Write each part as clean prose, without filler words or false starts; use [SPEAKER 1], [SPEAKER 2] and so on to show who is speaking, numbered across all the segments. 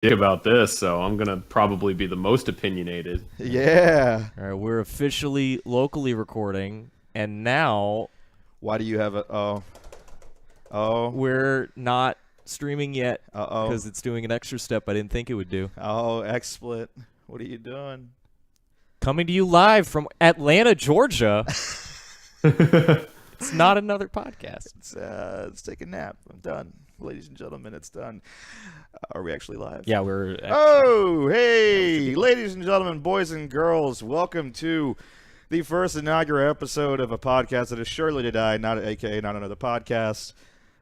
[SPEAKER 1] about this, so I'm gonna probably be the most opinionated.
[SPEAKER 2] Yeah.
[SPEAKER 3] All right, we're officially locally recording, and now
[SPEAKER 2] Why do you have a... Oh.
[SPEAKER 3] we're not streaming yet
[SPEAKER 2] Uh-oh.
[SPEAKER 3] because it's doing an extra step I didn't think it would do.
[SPEAKER 2] Oh, XSplit. What are you doing?
[SPEAKER 3] Coming to you live from Atlanta, Georgia. It's not another podcast.
[SPEAKER 2] Let's take a nap. I'm done. Ladies and gentlemen, it's done. Are we actually live?
[SPEAKER 3] Yeah, we're actually,
[SPEAKER 2] Oh, hey, ladies and gentlemen, boys and girls, welcome to the first inaugural episode of a podcast that is surely to die, not aka not another podcast.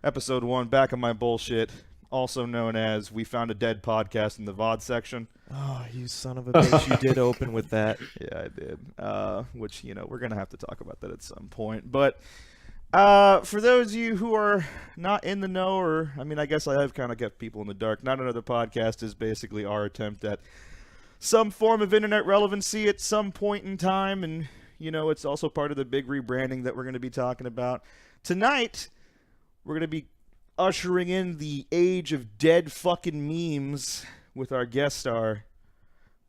[SPEAKER 2] Episode 1, back on my bullshit, also known as we found a dead podcast in the VOD section.
[SPEAKER 3] Oh, you son of a bitch! You did open with that.
[SPEAKER 2] Yeah, I did. Which, we're gonna have to talk about that at some point. But for those of you who are not in the know, or I guess I have kind of kept people in the dark. Not Another Podcast is basically our attempt at some form of internet relevancy at some point in time, and it's also part of the big rebranding that we're going to be talking about tonight. We're going to be ushering in the age of dead fucking memes with our guest star.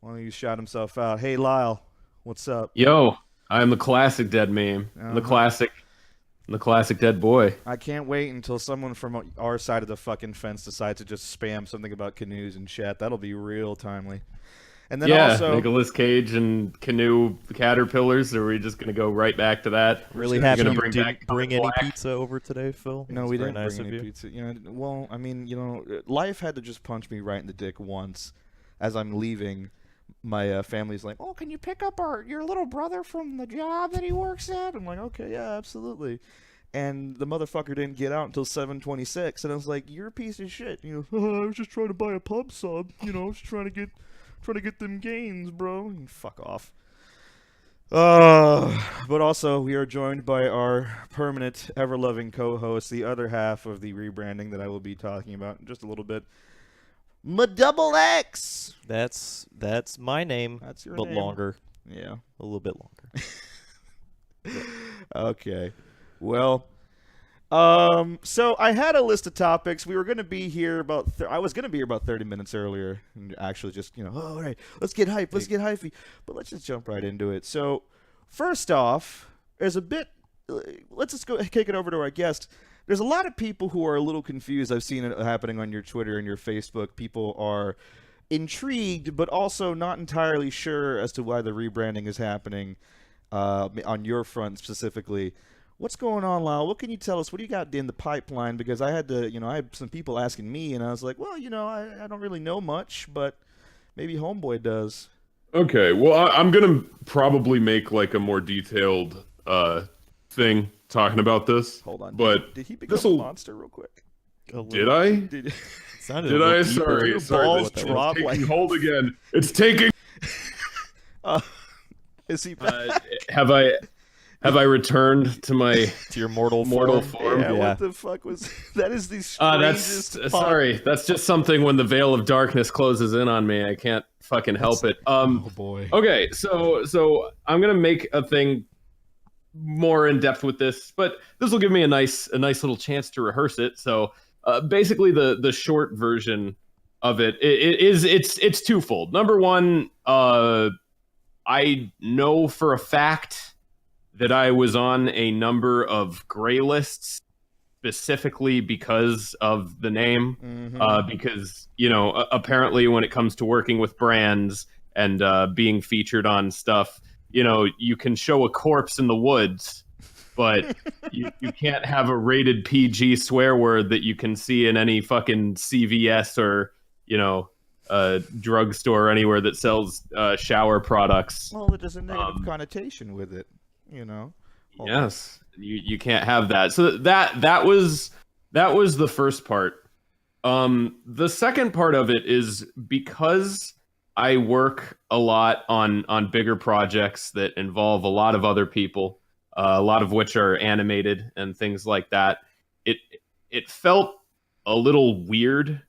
[SPEAKER 2] Why don't you shout himself out? Hey, Lyle, what's up?
[SPEAKER 1] Yo, I'm the classic dead meme. I'm the classic dead boy.
[SPEAKER 2] I can't wait until someone from our side of the fucking fence decides to just spam something about canoes in chat. That'll be real timely. And then also
[SPEAKER 1] Nicolas Cage and canoe caterpillars. Are we just gonna go right back to that?
[SPEAKER 3] Really
[SPEAKER 1] We're
[SPEAKER 3] happy
[SPEAKER 1] gonna
[SPEAKER 3] you didn't bring any
[SPEAKER 1] Black?
[SPEAKER 3] pizza over today, Phil.
[SPEAKER 2] No,
[SPEAKER 3] It's
[SPEAKER 2] we
[SPEAKER 3] very
[SPEAKER 2] didn't
[SPEAKER 3] nice
[SPEAKER 2] bring
[SPEAKER 3] of
[SPEAKER 2] any
[SPEAKER 3] you.
[SPEAKER 2] pizza. Well, life had to just punch me right in the dick once as I'm leaving. My family's like, "Oh, can you pick up your little brother from the job that he works at?" I'm like, "Okay, yeah, absolutely." And the motherfucker didn't get out until 7:26, and I was like, "You're a piece of shit." I was just trying to buy a pub sub. I was trying to get them gains, bro. And fuck off. But also, we are joined by our permanent, ever-loving co-host, the other half of the rebranding that I will be talking about in just a little bit. Double X.
[SPEAKER 3] That's my name,
[SPEAKER 2] That's your
[SPEAKER 3] but
[SPEAKER 2] name.
[SPEAKER 3] longer,
[SPEAKER 2] Yeah.
[SPEAKER 3] a little bit longer.
[SPEAKER 2] Okay. Well, so I had a list of topics. We were going to be here I was going to be here about 30 minutes earlier. And actually just, all right, let's get hype. Let's get hypey. But let's just jump right into it. So, first off, let's just go kick it over to our guest. There's a lot of people who are a little confused. I've seen it happening on your Twitter and your Facebook. People are intrigued, but also not entirely sure as to why the rebranding is happening on your front specifically. What's going on, Lyle? What can you tell us? What do you got in the pipeline? Because I had I had some people asking me, and I was like, well, I don't really know much, but maybe Homeboy does.
[SPEAKER 4] Okay, well, I'm gonna probably make like a more detailed thing talking about this.
[SPEAKER 2] Hold on.
[SPEAKER 4] But
[SPEAKER 2] did he become
[SPEAKER 4] this'll-
[SPEAKER 2] a monster real quick?
[SPEAKER 4] Did I?
[SPEAKER 2] Did,
[SPEAKER 3] Sounded
[SPEAKER 4] Did
[SPEAKER 3] a
[SPEAKER 4] I?
[SPEAKER 3] little deeper.
[SPEAKER 4] Sorry,
[SPEAKER 2] Your
[SPEAKER 4] sorry.
[SPEAKER 2] balls
[SPEAKER 4] This
[SPEAKER 2] drop
[SPEAKER 4] is taking
[SPEAKER 2] like-
[SPEAKER 4] hold again. It's taking.
[SPEAKER 2] is he?
[SPEAKER 1] Have I returned to my
[SPEAKER 3] To your mortal
[SPEAKER 1] mortal
[SPEAKER 3] form.
[SPEAKER 1] form?
[SPEAKER 2] yeah,
[SPEAKER 3] Yeah.
[SPEAKER 2] What the fuck was that? Is the
[SPEAKER 1] That's
[SPEAKER 2] strangest.
[SPEAKER 1] sorry. That's just something when the veil of darkness closes in on me. I can't fucking help it.
[SPEAKER 3] Oh boy.
[SPEAKER 1] Okay, so I'm gonna make a thing more in depth with this, but this will give me a nice little chance to rehearse it. So basically, the short version of it's twofold. Number one, I know for a fact that I was on a number of gray lists specifically because of the name.
[SPEAKER 2] Mhm.
[SPEAKER 1] Because apparently when it comes to working with brands and being featured on stuff, you can show a corpse in the woods, but you can't have a rated PG swear word that you can see in any fucking CVS or drugstore or anywhere that sells shower products.
[SPEAKER 2] Well, there's a negative connotation with it. Hold on.
[SPEAKER 1] Yes, you can't have that. So that was the first part. The second part of it is because I work a lot on bigger projects that involve a lot of other people, a lot of which are animated and things like that. It felt a little weird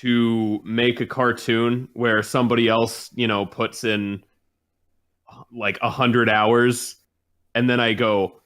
[SPEAKER 1] to make a cartoon where somebody else, puts in like 100 hours, and then I go,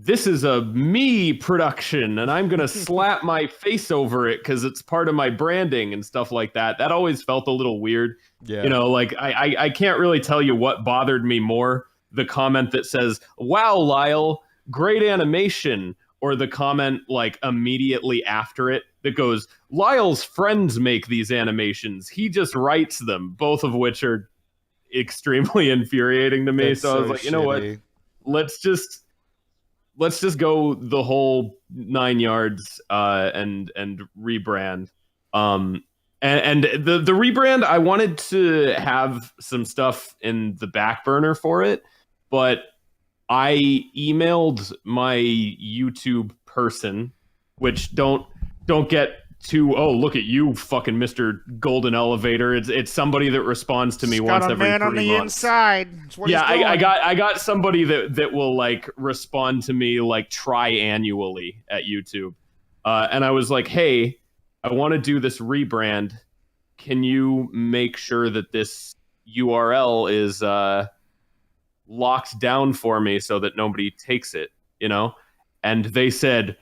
[SPEAKER 1] this is a me production and I'm going to slap my face over it because it's part of my branding and stuff like that. That always felt a little weird.
[SPEAKER 2] Yeah.
[SPEAKER 1] You know, like I can't really tell you what bothered me more. The comment that says, wow, Lyle, great animation. Or the comment like immediately after it that goes, Lyle's friends make these animations. He just writes them, both of which are extremely infuriating to me.
[SPEAKER 2] That's
[SPEAKER 1] So I was like, you know what?
[SPEAKER 2] shitty.
[SPEAKER 1] Let's just go the whole 9 yards and rebrand. And the rebrand, I wanted to have some stuff in the back burner for it, but I emailed my YouTube person, which don't get too, oh, look at you, fucking Mr. Golden Elevator. It's somebody that responds to me once every 3 months.
[SPEAKER 2] on the inside. That's what
[SPEAKER 1] Yeah,
[SPEAKER 2] he's doing.
[SPEAKER 1] I got somebody that will like respond to me like tri-annually at YouTube. And I was like, hey, I want to do this rebrand. Can you make sure that this URL is locked down for me so that nobody takes it, you know? And they said,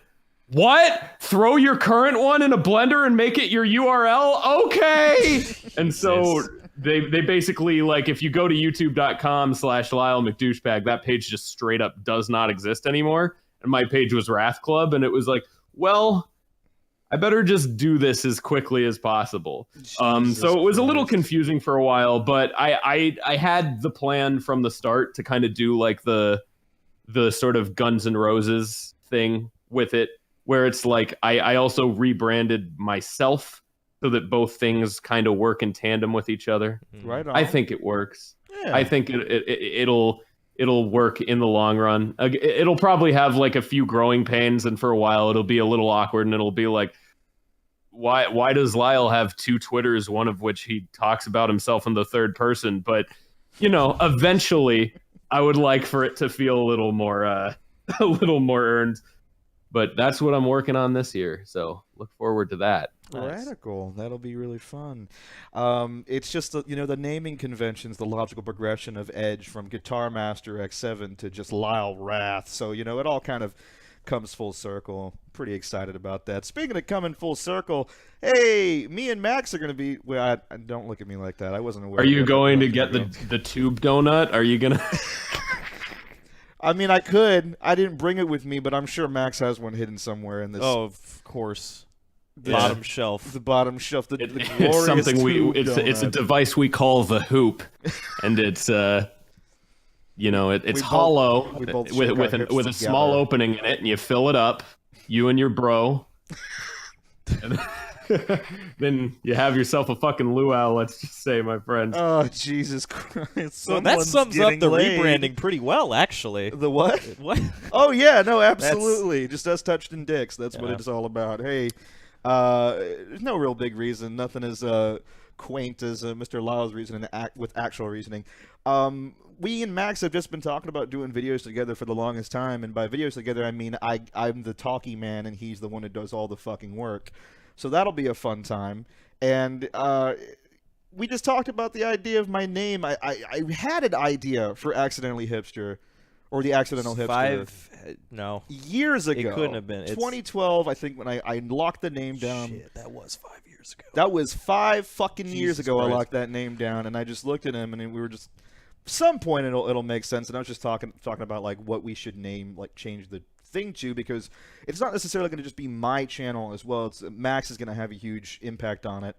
[SPEAKER 1] what? Throw your current one in a blender and make it your URL? Okay. And so they basically, like, if you go to youtube.com/Lyle McDouchebag, that page just straight up does not exist anymore. And my page was Rath Club, and it was like, well, I better just do this as quickly as possible. So it was a little confusing for a while, but I had the plan from the start to kind of do like the sort of Guns N' Roses thing with it, where it's like I also rebranded myself so that both things kind of work in tandem with each other.
[SPEAKER 2] Right on.
[SPEAKER 1] I think it works.
[SPEAKER 2] Yeah.
[SPEAKER 1] I think it'll work in the long run. It'll probably have like a few growing pains, and for a while it'll be a little awkward, and it'll be like, why does Lyle have 2 Twitters, one of which he talks about himself in the third person? But you know, eventually I would like for it to feel a little more earned. But that's what I'm working on this year, so look forward to that.
[SPEAKER 2] Radical. That'll be really fun. It's just the naming conventions, the logical progression of Edge from Guitar Master X7 to just Lyle Rath. So it all kind of comes full circle. Pretty excited about that. Speaking of coming full circle, hey, me and Max are going to be. Well, don't look at me like that. I wasn't aware.
[SPEAKER 1] Are you going to get the tube donut? Are you gonna?
[SPEAKER 2] I mean, I could. I didn't bring it with me, but I'm sure Max has one hidden somewhere in this.
[SPEAKER 3] Oh, of course.
[SPEAKER 2] Yeah.
[SPEAKER 3] Bottom shelf.
[SPEAKER 2] The bottom shelf. The
[SPEAKER 1] It's
[SPEAKER 2] glorious
[SPEAKER 1] something
[SPEAKER 2] tube
[SPEAKER 1] it's a
[SPEAKER 2] donut.
[SPEAKER 1] device we call the hoop, and it's it's
[SPEAKER 2] We both-
[SPEAKER 1] hollow
[SPEAKER 2] we both
[SPEAKER 1] with
[SPEAKER 2] shook our hips
[SPEAKER 1] a small
[SPEAKER 2] together.
[SPEAKER 1] opening in it, and you fill it up, you and your bro. And then you have yourself a fucking luau, let's just say, my friend.
[SPEAKER 2] Oh, Jesus Christ.
[SPEAKER 3] So that
[SPEAKER 2] Someone's
[SPEAKER 3] sums up
[SPEAKER 2] getting
[SPEAKER 3] the
[SPEAKER 2] laid.
[SPEAKER 3] rebranding pretty well, actually.
[SPEAKER 2] The what?
[SPEAKER 3] What?
[SPEAKER 2] Oh, yeah, no, absolutely. Just us touched in dicks. That's what
[SPEAKER 3] Yeah.
[SPEAKER 2] it's all about. Hey, there's no real big reason. Nothing as quaint as Mr. Lyle's reasoning with actual reasoning. We and Max have just been talking about doing videos together for the longest time, and by videos together, I mean I'm the talkie man, and he's the one who does all the fucking work. So that'll be a fun time. And we just talked about the idea of my name. I had an idea for Accidentally Hipster, or the Accidental Hipster.
[SPEAKER 3] No.
[SPEAKER 2] Years ago.
[SPEAKER 3] It couldn't have been. It's-
[SPEAKER 2] 2012, I think, when I locked the name down.
[SPEAKER 3] Shit, that was 5 years ago.
[SPEAKER 2] That was 5 fucking years
[SPEAKER 3] Jesus
[SPEAKER 2] ago.
[SPEAKER 3] Christ.
[SPEAKER 2] I locked that name down, and I just looked at him, and we were just. Some point it'll make sense, and I was just talking about like what we should name, like change the thing to, because it's not necessarily going to just be my channel as well. It's Max is going to have a huge impact on it,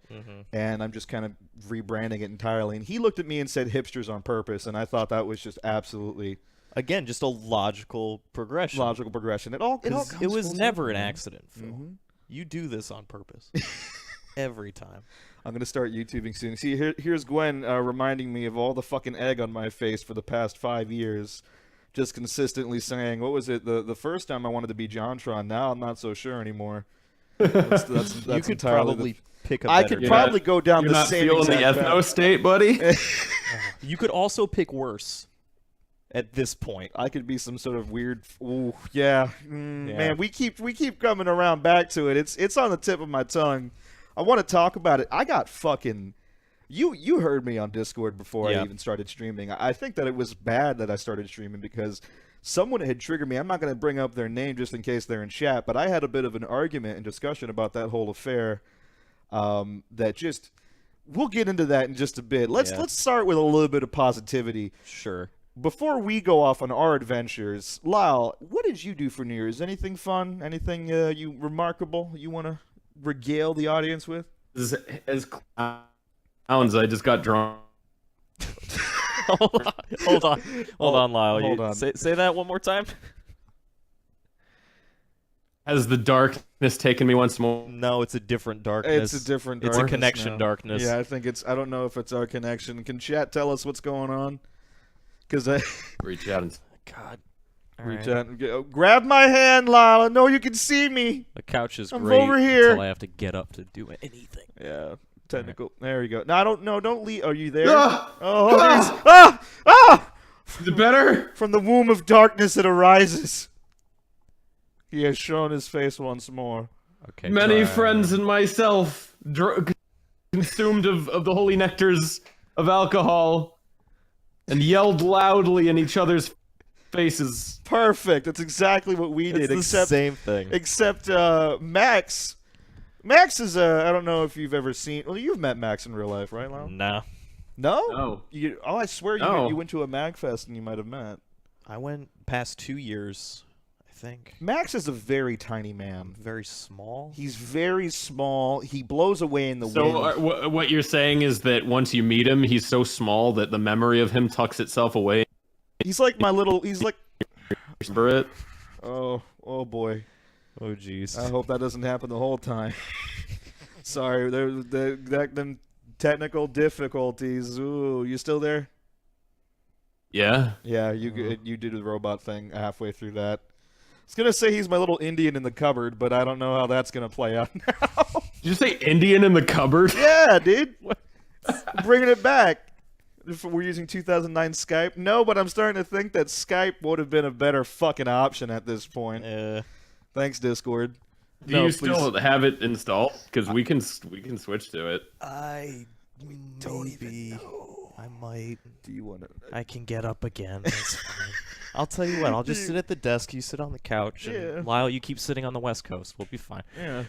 [SPEAKER 2] and I'm just kind of rebranding it entirely. And he looked at me and said "hipsters" on purpose, and I thought that was just absolutely
[SPEAKER 3] Again, just a logical progression.
[SPEAKER 2] logical progression. It all comes
[SPEAKER 3] It was
[SPEAKER 2] full
[SPEAKER 3] never
[SPEAKER 2] circle,
[SPEAKER 3] an
[SPEAKER 2] man.
[SPEAKER 3] accident, Phil.
[SPEAKER 2] Mhm.
[SPEAKER 3] You do this on purpose. Every time.
[SPEAKER 2] I'm gonna start YouTubing soon. See, here's Gwen reminding me of all the fucking egg on my face for the past 5 years, just consistently saying, "What was it? The first time I wanted to be JonTron. Now I'm not so sure anymore." That's
[SPEAKER 3] You could
[SPEAKER 2] entirely
[SPEAKER 3] probably pick a
[SPEAKER 2] I
[SPEAKER 3] better
[SPEAKER 2] could
[SPEAKER 1] You're
[SPEAKER 2] probably
[SPEAKER 1] not-
[SPEAKER 2] go down
[SPEAKER 1] You're
[SPEAKER 2] the
[SPEAKER 1] not
[SPEAKER 2] same
[SPEAKER 1] feeling the
[SPEAKER 2] exact
[SPEAKER 1] ethno
[SPEAKER 2] path.
[SPEAKER 1] state, buddy.
[SPEAKER 3] You could also pick worse at this point.
[SPEAKER 2] I could be some sort of weird. Ooh, yeah.
[SPEAKER 3] Yeah.
[SPEAKER 2] Man, we keep coming around back to it. It's on the tip of my tongue. I want to talk about it. I got fucking. You heard me on Discord before I
[SPEAKER 3] Yeah.
[SPEAKER 2] even started streaming. I think that it was bad that I started streaming because someone had triggered me. I'm not going to bring up their name just in case they're in chat, but I had a bit of an argument and discussion about that whole affair. That just we'll get into that in just a bit. Let's start with a little bit of positivity.
[SPEAKER 3] Sure.
[SPEAKER 2] Before we go off on our adventures, Lyle, what did you do for New Year's? Anything fun? Anything you remarkable you want to regale the audience with?
[SPEAKER 1] As clowns, I just got drunk.
[SPEAKER 3] Hold on, Lyle.
[SPEAKER 2] Hold on.
[SPEAKER 3] Say that one more time.
[SPEAKER 1] Has the darkness taken me once more?
[SPEAKER 3] No, it's a different darkness.
[SPEAKER 2] It's a different
[SPEAKER 3] It's
[SPEAKER 2] darkness
[SPEAKER 3] a connection
[SPEAKER 2] now.
[SPEAKER 3] darkness.
[SPEAKER 2] Yeah, I think it's. I don't know if it's our connection. Can chat tell us what's going on? Because I
[SPEAKER 1] Reach out and
[SPEAKER 3] God.
[SPEAKER 2] reach out and grab my hand, Lyle. I know you can see me.
[SPEAKER 3] The couch is
[SPEAKER 2] I'm
[SPEAKER 3] great
[SPEAKER 2] over here.
[SPEAKER 3] until I have to get up to do anything.
[SPEAKER 2] Yeah, technical. There you go. No, I don't know. Don't leave. Are you there?
[SPEAKER 1] Ah!
[SPEAKER 2] Oh,
[SPEAKER 1] Is it better?
[SPEAKER 2] From the womb of darkness it arises. He has shown his face once more.
[SPEAKER 3] Okay.
[SPEAKER 1] Many
[SPEAKER 3] try.
[SPEAKER 1] friends and myself consumed of the holy nectars of alcohol and yelled loudly in each other's faces.
[SPEAKER 2] Perfect. That's exactly what we did.
[SPEAKER 3] It's the same thing.
[SPEAKER 2] Except Max. Max is I don't know if you've ever seen. Well, you've met Max in real life, right, Lyle?
[SPEAKER 3] Nah.
[SPEAKER 2] No.
[SPEAKER 1] No.
[SPEAKER 2] I swear
[SPEAKER 1] No.
[SPEAKER 2] you went to a MagFest and you might have met.
[SPEAKER 3] I went past 2 years, I think.
[SPEAKER 2] Max is a very tiny man.
[SPEAKER 3] Very small.
[SPEAKER 2] He's very small. He blows away in the
[SPEAKER 1] So
[SPEAKER 2] wind.
[SPEAKER 1] what you're saying is that once you meet him, he's so small that the memory of him tucks itself away.
[SPEAKER 2] He's like my little. He's like.
[SPEAKER 1] Remember it?
[SPEAKER 2] Oh boy.
[SPEAKER 3] Oh jeez.
[SPEAKER 2] I hope that doesn't happen the whole time. Sorry, them technical difficulties. Ooh, you still there?
[SPEAKER 1] Yeah.
[SPEAKER 2] Yeah, you did the robot thing halfway through that. I was gonna say he's my little Indian in the cupboard, but I don't know how that's gonna play out now.
[SPEAKER 1] Did you say Indian in the cupboard?
[SPEAKER 2] Yeah, dude. Bringing it back. If we're using 2009 Skype. No, but I'm starting to think that Skype would have been a better fucking option at this point. Thanks, Discord.
[SPEAKER 1] Do you still have it installed? Because we can switch to it.
[SPEAKER 3] I maybe. I might.
[SPEAKER 2] Do you want to?
[SPEAKER 3] I can get up again. That's fine. I'll tell you what. I'll just sit at the desk. You sit on the couch.
[SPEAKER 2] Yeah.
[SPEAKER 3] And Lyle, you keep sitting on the West Coast. We'll be fine.
[SPEAKER 2] Yeah.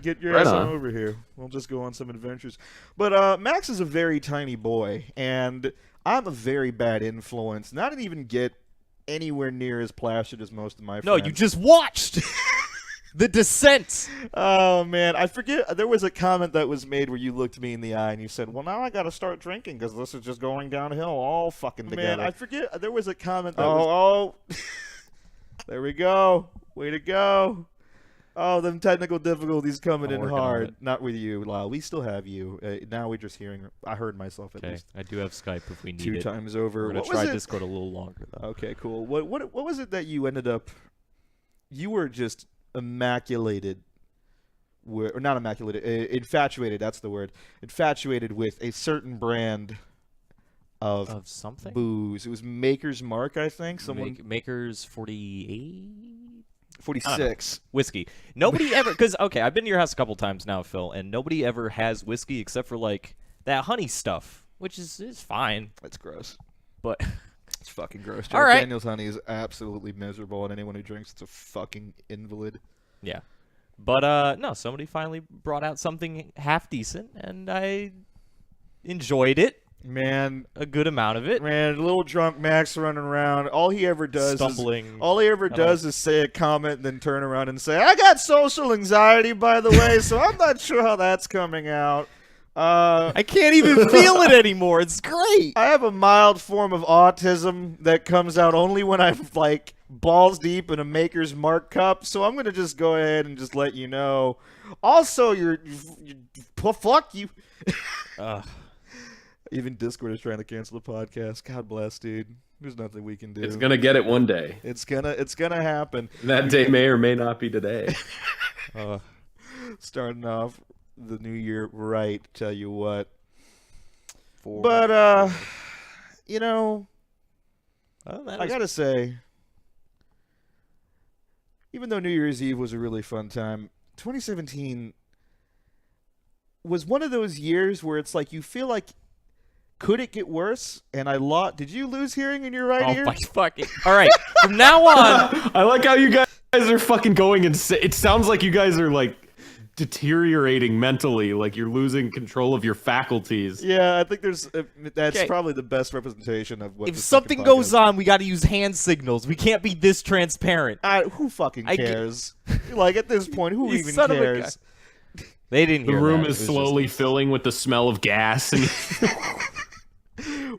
[SPEAKER 2] Get your
[SPEAKER 1] Right
[SPEAKER 2] ass on
[SPEAKER 1] on.
[SPEAKER 2] over here. We'll just go on some adventures. But Max is a very tiny boy, and I'm a very bad influence. And I didn't even get anywhere near as plastered as most of my
[SPEAKER 3] No,
[SPEAKER 2] friends.
[SPEAKER 3] you just watched The Descent.
[SPEAKER 2] Oh, man. I forget. There was a comment that was made where you looked me in the eye and you said, well, now I got to start drinking because this is just going downhill all fucking together. Man, I forget. There was a comment that was... There we go. Way to go. Oh, them technical difficulties coming in
[SPEAKER 3] working on
[SPEAKER 2] hard.
[SPEAKER 3] it.
[SPEAKER 2] Not with you, Lyle. We still have you. Now we're just hearing... I heard myself at
[SPEAKER 3] Okay,
[SPEAKER 2] least
[SPEAKER 3] I do have Skype if we need
[SPEAKER 2] 2
[SPEAKER 3] it.
[SPEAKER 2] times over.
[SPEAKER 3] We're gonna
[SPEAKER 2] What
[SPEAKER 3] try
[SPEAKER 2] was it?
[SPEAKER 3] Discord a little longer though.
[SPEAKER 2] Okay, cool. What was it that you ended up... You were just immaculated... or not immaculated. Infatuated, that's the word. Infatuated with a certain brand of
[SPEAKER 3] something.
[SPEAKER 2] booze. It was Maker's Mark, I think. Someone...
[SPEAKER 3] Maker's 48
[SPEAKER 2] 46.
[SPEAKER 3] whiskey. Nobody ever because okay, I've been to your house a couple times now, Phil, and nobody ever has whiskey except for like that honey stuff, which is fine,
[SPEAKER 2] That's gross.
[SPEAKER 3] but
[SPEAKER 2] It's fucking gross.
[SPEAKER 3] All
[SPEAKER 2] Jack
[SPEAKER 3] right.
[SPEAKER 2] Daniel's honey is absolutely miserable, and anyone who drinks it's a fucking invalid.
[SPEAKER 3] yeah. But no, somebody finally brought out something half decent, and I enjoyed it.
[SPEAKER 2] Man,
[SPEAKER 3] A good amount of it.
[SPEAKER 2] man, little drunk Max running around. All he ever does
[SPEAKER 3] Stumbling.
[SPEAKER 2] is say a comment and then turn around and say, "I got social anxiety, by the way, so I'm not sure how that's coming out."
[SPEAKER 3] I can't even feel it anymore. It's great.
[SPEAKER 2] I have a mild form of autism that comes out only when I'm like balls deep in a Maker's Mark cup. So I'm gonna just go ahead and just let you know. Also, fuck you. Even Discord is trying to cancel the podcast. God bless, dude. There's nothing we can do.
[SPEAKER 1] It's gonna get it one day.
[SPEAKER 2] It's gonna happen.
[SPEAKER 1] That day may or may not be today.
[SPEAKER 2] Starting off the new year right, tell you what. But you know, I gotta say, even though New Year's Eve was a really fun time, 2017 was one of those years where it's like you feel like Could it get worse? And I lost. Did you lose hearing in your right
[SPEAKER 3] Oh
[SPEAKER 2] ear?
[SPEAKER 3] my fucking! All right, from now on,
[SPEAKER 1] I like how you guys are fucking going insane. It sounds like you guys are like deteriorating mentally, like you're losing control of your faculties.
[SPEAKER 2] Yeah, I think that's
[SPEAKER 3] Okay.
[SPEAKER 2] probably the best representation of what.
[SPEAKER 3] if
[SPEAKER 2] this
[SPEAKER 3] something
[SPEAKER 2] fucking
[SPEAKER 3] goes
[SPEAKER 2] podcast-
[SPEAKER 3] on, we got to use hand signals. We can't be this transparent.
[SPEAKER 2] Who fucking
[SPEAKER 3] I get-
[SPEAKER 2] cares? Like at this point, who
[SPEAKER 3] You
[SPEAKER 2] even
[SPEAKER 3] son of a
[SPEAKER 2] cares?
[SPEAKER 3] They didn't
[SPEAKER 1] The
[SPEAKER 3] hear
[SPEAKER 1] room
[SPEAKER 3] that.
[SPEAKER 1] is
[SPEAKER 3] It was
[SPEAKER 1] slowly filling with the smell of gas. And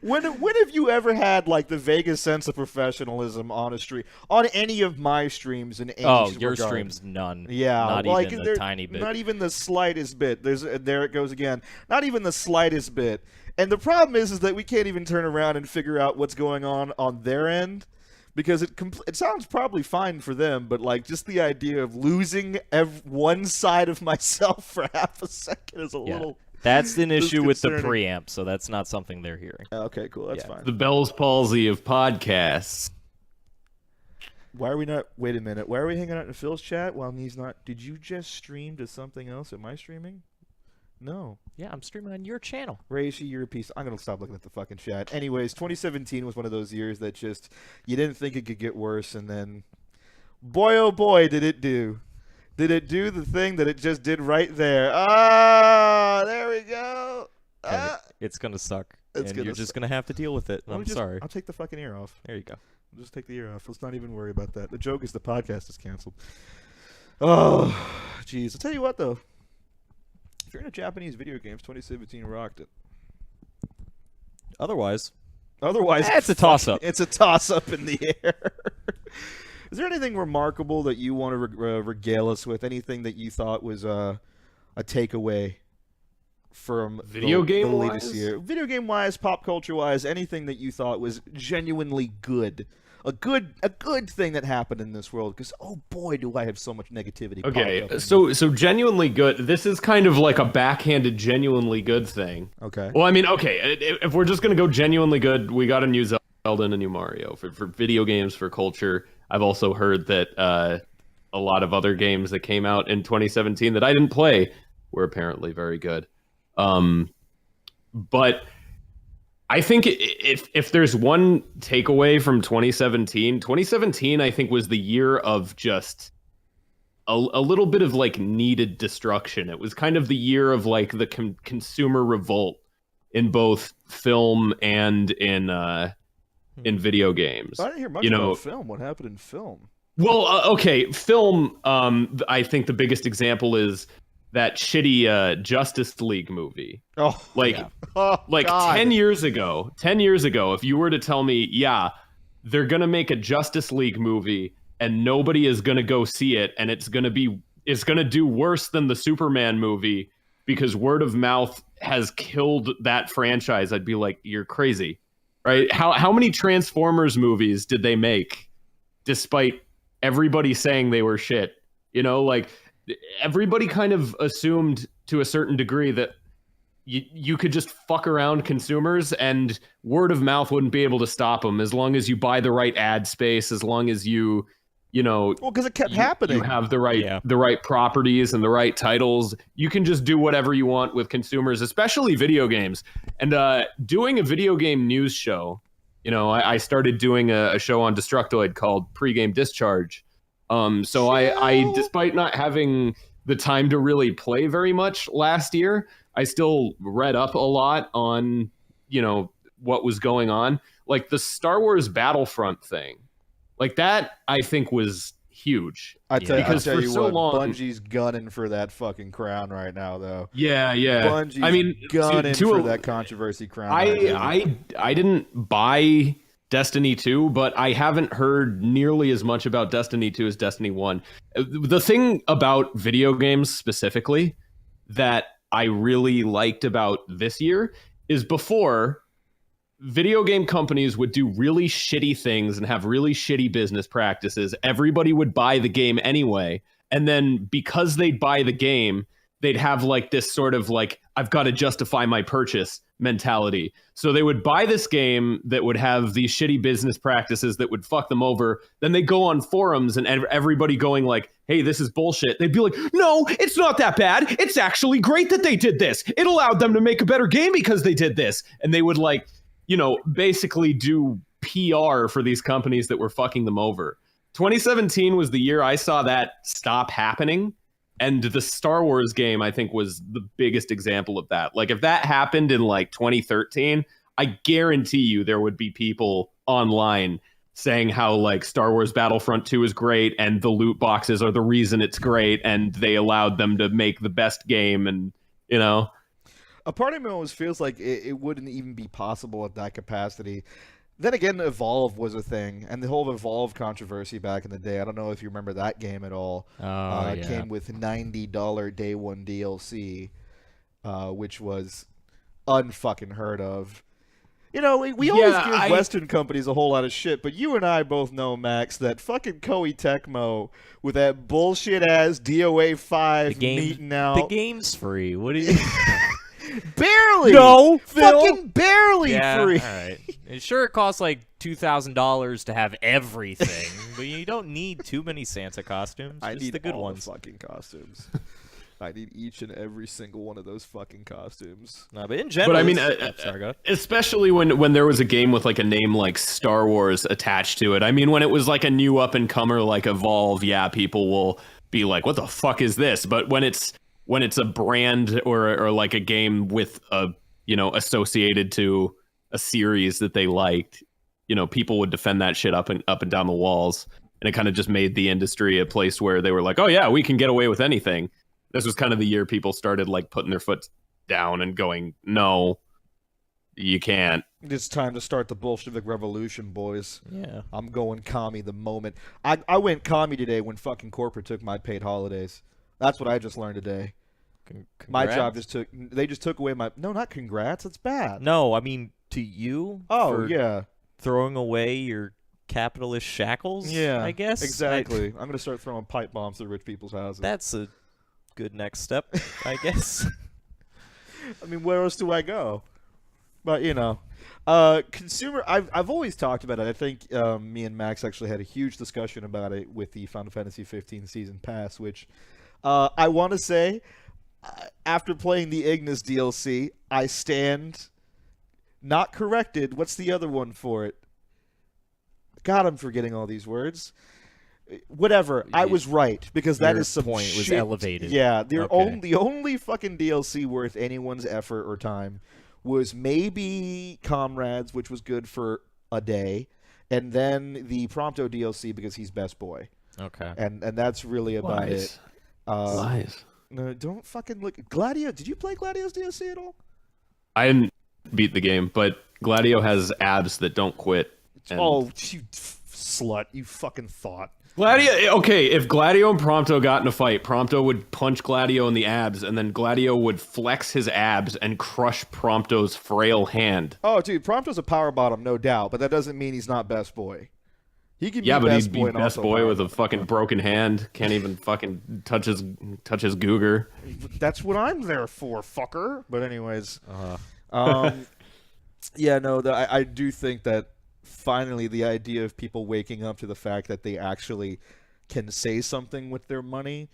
[SPEAKER 2] When have you ever had like the vaguest sense of professionalism on a stream on any of my streams in any
[SPEAKER 3] Oh, your
[SPEAKER 2] regard?
[SPEAKER 3] stream's none.
[SPEAKER 2] Yeah,
[SPEAKER 3] not
[SPEAKER 2] like
[SPEAKER 3] even
[SPEAKER 2] there-
[SPEAKER 3] a tiny bit.
[SPEAKER 2] Not even the slightest bit. There it goes again. Not even the slightest bit. And the problem is that we can't even turn around and figure out what's going on their end, because it sounds probably fine for them, but like just the idea of losing one side of myself for half a second is a
[SPEAKER 3] Yeah.
[SPEAKER 2] little.
[SPEAKER 3] That's an issue with the
[SPEAKER 2] disconcerting.
[SPEAKER 3] preamp, so that's not something they're hearing.
[SPEAKER 2] Okay, cool. That's
[SPEAKER 3] Yeah.
[SPEAKER 2] fine.
[SPEAKER 1] the Bell's palsy of podcasts.
[SPEAKER 2] Why are we not? Wait a minute. Why are we hanging out in Phil's chat while he's not? Did you just stream to something else? Am I streaming? No.
[SPEAKER 3] Yeah, I'm streaming on your channel.
[SPEAKER 2] Reishi, you're a piece. I'm gonna stop looking at the fucking chat. Anyways, 2017 was one of those years that just you didn't think it could get worse, and then, boy oh boy, did it do! Did it do the thing that it just did right there? Ah, there we go.
[SPEAKER 3] And
[SPEAKER 2] Ah.
[SPEAKER 3] it's gonna suck,
[SPEAKER 2] It's
[SPEAKER 3] and
[SPEAKER 2] gonna
[SPEAKER 3] you're just gonna have to deal with it.
[SPEAKER 2] Let me
[SPEAKER 3] I'm
[SPEAKER 2] just-
[SPEAKER 3] sorry.
[SPEAKER 2] I'll take the fucking ear off.
[SPEAKER 3] There you go.
[SPEAKER 2] I'll just take the ear off. Let's not even worry about that. The joke is the podcast is canceled. Oh, jeez. I'll tell you what, though. If you're into Japanese video games, 2017 rocked it.
[SPEAKER 3] Otherwise,
[SPEAKER 2] Otherwise,
[SPEAKER 3] it's a toss-up.
[SPEAKER 2] It's a toss-up in the air. Is there anything remarkable that you want to regale us with? Anything that you thought was a takeaway from
[SPEAKER 1] Video
[SPEAKER 2] the
[SPEAKER 1] game
[SPEAKER 2] latest
[SPEAKER 1] wise?
[SPEAKER 2] year? Video game wise, pop culture wise, anything that you thought was genuinely good. A good thing that happened in this world, because oh boy, do I have so much negativity. popped up
[SPEAKER 1] Okay,
[SPEAKER 2] in
[SPEAKER 1] so genuinely good. This is kind of like a backhanded genuinely good thing.
[SPEAKER 2] okay.
[SPEAKER 1] Well, I mean, okay, if we're just gonna go genuinely good, we got a new Zelda and a new Mario for video games, for culture. I've also heard that a lot of other games that came out in 2017 that I didn't play were apparently very good. But I think if there's one takeaway from 2017 I think was the year of just a little bit of like needed destruction. It was kind of the year of like the consumer revolt in both film and in video games.
[SPEAKER 2] I didn't hear much
[SPEAKER 1] you know,
[SPEAKER 2] about film. What happened in film?
[SPEAKER 1] Well, okay, film. I think the biggest example is that shitty Justice League movie.
[SPEAKER 2] Oh,
[SPEAKER 1] Like,
[SPEAKER 2] oh,
[SPEAKER 1] like
[SPEAKER 2] God.
[SPEAKER 1] 10 years ago, if you were to tell me, yeah, they're gonna make a Justice League movie and nobody is gonna go see it, and it's gonna do worse than the Superman movie because word of mouth has killed that franchise, I'd be like, you're crazy, right? How many Transformers movies did they make despite everybody saying they were shit? You know, like everybody kind of assumed to a certain degree that you could just fuck around consumers and word of mouth wouldn't be able to stop them as long as you buy the right ad space, as long as you know,
[SPEAKER 2] Well, because it kept happening.
[SPEAKER 1] you have the right properties and the right titles. You can just do whatever you want with consumers, especially video games. And doing a video game news show, you know, I started doing a show on Destructoid called Pre-Game Discharge. So I, despite not having the time to really play very much last year, I still read up a lot on, you know, what was going on. Like the Star Wars Battlefront thing. Like that, I think was huge.
[SPEAKER 2] I tell
[SPEAKER 1] Because
[SPEAKER 2] you
[SPEAKER 1] for so
[SPEAKER 2] what,
[SPEAKER 1] long-
[SPEAKER 2] Bungie's gunning for that fucking crown right now, though.
[SPEAKER 1] Yeah.
[SPEAKER 2] Bungie's
[SPEAKER 1] I mean,
[SPEAKER 2] gunning
[SPEAKER 1] to
[SPEAKER 2] for
[SPEAKER 1] a-
[SPEAKER 2] that controversy crown. right now.
[SPEAKER 1] I didn't buy Destiny 2, but I haven't heard nearly as much about Destiny 2 as Destiny 1. The thing about video games specifically that I really liked about this year is before, video game companies would do really shitty things and have really shitty business practices. Everybody would buy the game anyway. And then because they'd buy the game, they'd have like this sort of like, I've got to justify my purchase mentality. So they would buy this game that would have these shitty business practices that would fuck them over. Then they go on forums and everybody going like, hey, this is bullshit, they'd be like, no, it's not that bad. It's actually great that they did this. It allowed them to make a better game because they did this. And they would like, basically do PR for these companies that were fucking them over. 2017 was the year I saw that stop happening. And the Star Wars game, I think, was the biggest example of that. Like, if that happened in like 2013, I guarantee you there would be people online saying how like Star Wars Battlefront 2 is great and the loot boxes are the reason it's great and they allowed them to make the best game. And,
[SPEAKER 2] a part of me always feels like it wouldn't even be possible at that capacity. Then again, Evolve was a thing, and the whole Evolve controversy back in the day. I don't know if you remember that game at all. It came with $90 day one DLC, which was unfucking heard of. We always give Western companies a whole lot of shit, but you and I both know, Max, that fucking Koei Tecmo with that bullshit ass DOA 5 meeting out.
[SPEAKER 3] The game's free. What do you?
[SPEAKER 2] Barely.
[SPEAKER 3] No,
[SPEAKER 2] fucking barely free.
[SPEAKER 3] All right. Sure, it costs like $2,000 to have everything, but you don't need too many Santa costumes.
[SPEAKER 2] I
[SPEAKER 3] Just
[SPEAKER 2] need
[SPEAKER 3] the good
[SPEAKER 2] all
[SPEAKER 3] ones.
[SPEAKER 2] the fucking costumes. I need each and every single one of those fucking costumes.
[SPEAKER 3] No, but in general,
[SPEAKER 1] but I mean,
[SPEAKER 3] sorry, go ahead.
[SPEAKER 1] especially when there was a game with like a name like Star Wars attached to it. I mean, when it was like a new up and comer like Evolve, yeah, people will be like, "What the fuck is this?" But when it's a brand or like a game with a associated to a series that they liked, people would defend that shit up and down the walls, and it kind of just made the industry a place where they were like, "Oh yeah, we can get away with anything." This was kind of the year people started like putting their foot down and going, "No, you can't."
[SPEAKER 2] It's time to start the Bolshevik Revolution, boys.
[SPEAKER 3] Yeah.
[SPEAKER 2] I'm going commie the moment. I went commie today when fucking corporate took my paid holidays. That's what I just learned today. My job they just took away my, no, not congrats, that's bad.
[SPEAKER 3] No, I mean to you.
[SPEAKER 2] Oh,
[SPEAKER 3] for
[SPEAKER 2] yeah.
[SPEAKER 3] throwing away your capitalist shackles.
[SPEAKER 2] Yeah,
[SPEAKER 3] I guess
[SPEAKER 2] exactly. I'm gonna start throwing pipe bombs to rich people's houses.
[SPEAKER 3] That's a good next step, I guess.
[SPEAKER 2] I mean, where else do I go? But consumer. I've always talked about it. I think me and Max actually had a huge discussion about it with the Final Fantasy 15 season pass, which I want to say, after playing the Ignis DLC, I stand not corrected. What's the other one for it? God, I'm forgetting all these words. Whatever, I was right, because that
[SPEAKER 3] Your
[SPEAKER 2] is some
[SPEAKER 3] point
[SPEAKER 2] shit.
[SPEAKER 3] was elevated.
[SPEAKER 2] Yeah, the
[SPEAKER 3] Okay.
[SPEAKER 2] only fucking DLC worth anyone's effort or time was maybe Comrades, which was good for a day, and then the Prompto DLC because he's best boy.
[SPEAKER 3] Okay.
[SPEAKER 2] And that's really about it.
[SPEAKER 1] Lies.
[SPEAKER 2] No, don't fucking look. Gladio, did you play Gladio's DLC at all?
[SPEAKER 1] I didn't beat the game, but Gladio has abs that don't quit. and-
[SPEAKER 2] Oh, you slut! You fucking thought.
[SPEAKER 1] Gladio, okay, if Gladio and Prompto got in a fight, Prompto would punch Gladio in the abs, and then Gladio would flex his abs and crush Prompto's frail hand.
[SPEAKER 2] Oh, dude, Prompto's a power bottom, no doubt, but that doesn't mean he's not best boy. He can
[SPEAKER 1] Yeah,
[SPEAKER 2] be
[SPEAKER 1] but
[SPEAKER 2] best
[SPEAKER 1] he'd
[SPEAKER 2] boy
[SPEAKER 1] be
[SPEAKER 2] and
[SPEAKER 1] best
[SPEAKER 2] also
[SPEAKER 1] boy
[SPEAKER 2] power
[SPEAKER 1] with a
[SPEAKER 2] bottom.
[SPEAKER 1] fucking broken hand. Can't even fucking touch his googer.
[SPEAKER 2] That's what I'm there for, fucker. But anyways,
[SPEAKER 3] Uh-huh.
[SPEAKER 2] yeah, no, I do think that finally the idea of people waking up to the fact that they actually can say something with their money,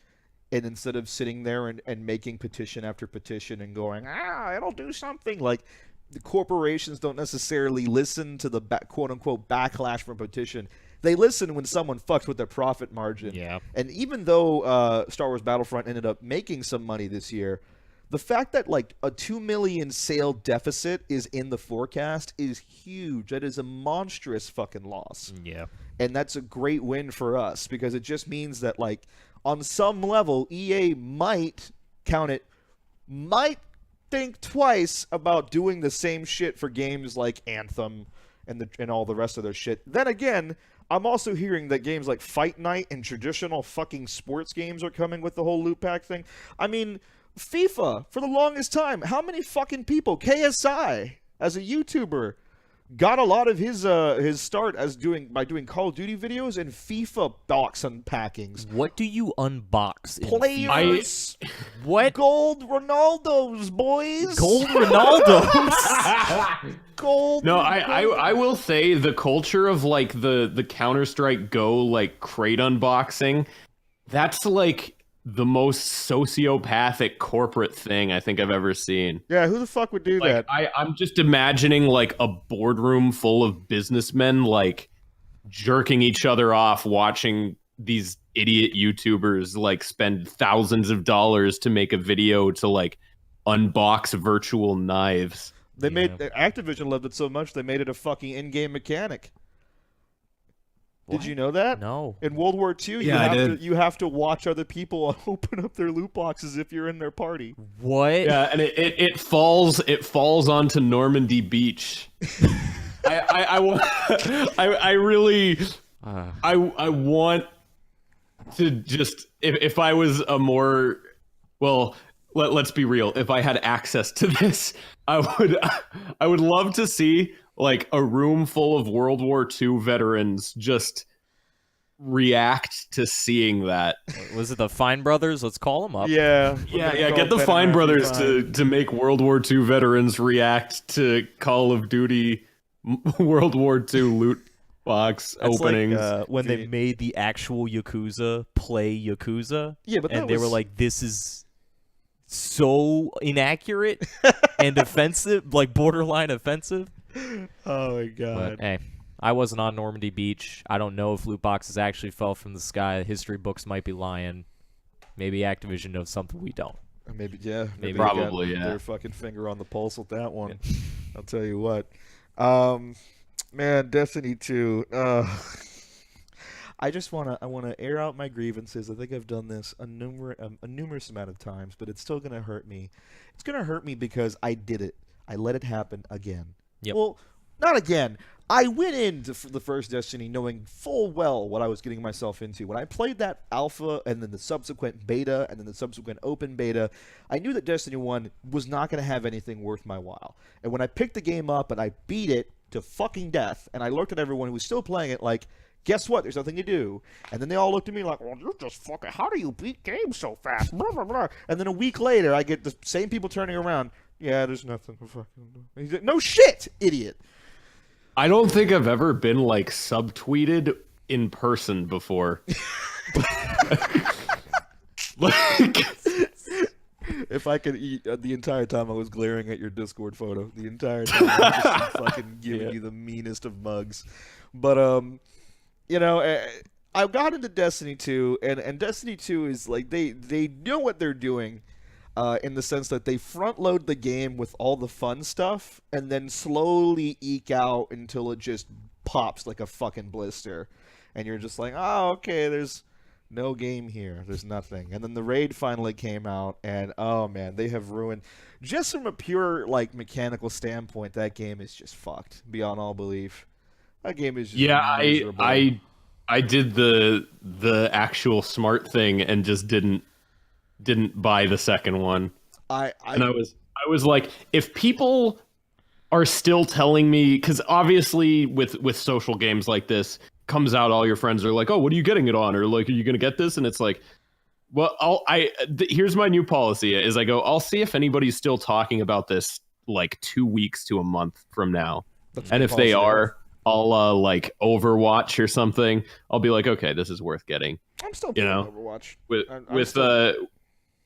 [SPEAKER 2] and instead of sitting there and making petition after petition and going, it'll do something, like, the corporations don't necessarily listen to the quote-unquote backlash from petition. They listen when someone fucks with their profit margin.
[SPEAKER 3] Yeah.
[SPEAKER 2] And even though Star Wars Battlefront ended up making some money this year, the fact that like a 2 million sale deficit is in the forecast is huge. That is a monstrous fucking loss.
[SPEAKER 3] Yeah.
[SPEAKER 2] And that's a great win for us, because it just means that, like, on some level, EA might think twice about doing the same shit for games like Anthem and all the rest of their shit. Then again, I'm also hearing that games like Fight Night and traditional fucking sports games are coming with the whole loot pack thing. I mean, FIFA, for the longest time, how many fucking people, KSI, as a YouTuber, got a lot of his start by doing Call of Duty videos and FIFA box unpackings.
[SPEAKER 3] What do you unbox? in FIFA?
[SPEAKER 2] Players,
[SPEAKER 3] What?
[SPEAKER 2] gold Ronaldos, boys.
[SPEAKER 3] Gold Ronaldo?
[SPEAKER 2] Gold.
[SPEAKER 1] No, I will say the culture of like the Counter-Strike Go like crate unboxing, That's like the most sociopathic corporate thing I think I've ever seen.
[SPEAKER 2] Yeah, who the fuck would do
[SPEAKER 1] Like
[SPEAKER 2] that?
[SPEAKER 1] I'm just imagining like a boardroom full of businessmen like jerking each other off watching these idiot YouTubers like spend thousands of dollars to make a video to like unbox virtual knives.
[SPEAKER 2] They
[SPEAKER 3] Yeah.
[SPEAKER 2] made Activision loved it so much they made it a fucking in-game mechanic. Did
[SPEAKER 3] What?
[SPEAKER 2] you know that?
[SPEAKER 3] No.
[SPEAKER 2] In World War II,
[SPEAKER 1] Yeah, I did.
[SPEAKER 2] you have to watch other people open up their loot boxes if you're in their party.
[SPEAKER 3] What?
[SPEAKER 1] Yeah, and it falls onto Normandy Beach. I really I want to just if I was a more well let's be real, if I had access to this, I would love to see like a room full of World War II veterans just react to seeing that.
[SPEAKER 3] Was it the Fine Brothers? Let's call them up.
[SPEAKER 2] Yeah.
[SPEAKER 1] Yeah, get the Fine Brothers to make World War II veterans react to Call of Duty World War II loot box
[SPEAKER 3] That's
[SPEAKER 1] openings.
[SPEAKER 3] like when they made the actual Yakuza play Yakuza.
[SPEAKER 2] Yeah, but
[SPEAKER 3] and they were like, "This is so inaccurate and offensive, like borderline offensive."
[SPEAKER 2] Oh my god.
[SPEAKER 3] But hey, I wasn't on Normandy Beach. I don't know if loot boxes actually fell from the sky. History books might be lying. Maybe Activision knows something we don't.
[SPEAKER 2] Maybe yeah.
[SPEAKER 3] Maybe.
[SPEAKER 2] They got
[SPEAKER 1] Probably, yeah.
[SPEAKER 2] Their fucking finger on the pulse with that one. I'll tell you what. Man, Destiny 2. I wanna air out my grievances. I think I've done this a numerous amount of times, but it's still gonna hurt me. It's gonna hurt me because I did it. I let it happen again.
[SPEAKER 3] Yep.
[SPEAKER 2] Well, not again. I went into the first Destiny knowing full well what I was getting myself into. When I played that alpha and then the subsequent beta and then the subsequent open beta, I knew that Destiny 1 was not going to have anything worth my while. And when I picked the game up and I beat it to fucking death, and I looked at everyone who was still playing it like, guess what? There's nothing to do. And then they all looked at me like, well, you're just fucking, how do you beat games so fast? Blah, blah, blah. And then a week later, I get the same people turning around. Yeah, there's nothing to fucking do. He's like, no shit, idiot.
[SPEAKER 1] I don't think I've ever been like subtweeted in person before. Like
[SPEAKER 2] If I could eat the entire time I was glaring at your Discord photo, the entire time I was just fucking giving you the meanest of mugs. But you know, I got into Destiny 2, and Destiny 2 is like they know what they're doing. In the sense that they front load the game with all the fun stuff and then slowly eke out until it just pops like a fucking blister. And you're just like, oh, okay, there's no game here. There's nothing. And then the raid finally came out, and oh man, they have ruined. Just from a pure like mechanical standpoint, that game is just fucked beyond all belief. That game is just miserable.
[SPEAKER 1] I did the actual smart thing and just didn't buy the second one. I was like, if people are still telling me, because obviously with social games like this comes out, all your friends are like, oh, what are you getting it on, or like, are you gonna get this? And it's like, well, here's my new policy is I go, I'll see if anybody's still talking about this like 2 weeks to a month from now. And if they are, I'll like Overwatch or something. I'll be like, okay, this is worth getting.
[SPEAKER 2] I'm still playing Overwatch.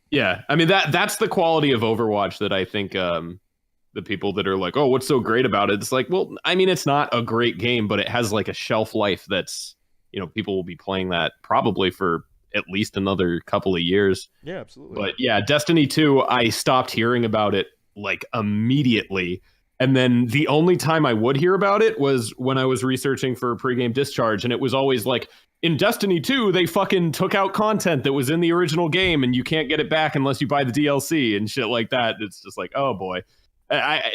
[SPEAKER 1] Yeah, I mean that's the quality of Overwatch that I think the people that are like, oh, what's so great about it? It's like, well, I mean, it's not a great game, but it has like a shelf life that's, you know, people will be playing that probably for at least another couple of years.
[SPEAKER 2] Yeah, absolutely.
[SPEAKER 1] But yeah, Destiny 2, I stopped hearing about it like immediately. And then the only time I would hear about it was when I was researching for pregame discharge, and it was always like, in Destiny 2, they fucking took out content that was in the original game, and you can't get it back unless you buy the DLC and shit like that. It's just like, oh boy.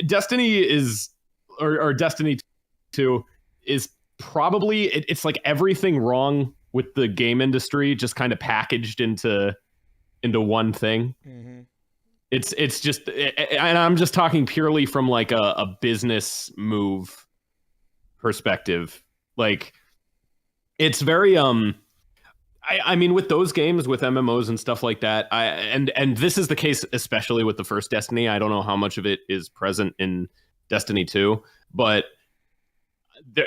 [SPEAKER 1] Destiny is, or Destiny 2 is probably, it's like everything wrong with the game industry just kind of packaged into one thing. Mm-hmm. It's just, and I'm just talking purely from like a business move perspective. Like, it's very I mean, with those games, with MMOs and stuff like that, and this is the case especially with the first Destiny. I don't know how much of it is present in Destiny 2, but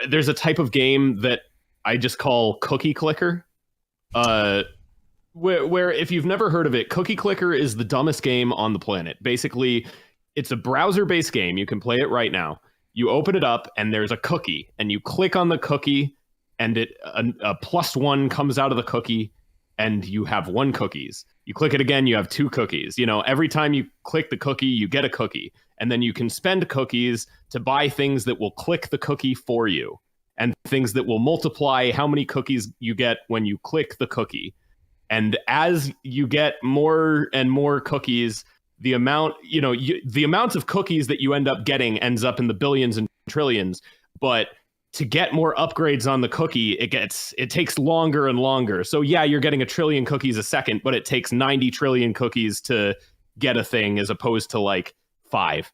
[SPEAKER 1] there's a type of game that I just call cookie clicker. where if you've never heard of it, Cookie Clicker is the dumbest game on the planet. Basically, it's a browser-based game. You can play it right now. You open it up, and there's a cookie, and you click on the cookie, and a +1 comes out of the cookie, and you have 1 cookies. You click it again, you have 2 cookies. You know, every time you click the cookie, you get a cookie. And then you can spend cookies to buy things that will click the cookie for you, and things that will multiply how many cookies you get when you click the cookie. And as you get more and more cookies, the amount, the amount of cookies that you end up getting ends up in the billions and trillions. But to get more upgrades on the cookie, it takes longer and longer. So yeah, you're getting 1 trillion cookies a second, but it takes 90 trillion cookies to get a thing, as opposed to like 5.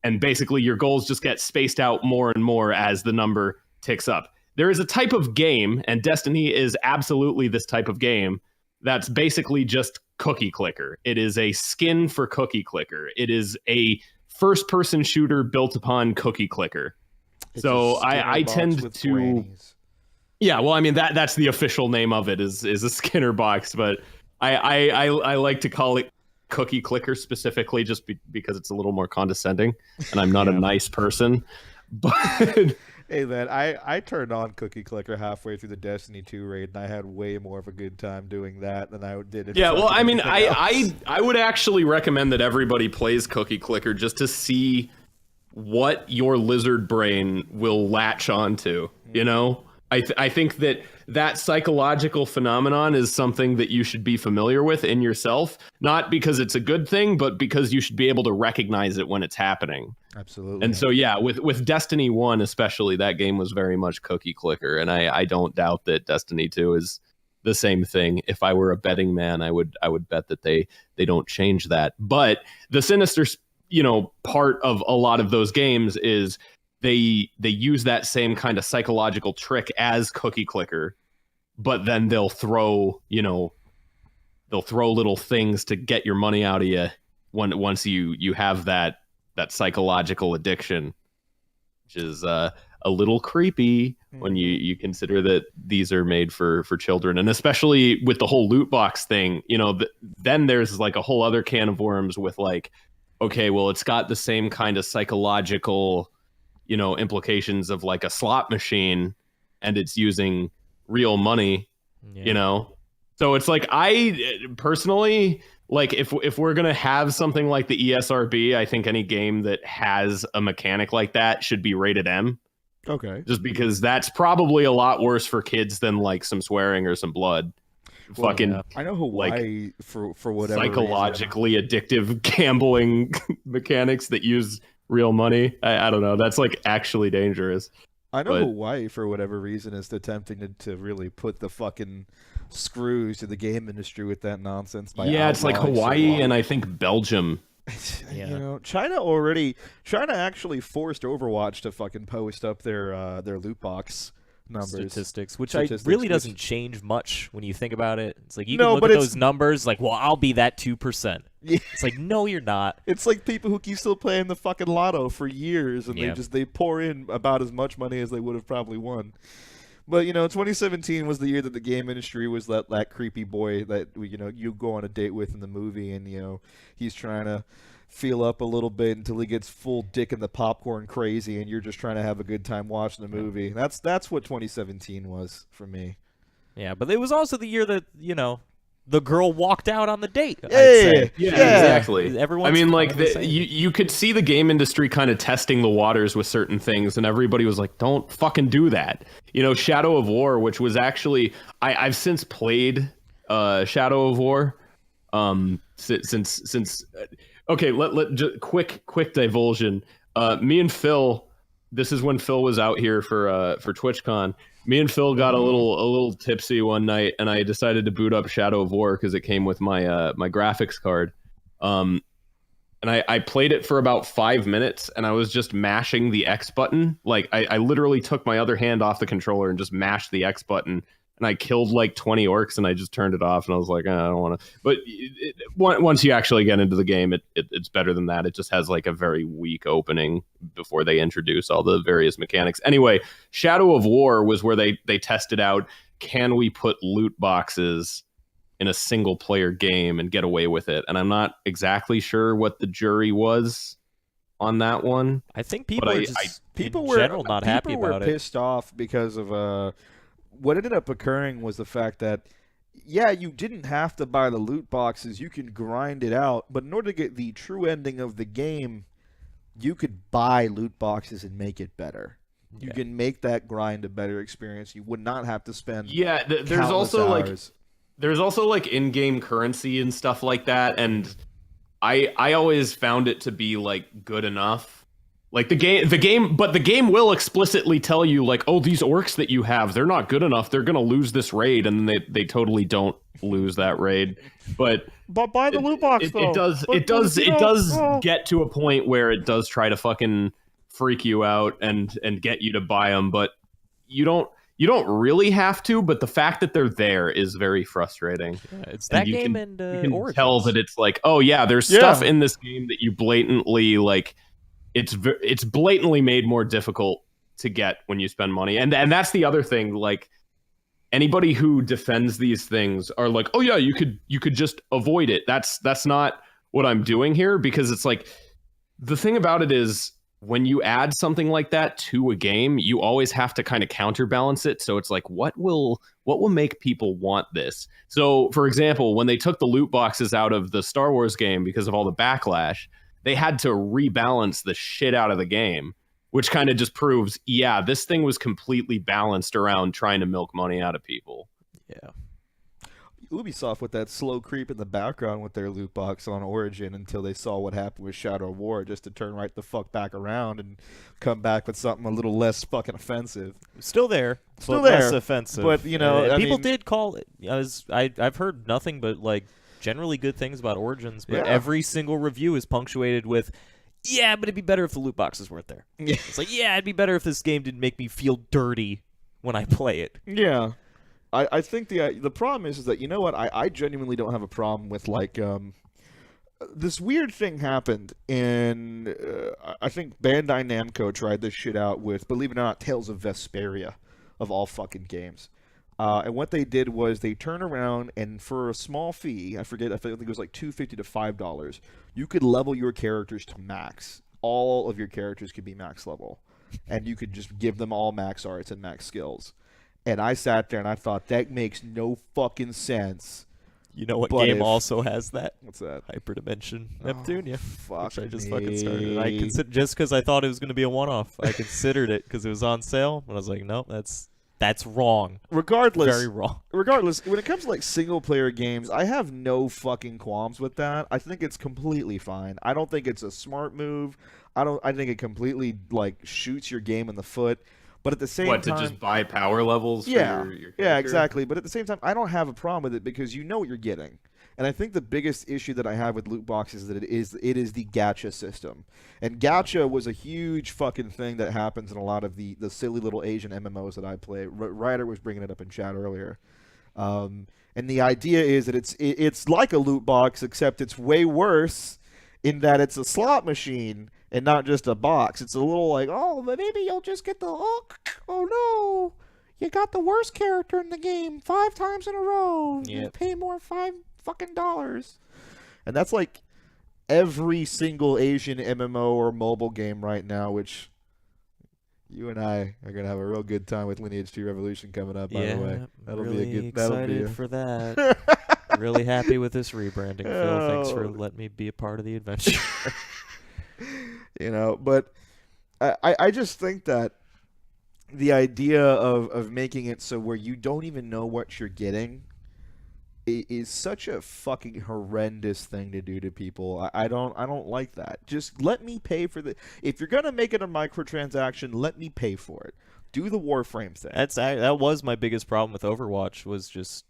[SPEAKER 1] And basically your goals just get spaced out more and more as the number ticks up. There is a type of game, and Destiny is absolutely this type of game, that's basically just Cookie Clicker. It is a skin for Cookie Clicker. It is a first-person shooter built upon Cookie Clicker. So I tend to
[SPEAKER 2] grannies.
[SPEAKER 1] Yeah, well, I mean that's the official name of it is a Skinner box, but I like to call it Cookie Clicker specifically just because it's a little more condescending, and I'm not a nice person. But
[SPEAKER 2] hey man, I turned on Cookie Clicker halfway through the Destiny 2 raid, and I had way more of a good time doing that than I did.
[SPEAKER 1] Yeah, well, I mean, I would actually recommend that everybody plays Cookie Clicker just to see what your lizard brain will latch onto. You know, I think that psychological phenomenon is something that you should be familiar with in yourself, not because it's a good thing, but because you should be able to recognize it when it's happening.
[SPEAKER 2] Absolutely.
[SPEAKER 1] And so, yeah, with Destiny 1 especially, that game was very much Cookie Clicker, and I don't doubt that Destiny 2 is the same thing. If I were a betting man, I would bet that they don't change that. But the sinister, part of a lot of those games is they use that same kind of psychological trick as Cookie Clicker, but then they'll throw little things to get your money out of you once you have that psychological addiction, which is a little creepy when you consider that these are made for children. And especially with the whole loot box thing, then there's like a whole other can of worms with like, okay, well, it's got the same kind of psychological implications of like a slot machine, and it's using real money. So it's like, I personally, like, if we're gonna have something like the ESRB, I think any game that has a mechanic like that should be rated M.
[SPEAKER 2] Okay.
[SPEAKER 1] Just because that's probably a lot worse for kids than like some swearing or some blood.
[SPEAKER 2] Well, I know Hawaii, for whatever
[SPEAKER 1] psychologically addictive gambling mechanics that use real money. I don't know. That's like actually dangerous.
[SPEAKER 2] I know Hawaii, for whatever reason, is attempting to really put the fucking screws to the game industry with that nonsense.
[SPEAKER 1] It's like Hawaii and I think Belgium.
[SPEAKER 2] China actually forced Overwatch to fucking post up their loot box numbers,
[SPEAKER 3] statistics, which really doesn't change much when you think about it. It's like you can look
[SPEAKER 2] but
[SPEAKER 3] at those numbers, like, well, I'll be that 2%.
[SPEAKER 2] Yeah.
[SPEAKER 3] It's like, no, you're not.
[SPEAKER 2] It's like people who keep still playing the fucking lotto for years, and they pour in about as much money as they would have probably won. But 2017 was the year that the game industry was that creepy boy that you go on a date with in the movie, and he's trying to feel up a little bit until he gets full dick in the popcorn crazy, and you're just trying to have a good time watching the movie. That's what 2017 was for me.
[SPEAKER 3] Yeah, but it was also the year that the girl walked out on the date.
[SPEAKER 2] Yeah,
[SPEAKER 1] exactly.
[SPEAKER 3] Everyone's,
[SPEAKER 1] I mean, like you could see the game industry kind of testing the waters with certain things, and everybody was like, "Don't fucking do that." Shadow of War, which was actually I've since played Shadow of War. Since okay, let just quick divulsion. Me and Phil, this is when Phil was out here for TwitchCon. Me and Phil got a little tipsy one night, and I decided to boot up Shadow of War because it came with my my graphics card. And I played it for about 5 minutes, and I was just mashing the X button. Like I literally took my other hand off the controller and just mashed the X button. And I killed like 20 orcs, and I just turned it off, and I was like, I don't want to. But once you actually get into the game, it's better than that. It just has like a very weak opening before they introduce all the various mechanics. Anyway, Shadow of War was where they tested out, can we put loot boxes in a single player game and get away with it. And I'm not exactly sure what the jury was on that one.
[SPEAKER 3] I think people
[SPEAKER 1] But
[SPEAKER 3] are
[SPEAKER 1] I-
[SPEAKER 3] just
[SPEAKER 2] People
[SPEAKER 3] in
[SPEAKER 2] were
[SPEAKER 3] general not happy
[SPEAKER 2] people were
[SPEAKER 3] about it.
[SPEAKER 2] pissed off because of what ended up occurring was the fact that yeah, you didn't have to buy the loot boxes. You can grind it out, but in order to get the true ending of the game, you could buy loot boxes and make it better. You can make that grind a better experience. You would not have to spend
[SPEAKER 1] Yeah, there's
[SPEAKER 2] countless
[SPEAKER 1] also
[SPEAKER 2] hours.
[SPEAKER 1] there's also like in-game currency and stuff like that, and I always found it to be like good enough. Like the game will explicitly tell you like, oh, these orcs that you have, they're not good enough. They're gonna lose this raid, and then they totally don't lose that raid. But
[SPEAKER 2] buy the loot box though.
[SPEAKER 1] it does get to a point where it does try to fucking freak you out and get you to buy them, but you don't really have to. But the fact that they're there is very frustrating.
[SPEAKER 3] Yeah, it's that
[SPEAKER 1] you
[SPEAKER 3] game
[SPEAKER 1] can,
[SPEAKER 3] and
[SPEAKER 1] you can
[SPEAKER 3] Origins.
[SPEAKER 1] tell that it's like, oh yeah, there's stuff in this game that you blatantly like. It's blatantly made more difficult to get when you spend money, and that's the other thing. Like anybody who defends these things are like, oh yeah, you could just avoid it. That's not what I'm doing here, because it's like the thing about it is when you add something like that to a game, you always have to kind of counterbalance it. So it's like, what will make people want this? So for example, when they took the loot boxes out of the Star Wars game because of all the backlash, they had to rebalance the shit out of the game, which kind of just proves, yeah, this thing was completely balanced around trying to milk money out of people.
[SPEAKER 3] Yeah.
[SPEAKER 2] Ubisoft with that slow creep in the background with their loot box on Origin until they saw what happened with Shadow of War, just to turn right the fuck back around and come back with something a little less fucking offensive.
[SPEAKER 3] Still there.
[SPEAKER 2] Still
[SPEAKER 3] but
[SPEAKER 2] there,
[SPEAKER 3] less offensive.
[SPEAKER 2] but, you know, I
[SPEAKER 3] people
[SPEAKER 2] mean-
[SPEAKER 3] did call it. I've heard nothing but like generally good things about Origins, but
[SPEAKER 2] Yeah.
[SPEAKER 3] every single review is punctuated with, yeah, but it'd be better if the loot boxes weren't there.
[SPEAKER 2] Yeah.
[SPEAKER 3] It's like, yeah, it'd be better if this game didn't make me feel dirty when I play it.
[SPEAKER 2] Yeah. I think the problem is that, you know what, I genuinely don't have a problem with, like, this weird thing happened in, I think Bandai Namco tried this shit out with, believe it or not, Tales of Vesperia, of all fucking games. And what they did was they turned around and for a small fee, I think it was like $2.50 to $5, you could level your characters to max. All of your characters could be max level. And you could just give them all max arts and max skills. And I sat there and I thought, that makes no fucking sense.
[SPEAKER 3] You know what
[SPEAKER 2] But
[SPEAKER 3] game
[SPEAKER 2] if-
[SPEAKER 3] also has that?
[SPEAKER 2] What's that?
[SPEAKER 3] Hyperdimension Neptunia.
[SPEAKER 2] Fuck
[SPEAKER 3] Which I just
[SPEAKER 2] me.
[SPEAKER 3] fucking started. I consider just because I thought it was going to be a one-off. I considered it because it was on sale, but I was like, nope, that's wrong.
[SPEAKER 2] Regardless,
[SPEAKER 3] Very wrong.
[SPEAKER 2] regardless, when it comes to like single player games, I have no fucking qualms with that. I think it's completely fine. I don't think it's a smart move. I think it completely like shoots your game in the foot. But at the same
[SPEAKER 1] What,
[SPEAKER 2] time,
[SPEAKER 1] to just buy power levels?
[SPEAKER 2] yeah,
[SPEAKER 1] for your
[SPEAKER 2] yeah,
[SPEAKER 1] character?
[SPEAKER 2] exactly. But at the same time, I don't have a problem with it because you know what you're getting. And I think the biggest issue that I have with loot boxes is that it is the gacha system. And gacha was a huge fucking thing that happens in a lot of the silly little Asian MMOs that I play. Ryder was bringing it up in chat earlier. And the idea is that it's like a loot box, except it's way worse in that it's a slot machine and not just a box. It's a little like, oh, but maybe you'll just get the hook. Oh no, you got the worst character in the game 5 times in a row. You
[SPEAKER 3] Yep.
[SPEAKER 2] pay more $5 fucking dollars. And that's like every single Asian MMO or mobile game right now, which you and I are gonna have a real good time with Lineage 2 Revolution coming up. By the way, that'll
[SPEAKER 3] really
[SPEAKER 2] be a good. That'll be
[SPEAKER 3] excited
[SPEAKER 2] a,
[SPEAKER 3] for that. Really happy with this rebranding, Phil. Thanks for
[SPEAKER 2] Oh.
[SPEAKER 3] letting me be a part of the adventure.
[SPEAKER 2] you know, but I just think that the idea of making it so where you don't even know what you're getting is such a fucking horrendous thing to do to people. I don't like that. Just let me pay for the. If you're gonna make it a microtransaction, let me pay for it. Do the Warframe thing.
[SPEAKER 3] That was my biggest problem with Overwatch was just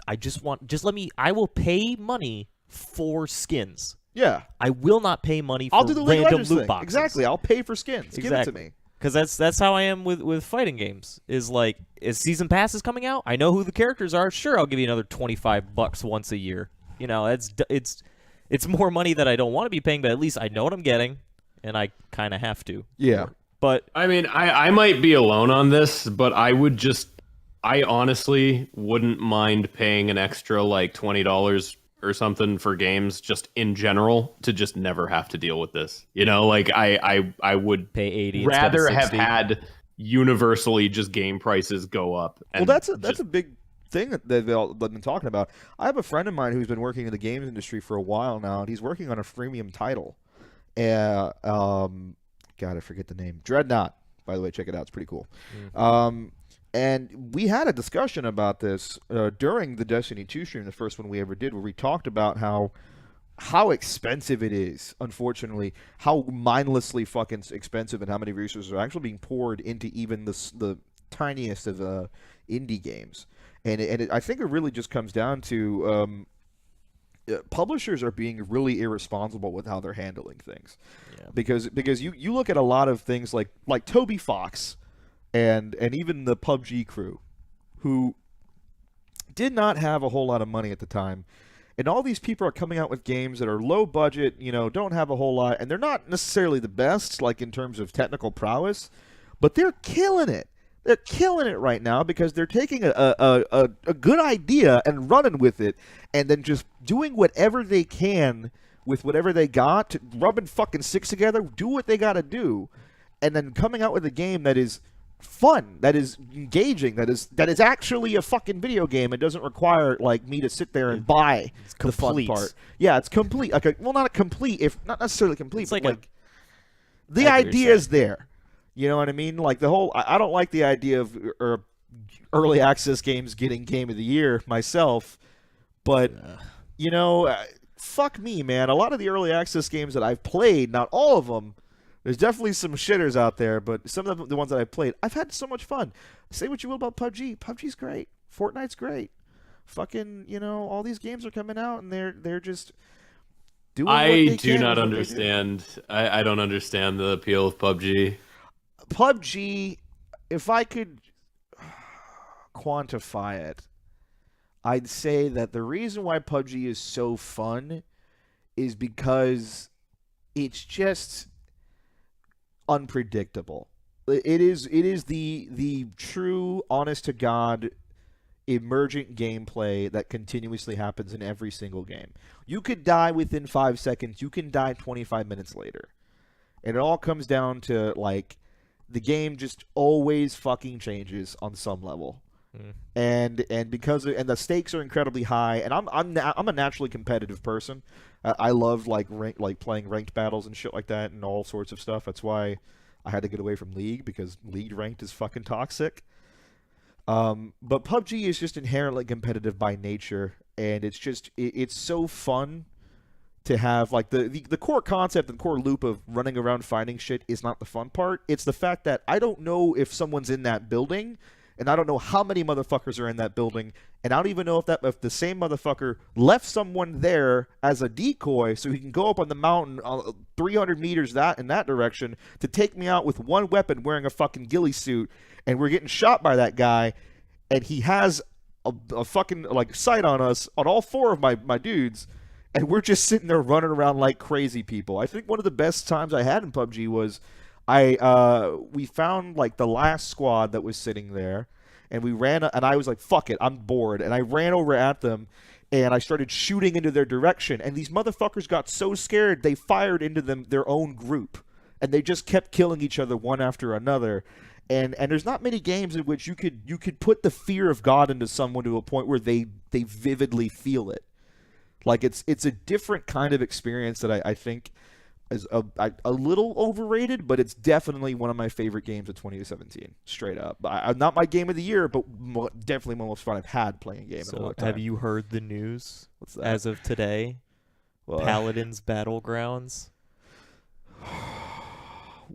[SPEAKER 3] I will pay money for skins.
[SPEAKER 2] Yeah,
[SPEAKER 3] I will not pay money for
[SPEAKER 2] I'll do the League of
[SPEAKER 3] random
[SPEAKER 2] Legends
[SPEAKER 3] loot
[SPEAKER 2] thing.
[SPEAKER 3] boxes.
[SPEAKER 2] Exactly. I'll pay for skins. Give it to me.
[SPEAKER 3] Because that's how I am with fighting games. Is like, is season pass is coming out? I know who the characters are. Sure, I'll give you another $25 once a year. You know, it's more money that I don't want to be paying, but at least I know what I'm getting, and I kind of have to.
[SPEAKER 2] Yeah.
[SPEAKER 3] But
[SPEAKER 1] I mean, I might be alone on this, but I I honestly wouldn't mind paying an extra like $20 or something for games just in general to just never have to deal with this. You know, like I would
[SPEAKER 3] Pay 80
[SPEAKER 1] rather
[SPEAKER 3] instead of
[SPEAKER 1] have
[SPEAKER 3] 60.
[SPEAKER 1] had universally just game prices go up. And
[SPEAKER 2] Well, that's a big thing that they've been talking about. I have a friend of mine who's been working in the games industry for a while now, and he's working on a freemium title. God, I forget the name. Dreadnought, by the way, check it out. It's pretty cool. And we had a discussion about this during the Destiny 2 stream, the first one we ever did, where we talked about how expensive it is, unfortunately, how mindlessly fucking expensive, and how many resources are actually being poured into even the tiniest of indie games. And I think it really just comes down to publishers are being really irresponsible with how they're handling things.
[SPEAKER 3] Yeah.
[SPEAKER 2] Because you look at a lot of things like Toby Fox and even the PUBG crew, who did not have a whole lot of money at the time. And all these people are coming out with games that are low budget, don't have a whole lot, and they're not necessarily the best, like in terms of technical prowess, but they're killing it. They're killing it right now because they're taking a good idea and running with it, and then just doing whatever they can with whatever they got, rubbing fucking sticks together, do what they got to do, and then coming out with a game that is fun, that is engaging, that is actually a fucking video game. It doesn't require like me to sit there and buy the fun part. Yeah, it's complete. Like not complete, if not necessarily complete,
[SPEAKER 3] It's
[SPEAKER 2] but
[SPEAKER 3] like
[SPEAKER 2] the idea is there. You know what I mean? Like the whole. I don't like the idea of early access games getting Game of the Year myself, but fuck me, man. A lot of the early access games that I've played, not all of them. There's definitely some shitters out there, but some of the ones that I've played, I've had so much fun. Say what you will about PUBG. PUBG's great. Fortnite's great. Fucking, all these games are coming out, and they're just doing what they
[SPEAKER 1] I do
[SPEAKER 2] can
[SPEAKER 1] not
[SPEAKER 2] with what they do.
[SPEAKER 1] understand. I don't understand the appeal of PUBG.
[SPEAKER 2] PUBG, if I could quantify it, I'd say that the reason why PUBG is so fun is because it's just unpredictable. It is the true, honest to God, emergent gameplay that continuously happens in every single game. You could die within 5 seconds. You can die 25 minutes later. And it all comes down to, like, the game just always fucking changes on some level. And because the stakes are incredibly high, and I'm a naturally competitive person. I love like playing ranked battles and shit like that, and all sorts of stuff. That's why I had to get away from League, because League ranked is fucking toxic. But PUBG is just inherently competitive by nature, and it's so fun to have, like, the core concept and core loop of running around finding shit is not the fun part. It's the fact that I don't know if someone's in that building, and I don't know how many motherfuckers are in that building, and I don't even know if the same motherfucker left someone there as a decoy so he can go up on the mountain 300 meters in that direction to take me out with one weapon wearing a fucking ghillie suit, and we're getting shot by that guy, and he has a fucking like sight on us, on all four of my dudes, and we're just sitting there running around like crazy people. I think one of the best times I had in PUBG was we found like the last squad that was sitting there, and we ran, and I was like, fuck it, I'm bored, and I ran over at them, and I started shooting into their direction, and these motherfuckers got so scared they fired into their own group, and they just kept killing each other one after another. And there's not many games in which you could put the fear of God into someone to a point where they vividly feel it. Like it's a different kind of experience that I think is a little overrated, but it's definitely one of my favorite games of 2017. Straight up, not my game of the year, but definitely one of the most fun I've had playing a game in a long time.
[SPEAKER 3] Have you heard the news?
[SPEAKER 2] What's that?
[SPEAKER 3] As of today?
[SPEAKER 2] What?
[SPEAKER 3] Paladins Battlegrounds.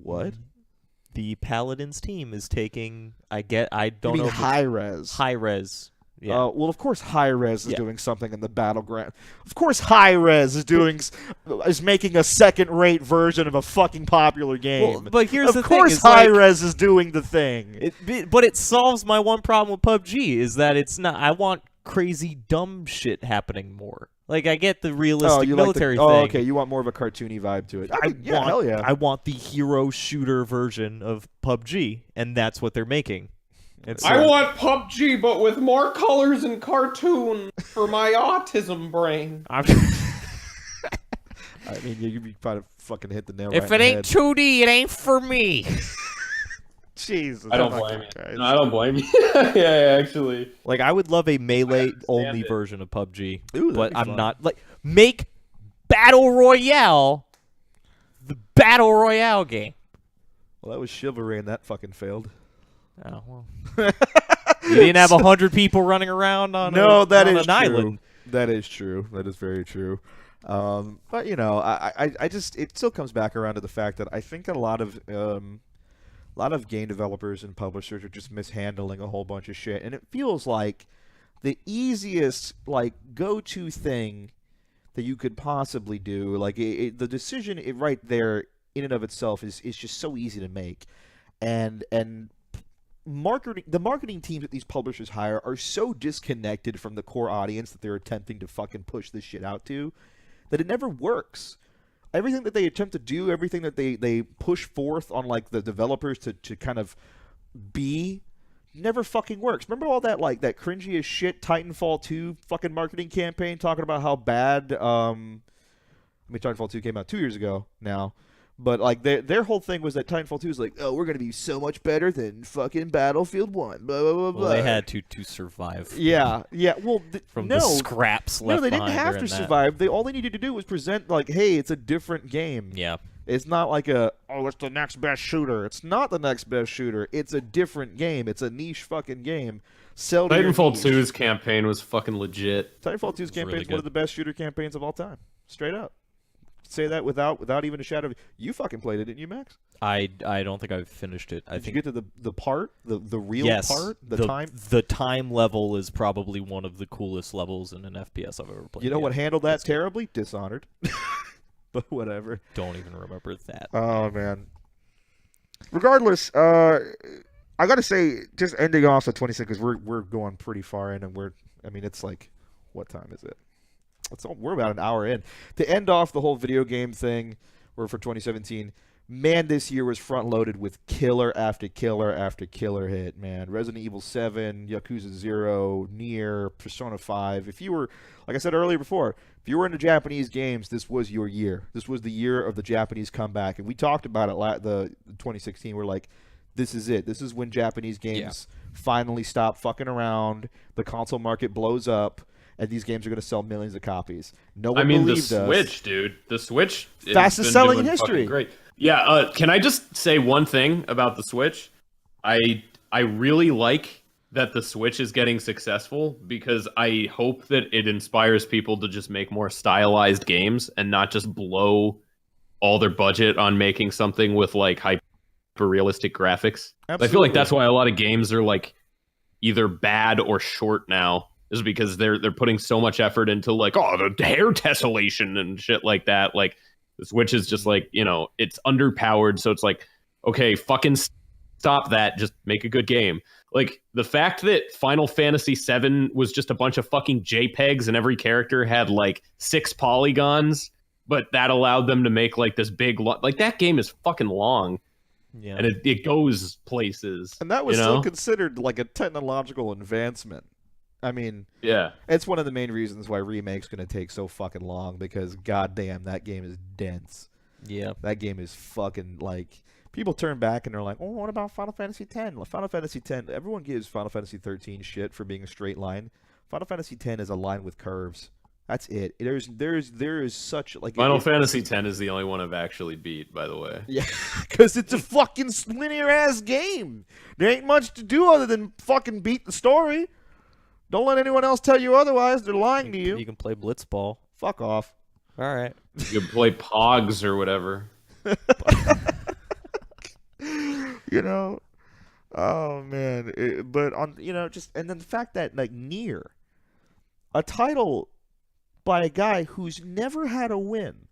[SPEAKER 2] What?
[SPEAKER 3] The Paladins team is taking. I don't
[SPEAKER 2] You
[SPEAKER 3] know.
[SPEAKER 2] mean high res?
[SPEAKER 3] High res. Yeah.
[SPEAKER 2] Well, of course, High Res is
[SPEAKER 3] Yeah.
[SPEAKER 2] doing something in the battleground. Of course, High Res is making a second-rate version of a fucking popular game.
[SPEAKER 3] Well, but here's the
[SPEAKER 2] of
[SPEAKER 3] thing,
[SPEAKER 2] course,
[SPEAKER 3] is,
[SPEAKER 2] High
[SPEAKER 3] like,
[SPEAKER 2] Res is doing the thing.
[SPEAKER 3] But it solves my one problem with PUBG, is that it's not. I want crazy dumb shit happening more. Like, I get the realistic military thing.
[SPEAKER 2] Oh, okay. You want more of a cartoony vibe to it. Hell yeah.
[SPEAKER 3] I want the hero shooter version of PUBG, and that's what they're making. It's
[SPEAKER 1] I want PUBG, but with more colors and cartoon for my autism brain.
[SPEAKER 2] I mean, you probably fucking hit the nail
[SPEAKER 3] if
[SPEAKER 2] right
[SPEAKER 3] it
[SPEAKER 2] in the
[SPEAKER 3] ain't
[SPEAKER 2] head.
[SPEAKER 3] 2D, it ain't for me.
[SPEAKER 2] Jesus.
[SPEAKER 1] I don't
[SPEAKER 2] oh my
[SPEAKER 1] blame you.
[SPEAKER 2] Christ.
[SPEAKER 1] No, I don't blame you. Yeah, actually.
[SPEAKER 3] Like, I would love a melee only
[SPEAKER 1] understand it.
[SPEAKER 3] version of PUBG,
[SPEAKER 2] Ooh, that'd
[SPEAKER 3] but
[SPEAKER 2] be
[SPEAKER 3] I'm
[SPEAKER 2] fun.
[SPEAKER 3] not like make Battle Royale the Battle Royale game.
[SPEAKER 2] Well, that was chivalry, and that fucking failed.
[SPEAKER 3] Oh well. You didn't have 100 people running around on
[SPEAKER 2] No, that
[SPEAKER 3] on
[SPEAKER 2] is
[SPEAKER 3] an
[SPEAKER 2] true.
[SPEAKER 3] island.
[SPEAKER 2] That is true. That is very true. But you know, I just it still comes back around to the fact that I think a lot of game developers and publishers are just mishandling a whole bunch of shit, and it feels like the easiest like go-to thing that you could possibly do. Like the decision right there in and of itself is just so easy to make, and the marketing teams that these publishers hire are so disconnected from the core audience that they're attempting to fucking push this shit out to that it never works. Everything that they attempt to do, everything that they push forth on like the developers to kind of be never fucking works. Remember all that like that cringy as shit Titanfall 2 fucking marketing campaign talking about how bad Titanfall 2 came out 2 years ago now. But like their whole thing was that Titanfall 2 is like, oh, we're gonna be so much better than fucking Battlefield 1. Blah blah blah blah.
[SPEAKER 3] Well, they had to survive.
[SPEAKER 2] Yeah. Well,
[SPEAKER 3] From
[SPEAKER 2] no,
[SPEAKER 3] the scraps left
[SPEAKER 2] no, they didn't
[SPEAKER 3] behind
[SPEAKER 2] have
[SPEAKER 3] during
[SPEAKER 2] to
[SPEAKER 3] that.
[SPEAKER 2] survive. All they needed to do was present like, hey, it's a different game.
[SPEAKER 3] Yeah.
[SPEAKER 2] It's not like it's the next best shooter. It's not the next best shooter. It's a different game. It's a niche fucking game. Sell to your
[SPEAKER 1] Titanfall
[SPEAKER 2] niche.
[SPEAKER 1] 2's campaign was fucking legit.
[SPEAKER 2] Titanfall 2's campaign
[SPEAKER 3] really
[SPEAKER 2] is one of
[SPEAKER 3] good.
[SPEAKER 2] the best shooter campaigns of all time. Straight up. Say that without even a shadow of... You fucking played it, didn't you, Max?
[SPEAKER 3] I don't think I've finished it. I
[SPEAKER 2] Did you
[SPEAKER 3] think
[SPEAKER 2] get to the part? The real
[SPEAKER 3] yes,
[SPEAKER 2] part? The time?
[SPEAKER 3] level is probably one of the coolest levels in an FPS I've ever played.
[SPEAKER 2] You know
[SPEAKER 3] Yeah.
[SPEAKER 2] what handled that terribly? Dishonored. But whatever.
[SPEAKER 3] Don't even remember that.
[SPEAKER 2] Oh, man. Regardless, I got to say, just ending off at 26, because we're going pretty far in, and it's like, what time is it? We're about an hour in. To end off the whole video game thing, or for 2017, man, this year was front-loaded with killer after killer after killer hit, man. Resident Evil 7, Yakuza 0, Nier, Persona 5. If you were, like I said earlier before, if you were into Japanese games, this was your year. This was the year of the Japanese comeback. And we talked about it the 2016. We're like, this is it. This is when Japanese games finally stop fucking around. The console market blows up. And these games are going to sell millions of copies. No one believed
[SPEAKER 1] the
[SPEAKER 2] us.
[SPEAKER 1] Switch, dude. The Switch has
[SPEAKER 2] Fastest
[SPEAKER 1] been
[SPEAKER 2] selling
[SPEAKER 1] doing
[SPEAKER 2] in history.
[SPEAKER 1] fucking great. Yeah, can I just say one thing about the Switch? I really like that the Switch is getting successful because I hope that it inspires people to just make more stylized games and not just blow all their budget on making something with like hyper realistic graphics.
[SPEAKER 2] Absolutely.
[SPEAKER 1] I feel like that's why a lot of games are like either bad or short now. Is because they're putting so much effort into like, oh, the hair tessellation and shit like that. Like the Switch is just like, it's underpowered, so it's like, okay, fucking stop that, just make a good game. Like the fact that Final Fantasy VII was just a bunch of fucking JPEGs and every character had like 6 polygons, but that allowed them to make like this big like that game is fucking long.
[SPEAKER 3] Yeah.
[SPEAKER 1] And it goes places.
[SPEAKER 2] And that was
[SPEAKER 1] you
[SPEAKER 2] still
[SPEAKER 1] know?
[SPEAKER 2] considered like a technological advancement. I mean,
[SPEAKER 1] Yeah.
[SPEAKER 2] it's one of the main reasons why remake's going to take so fucking long because goddamn, that game is dense.
[SPEAKER 3] Yeah.
[SPEAKER 2] That game is fucking like people turn back and they're like, "Oh, what about Final Fantasy X?" Final Fantasy X, everyone gives Final Fantasy 13 shit for being a straight line. Final Fantasy X is a line with curves. That's it. There is such like
[SPEAKER 1] Final Fantasy X is the only one I've actually beat, by the way.
[SPEAKER 2] Yeah, because it's a fucking linear ass game. There ain't much to do other than fucking beat the story. Don't let anyone else tell you otherwise. They're lying to you.
[SPEAKER 3] You can play Blitzball.
[SPEAKER 2] Fuck off.
[SPEAKER 3] All right.
[SPEAKER 1] You can play Pogs or whatever.
[SPEAKER 2] Oh man. But on just and then the fact that like Nier, a title by a guy who's never had a win.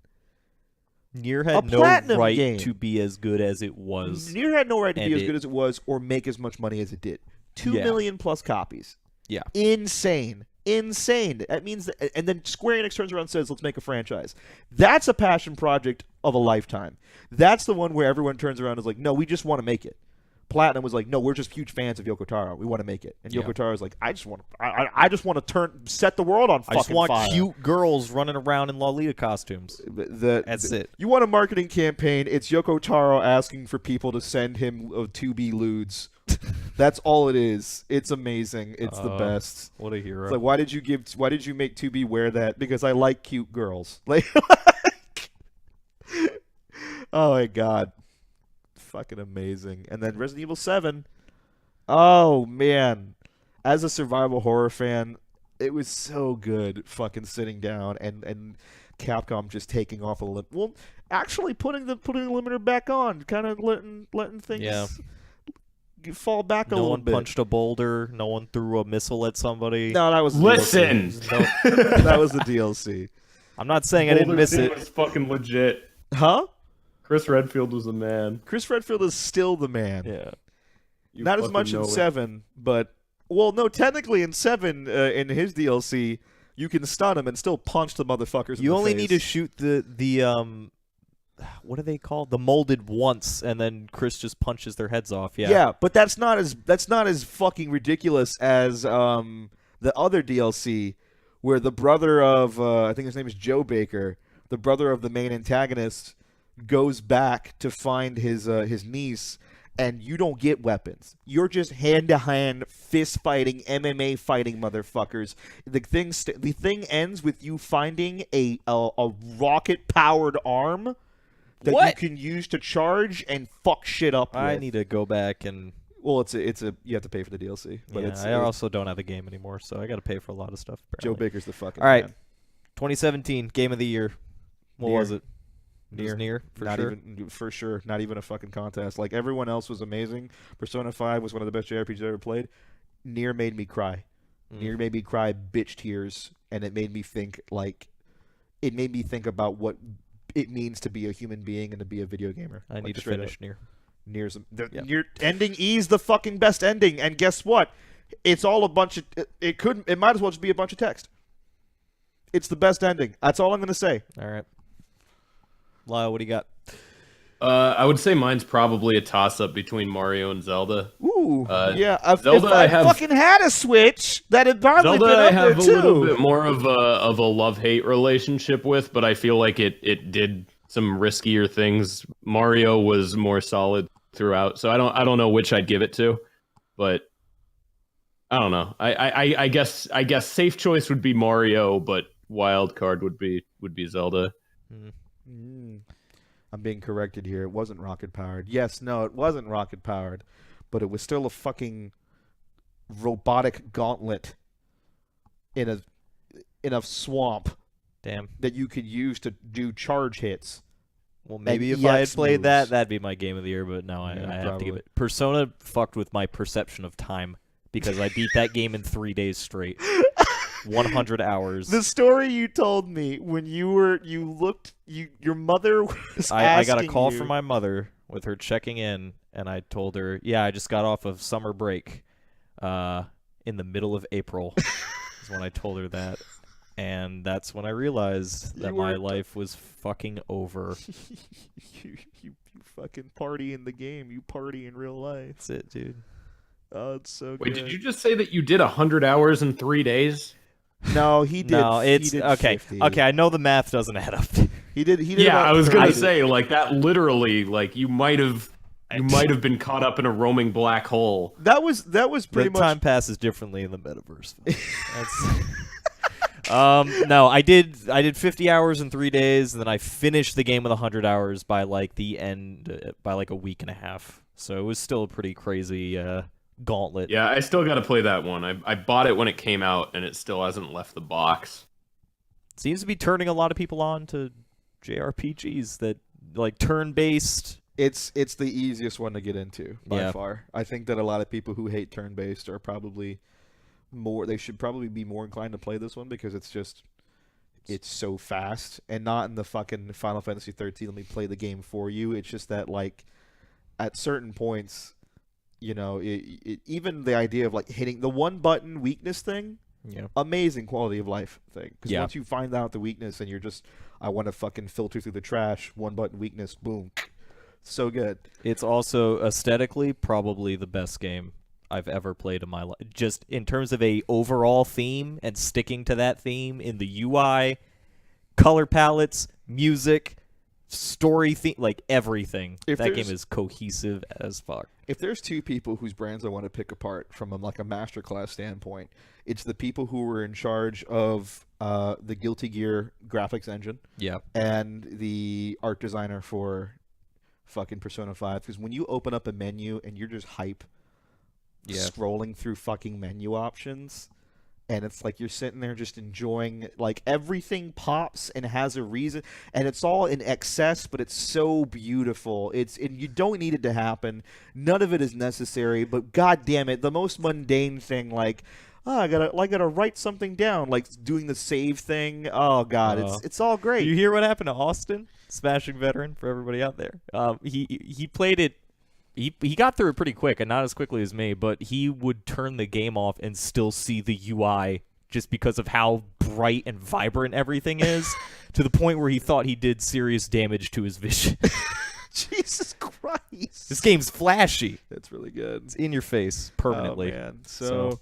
[SPEAKER 3] Nier
[SPEAKER 2] A
[SPEAKER 3] had no
[SPEAKER 2] platinum
[SPEAKER 3] right
[SPEAKER 2] game.
[SPEAKER 3] to be as good as it was.
[SPEAKER 2] Nier had no right to be
[SPEAKER 3] And
[SPEAKER 2] as
[SPEAKER 3] it-
[SPEAKER 2] good as it was or make as much money as it did. 2
[SPEAKER 3] Yeah.
[SPEAKER 2] million plus copies.
[SPEAKER 3] Yeah.
[SPEAKER 2] Insane. That means that, and then Square Enix turns around and says, let's make a franchise. That's a passion project of a lifetime. That's the one where everyone turns around and is like, no, we just want to make it. Platinum was like, no, we're just huge fans of Yoko Taro. We want to make it. And
[SPEAKER 3] Yeah.
[SPEAKER 2] Yoko Taro's like, I just want to set the world on
[SPEAKER 3] I
[SPEAKER 2] fucking
[SPEAKER 3] just want
[SPEAKER 2] fire.
[SPEAKER 3] cute girls running around in Lolita costumes. That's it.
[SPEAKER 2] You want a marketing campaign? It's Yoko Taro asking for people to send him 2B lewds. That's all it is. It's amazing. It's the best.
[SPEAKER 3] What a hero.
[SPEAKER 2] It's like, why did you make 2B wear that? Because I like cute girls. Like, oh my god, fucking amazing. And then Resident Evil 7. Oh man, as a survival horror fan, it was so good. Fucking sitting down and Capcom just taking off a limit. Well, actually putting the limiter back on, kind of letting things fall back a
[SPEAKER 3] No
[SPEAKER 2] little
[SPEAKER 3] one
[SPEAKER 2] bit.
[SPEAKER 3] punched a boulder. No one threw a missile at somebody.
[SPEAKER 2] No, that was the
[SPEAKER 1] Listen.
[SPEAKER 2] DLC. That was the DLC.
[SPEAKER 3] I'm not saying I didn't miss it.
[SPEAKER 4] was fucking legit.
[SPEAKER 2] Huh?
[SPEAKER 4] Chris Redfield was a man.
[SPEAKER 2] Chris Redfield is still the man.
[SPEAKER 3] Yeah.
[SPEAKER 4] You
[SPEAKER 2] Not as
[SPEAKER 4] fucking
[SPEAKER 2] much in
[SPEAKER 4] know it.
[SPEAKER 2] 7, but well, no, technically in 7, in his DLC, you can stun him and still punch the motherfuckers.
[SPEAKER 3] You
[SPEAKER 2] in the
[SPEAKER 3] only
[SPEAKER 2] face.
[SPEAKER 3] need to shoot the what are they called? The molded once, and then Chris just punches their heads off.
[SPEAKER 2] Yeah, but that's not as fucking ridiculous as the other DLC, where the brother of I think his name is Joe Baker, the brother of the main antagonist, goes back to find his niece. And you don't get weapons. You're just hand-to-hand, fist-fighting, MMA fighting motherfuckers. The thing ends with you finding a rocket-powered arm that
[SPEAKER 3] What?
[SPEAKER 2] you can use to charge and fuck shit up with.
[SPEAKER 3] I need to go back and.
[SPEAKER 2] Well, it's a you have to pay for the DLC. But
[SPEAKER 3] Yeah,
[SPEAKER 2] it's
[SPEAKER 3] I also don't have the game anymore, so I got to pay for a lot of stuff.
[SPEAKER 2] Joe
[SPEAKER 3] apparently.
[SPEAKER 2] Baker's the fucking
[SPEAKER 3] All right,
[SPEAKER 2] man.
[SPEAKER 3] 2017 Game of the Year. What
[SPEAKER 2] Nier.
[SPEAKER 3] was it? Near for
[SPEAKER 2] Not
[SPEAKER 3] sure.
[SPEAKER 2] even for sure. Not even a fucking contest. Like everyone else was amazing. Persona 5 was one of the best JRPGs I ever played. Nier made me cry. Nier made me cry bitch tears, and it made me think about what it means to be a human being and to be a video gamer.
[SPEAKER 3] I
[SPEAKER 2] Like,
[SPEAKER 3] need to
[SPEAKER 2] straight
[SPEAKER 3] finish
[SPEAKER 2] up.
[SPEAKER 3] Near.
[SPEAKER 2] Nier's
[SPEAKER 3] Yeah.
[SPEAKER 2] Nier ending E's the fucking best ending, and guess what? It's all a bunch of it might as well just be a bunch of text. It's the best ending. That's all I'm gonna say.
[SPEAKER 3] All right. Lyle, what do you got?
[SPEAKER 1] I would say mine's probably a toss-up between Mario and Zelda.
[SPEAKER 2] Ooh, yeah.
[SPEAKER 1] Zelda,
[SPEAKER 2] if
[SPEAKER 1] I
[SPEAKER 2] I
[SPEAKER 1] have-
[SPEAKER 2] fucking had a Switch, that'd probably
[SPEAKER 1] Zelda,
[SPEAKER 2] been
[SPEAKER 1] I
[SPEAKER 2] up there
[SPEAKER 1] have a
[SPEAKER 2] too.
[SPEAKER 1] little bit more of a love-hate relationship with, but I feel like it did some riskier things. Mario was more solid throughout, so I don't know which I'd give it to, but I don't know. I guess safe choice would be Mario, but wild card would be Zelda.
[SPEAKER 2] I'm being corrected here. It wasn't rocket powered. Yes, no, it wasn't rocket powered, but it was still a fucking robotic gauntlet in a swamp
[SPEAKER 3] Damn.
[SPEAKER 2] that you could use to do charge hits.
[SPEAKER 3] Well, maybe
[SPEAKER 2] And
[SPEAKER 3] if I had
[SPEAKER 2] EX
[SPEAKER 3] played that,
[SPEAKER 2] moves.
[SPEAKER 3] that'd be my Game of the Year, but no, I
[SPEAKER 2] Yeah,
[SPEAKER 3] have to
[SPEAKER 2] probably.
[SPEAKER 3] give it. Persona fucked with my perception of time because I beat that game in 3 days straight. 100 hours.
[SPEAKER 2] The story you told me when your mother was
[SPEAKER 3] I got a
[SPEAKER 2] asking
[SPEAKER 3] call
[SPEAKER 2] you-
[SPEAKER 3] from my mother with her checking in, and I told her, yeah, I just got off of summer break in the middle of April is when I told her that. And that's when I realized that
[SPEAKER 2] You
[SPEAKER 3] my
[SPEAKER 2] were-
[SPEAKER 3] life was fucking over.
[SPEAKER 2] you fucking party in the game. You party in real life.
[SPEAKER 3] That's it, dude.
[SPEAKER 2] Oh, it's so
[SPEAKER 1] Wait,
[SPEAKER 2] good.
[SPEAKER 1] did you just say that you did 100 hours in 3 days?
[SPEAKER 2] No, he did.
[SPEAKER 3] No,
[SPEAKER 2] he
[SPEAKER 3] it's
[SPEAKER 2] did
[SPEAKER 3] okay.
[SPEAKER 2] 50.
[SPEAKER 3] Okay, I know the math doesn't add up.
[SPEAKER 2] He did.
[SPEAKER 1] Yeah,
[SPEAKER 2] about
[SPEAKER 1] I was gonna
[SPEAKER 2] 30.
[SPEAKER 1] say like that. Literally, like you might have been caught up in a roaming black hole.
[SPEAKER 2] That was pretty
[SPEAKER 3] The
[SPEAKER 2] much.
[SPEAKER 3] time passes differently in the metaverse. That's no, I did 50 hours in 3 days, and then I finished the game with 100 hours by like the end, by like a week and a half. So it was still a pretty crazy gauntlet.
[SPEAKER 1] Yeah, I still got to play that one. I bought it when it came out, and it still hasn't left the box.
[SPEAKER 3] Seems to be turning a lot of people on to JRPGs that like turn-based.
[SPEAKER 2] It's the easiest one to get into by
[SPEAKER 3] Yeah.
[SPEAKER 2] far. I think that a lot of people who hate turn-based are probably more. They should probably be more inclined to play this one because it's so fast and not in the fucking Final Fantasy 13. Let me play the game for you. It's just that like at certain points, you know, even the idea of like hitting the one button weakness thing.
[SPEAKER 3] Yeah.
[SPEAKER 2] Amazing quality of life thing. Because
[SPEAKER 3] Yeah.
[SPEAKER 2] once you find out the weakness and you're just, I want to fucking filter through the trash, one button weakness, boom. So good.
[SPEAKER 3] It's also aesthetically probably the best game I've ever played in my life. Just in terms of a overall theme and sticking to that theme in the UI, color palettes, music, story theme, like everything.
[SPEAKER 2] If
[SPEAKER 3] That
[SPEAKER 2] there's-
[SPEAKER 3] game is cohesive as fuck.
[SPEAKER 2] If there's two people whose brands I want to pick apart from like a masterclass standpoint, it's the people who were in charge of the Guilty Gear graphics engine
[SPEAKER 3] Yeah.
[SPEAKER 2] and the art designer for fucking Persona 5. Because when you open up a menu and you're just hype scrolling through fucking menu options, and it's like you're sitting there just enjoying, like, everything pops and has a reason, and it's all in excess, but it's so beautiful. And you don't need it to happen. None of it is necessary, but god damn it, the most mundane thing, like, oh, I gotta write something down, like doing the save thing. Oh god, it's all great.
[SPEAKER 3] You hear what happened to Austin? Smashing veteran for everybody out there. He played it. He got through it pretty quick, and not as quickly as me, but he would turn the game off and still see the UI just because of how bright and vibrant everything is, to the point where he thought he did serious damage to his vision.
[SPEAKER 2] Jesus Christ.
[SPEAKER 3] This game's flashy.
[SPEAKER 2] That's really good.
[SPEAKER 3] It's in your face permanently.
[SPEAKER 2] Oh, man. So,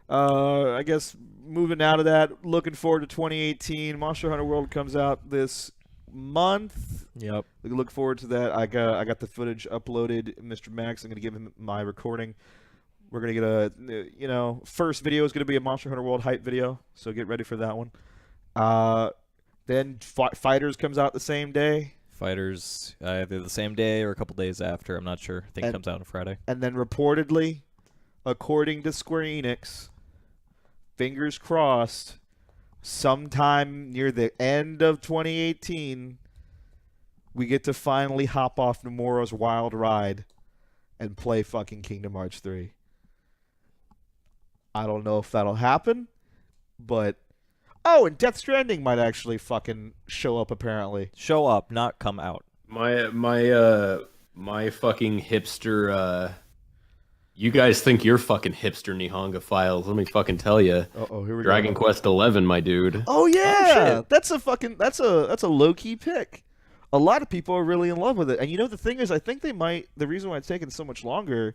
[SPEAKER 2] I guess moving out of that, looking forward to 2018. Monster Hunter World comes out this month.
[SPEAKER 3] Yep.
[SPEAKER 2] We look forward to that. I got the footage uploaded. Mr. Max, I'm going to give him my recording. We're going to get a, first video is going to be a Monster Hunter World hype video, so get ready for that one. Then Fighters comes out the same day.
[SPEAKER 3] Fighters either the same day or a couple days after. I'm not sure. I think it comes out on Friday.
[SPEAKER 2] And then reportedly, according to Square Enix, fingers crossed, sometime near the end of 2018, we get to finally hop off Nomura's wild ride and play fucking Kingdom Hearts 3. I don't know if that'll happen, but... Oh, and Death Stranding might actually fucking show up, apparently.
[SPEAKER 3] Show up, not come out.
[SPEAKER 1] My fucking hipster. You guys think you're fucking hipster Nihonga files? Let me fucking tell you.
[SPEAKER 2] Uh-oh, here we
[SPEAKER 1] Dragon
[SPEAKER 2] go.
[SPEAKER 1] Quest 11, my dude.
[SPEAKER 2] Oh yeah,
[SPEAKER 3] shit.
[SPEAKER 2] that's a low key pick. A lot of people are really in love with it, and the thing is, I think they might. The reason why it's taken so much longer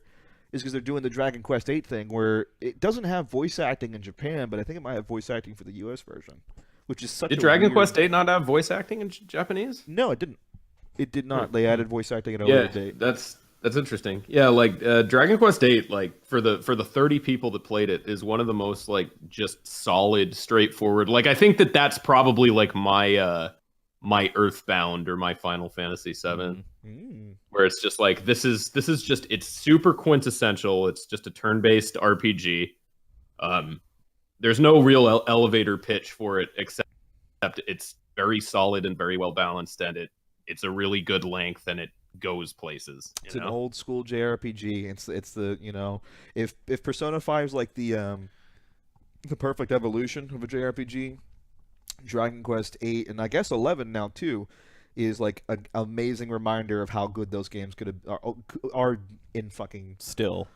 [SPEAKER 2] is because they're doing the Dragon Quest 8 thing, where it doesn't have voice acting in Japan, but I think it might have voice acting for the U.S. version, which is such.
[SPEAKER 1] Did
[SPEAKER 2] a
[SPEAKER 1] Dragon
[SPEAKER 2] weird...
[SPEAKER 1] Quest 8 not have voice acting in Japanese?
[SPEAKER 2] No, it didn't. It did not. They added voice acting at a later date.
[SPEAKER 1] That's interesting. Yeah, like Dragon Quest 8, like for the 30 people that played it, is one of the most like just solid, straightforward. Like I think that's probably like my my Earthbound or my Final Fantasy 7, where it's just like this is just it's super quintessential. It's just a turn-based RPG. There's no real elevator pitch for it except it's very solid and very well balanced, and it's a really good length, and it goes places.
[SPEAKER 2] It's an old school JRPG. It's the if Persona 5 is like the perfect evolution of a JRPG, Dragon Quest 8 and I guess 11 now too is like an amazing reminder of how good those games are in fucking still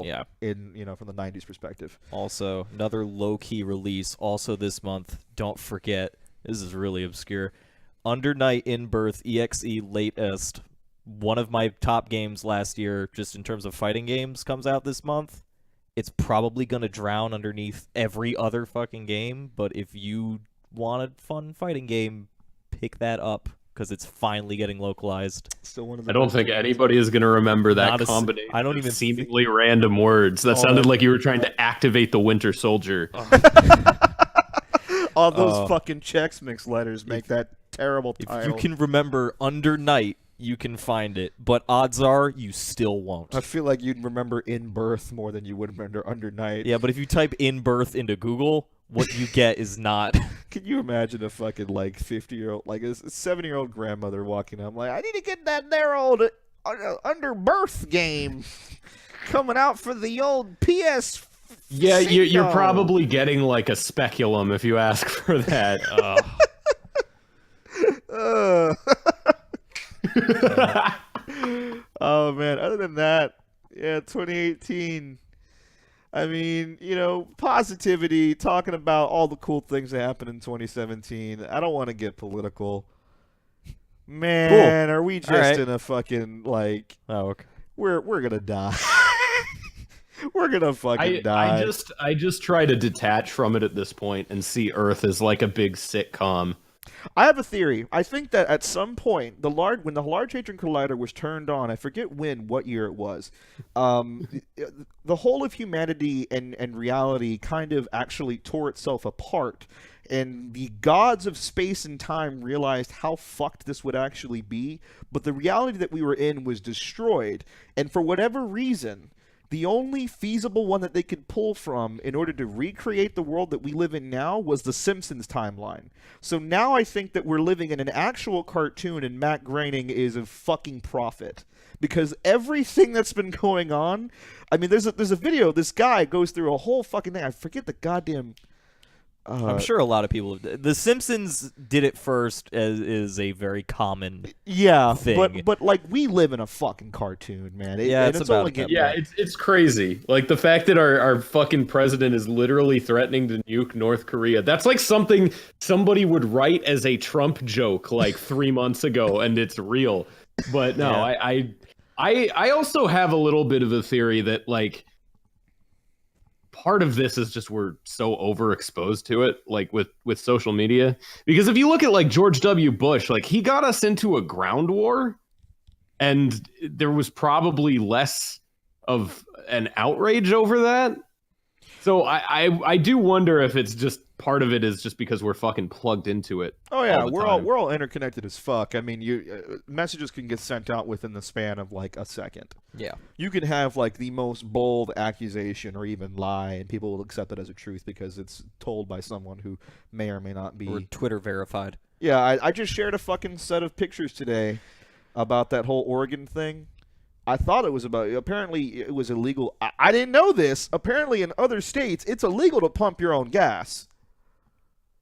[SPEAKER 3] Yeah.
[SPEAKER 2] in from the 90s perspective.
[SPEAKER 3] Also, another low-key release also this month. Don't forget, this is really obscure. Under Night in Birth EXE latest, one of my top games last year, just in terms of fighting games, comes out this month. It's probably going to drown underneath every other fucking game, but if you want a fun fighting game, pick that up, because it's finally getting localized.
[SPEAKER 2] Still one of the
[SPEAKER 1] I don't think anybody is going to remember that
[SPEAKER 3] Not a s-
[SPEAKER 1] combination.
[SPEAKER 3] I don't
[SPEAKER 1] of
[SPEAKER 3] even
[SPEAKER 1] seemingly random words. That sounded like you were trying to activate the Winter Soldier.
[SPEAKER 2] all those fucking Chex Mix letters make that terrible
[SPEAKER 3] If
[SPEAKER 2] title.
[SPEAKER 3] you can remember Under Night, you can find it, but odds are you still won't.
[SPEAKER 2] I feel like you'd remember In Birth more than you would remember Under Night.
[SPEAKER 3] Yeah, but if you type In Birth into Google, what you get is not.
[SPEAKER 2] Can you imagine a fucking 50-year-old, like a 70-year-old grandmother walking up like, I need to get that there old Under Birth game coming out for the old PS.
[SPEAKER 1] Yeah, you're probably getting like a speculum if you ask for that.
[SPEAKER 2] Oh man, other than that, yeah, 2018. I mean, positivity, talking about all the cool things that happened in 2017. I don't want to get political. Man, are we just
[SPEAKER 3] right.
[SPEAKER 2] in a fucking like?
[SPEAKER 3] Oh, okay.
[SPEAKER 2] We're gonna die. We're gonna fucking die.
[SPEAKER 1] I just try to detach from it at this point and see Earth as like a big sitcom.
[SPEAKER 2] I have a theory. I think that at some point, when the Large Hadron Collider was turned on, I forget what year it was, the whole of humanity and reality kind of actually tore itself apart, and the gods of space and time realized how fucked this would actually be, but the reality that we were in was destroyed, and for whatever reason, the only feasible one that they could pull from in order to recreate the world that we live in now was the Simpsons timeline. So now I think that we're living in an actual cartoon and Matt Groening is a fucking prophet. Because everything that's been going on, I mean, there's a video, this guy goes through a whole fucking thing. I forget the goddamn...
[SPEAKER 3] I'm sure a lot of people. The Simpsons did it first, as is a very common.
[SPEAKER 2] Yeah,
[SPEAKER 3] thing.
[SPEAKER 2] but like we live in a fucking cartoon, man.
[SPEAKER 3] Yeah,
[SPEAKER 2] and
[SPEAKER 3] it's about
[SPEAKER 2] only
[SPEAKER 3] that.
[SPEAKER 2] getting
[SPEAKER 1] Yeah, it's crazy. Like the fact that our fucking president is literally threatening to nuke North Korea. That's like something somebody would write as a Trump joke like 3 months ago, and it's real. But no,
[SPEAKER 3] Yeah.
[SPEAKER 1] I also have a little bit of a theory that like part of this is just we're so overexposed to it, like with social media. Because if you look at like George W. Bush, like he got us into a ground war, and there was probably less of an outrage over that. So I do wonder if it's just part of it is just because we're fucking plugged into it.
[SPEAKER 2] Oh yeah,
[SPEAKER 1] all the
[SPEAKER 2] we're
[SPEAKER 1] time.
[SPEAKER 2] all interconnected as fuck. I mean, messages can get sent out within the span of like a second.
[SPEAKER 3] Yeah.
[SPEAKER 2] You can have like the most bold accusation or even lie, and people will accept it as a truth because it's told by someone who may or may not be.
[SPEAKER 3] Or Twitter verified.
[SPEAKER 2] Yeah, I just shared a fucking set of pictures today about that whole Oregon thing. I thought it was about. Apparently, it was illegal. I didn't know this. Apparently, in other states, it's illegal to pump your own gas.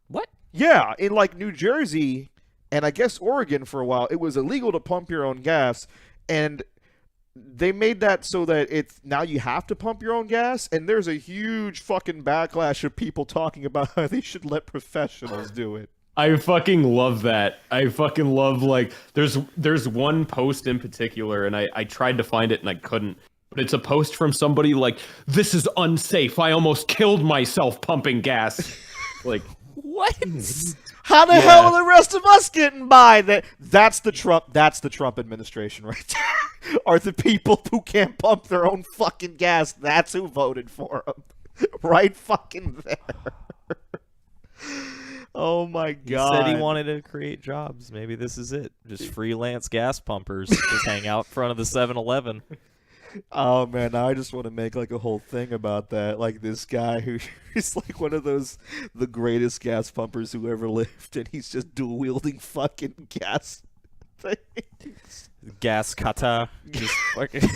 [SPEAKER 3] What?
[SPEAKER 2] Yeah, in like New Jersey and I guess Oregon for a while, it was illegal to pump your own gas, and they made that so that it's now you have to pump your own gas, and there's a huge fucking backlash of people talking about how they should let professionals do it.
[SPEAKER 1] I fucking love that. I fucking love like there's one post in particular, and I tried to find it and I couldn't. But it's a post from somebody like, "This is unsafe. I almost killed myself pumping gas." Like
[SPEAKER 3] What?
[SPEAKER 2] How the hell are the rest of us getting by? That's the Trump administration right there. Are the people who can't pump their own fucking gas? That's who voted for them. Right fucking there. Oh my god.
[SPEAKER 3] He said he wanted to create jobs. Maybe this is it. Just freelance gas pumpers. Just hang out in front of the 7-Eleven.
[SPEAKER 2] Oh man, now I just want to make like a whole thing about that. Like this guy who's like one of the greatest gas pumpers who ever lived, and he's just dual wielding fucking gas things.
[SPEAKER 3] Gas kata. Just fucking.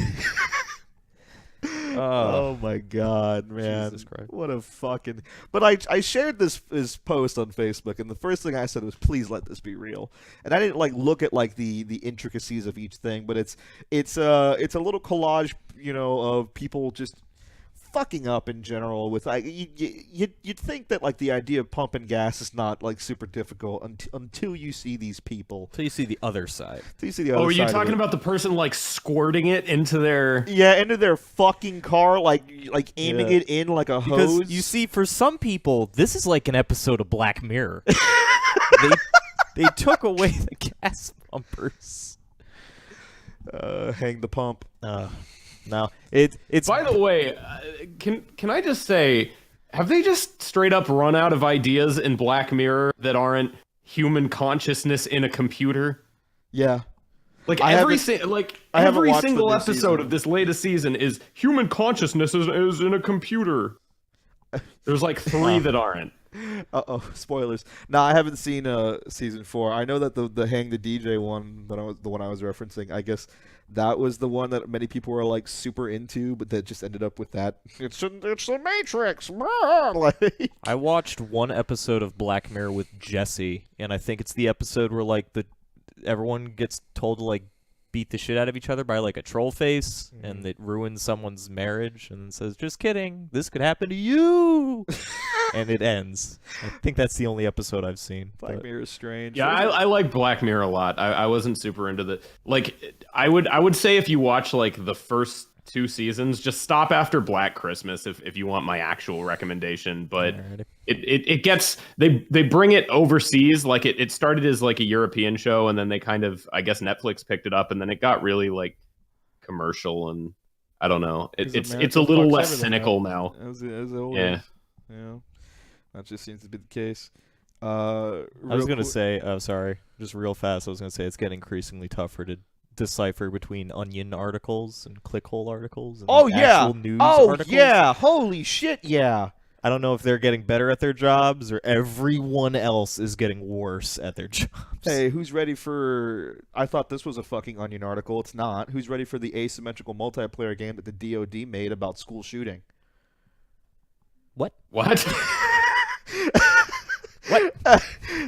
[SPEAKER 2] Oh my god, man.
[SPEAKER 3] Jesus Christ.
[SPEAKER 2] What a fucking... But I shared this post on Facebook, and the first thing I said was, please let this be real. And I didn't like look at like the intricacies of each thing, but it's a little collage, you know, of people just fucking up in general with like you'd think that like the idea of pumping gas is not like super difficult until you see these people.
[SPEAKER 3] So you see the other side.
[SPEAKER 2] Until you see the other
[SPEAKER 1] oh, are you
[SPEAKER 2] side of
[SPEAKER 1] talking
[SPEAKER 2] it.
[SPEAKER 1] about the person like squirting it into their?
[SPEAKER 2] Yeah, into their fucking car, like aiming
[SPEAKER 3] Yeah.
[SPEAKER 2] it in like a
[SPEAKER 3] Because
[SPEAKER 2] hose.
[SPEAKER 3] you see, for some people, this is like an episode of Black Mirror. they took away the gas pumpers.
[SPEAKER 2] Hang the pump.
[SPEAKER 3] No, it's.
[SPEAKER 1] By the way, can I just say, have they just straight up run out of ideas in Black Mirror that aren't human consciousness in a computer?
[SPEAKER 2] Yeah.
[SPEAKER 1] Like
[SPEAKER 2] I
[SPEAKER 1] every
[SPEAKER 2] haven't
[SPEAKER 1] every
[SPEAKER 2] watched
[SPEAKER 1] single
[SPEAKER 2] the new
[SPEAKER 1] episode
[SPEAKER 2] season.
[SPEAKER 1] of this latest season is human consciousness is in a computer. There's like 3 that aren't.
[SPEAKER 2] Uh-oh, spoilers. No, I haven't seen season 4. I know that the Hang the DJ one, the one I was referencing, I guess that was the one that many people were like super into, but that just ended up with that. It's the Matrix. Like,
[SPEAKER 3] I watched one episode of Black Mirror with Jesse, and I think it's the episode where like everyone gets told to like beat the shit out of each other by like a troll face, and it ruins someone's marriage, and says, "Just kidding, this could happen to you," and it ends. I think that's the only episode I've seen.
[SPEAKER 2] Black Mirror is strange.
[SPEAKER 1] Yeah, I like Black Mirror a lot. I wasn't super into the like. I would say if you watch like the first 2 seasons, just stop after Black Christmas if you want my actual recommendation. But it gets they bring it overseas. Like it started as like a European show, and then they kind of, I guess Netflix picked it up, and then it got really like commercial, and I don't know. It's a little less cynical now.
[SPEAKER 2] As always.
[SPEAKER 1] Yeah.
[SPEAKER 2] Yeah. That just seems to be the case.
[SPEAKER 3] I was gonna say, sorry, just real fast. I was gonna say it's getting increasingly tougher to decipher between Onion articles and clickhole articles. And actual news articles.
[SPEAKER 2] Yeah, holy shit, yeah.
[SPEAKER 3] I don't know if they're getting better at their jobs or everyone else is getting worse at their jobs.
[SPEAKER 2] Hey, who's ready for... I thought this was a fucking Onion article. It's not. Who's ready for the asymmetrical multiplayer game that the DoD made about school shooting?
[SPEAKER 3] What?
[SPEAKER 1] What?
[SPEAKER 2] What?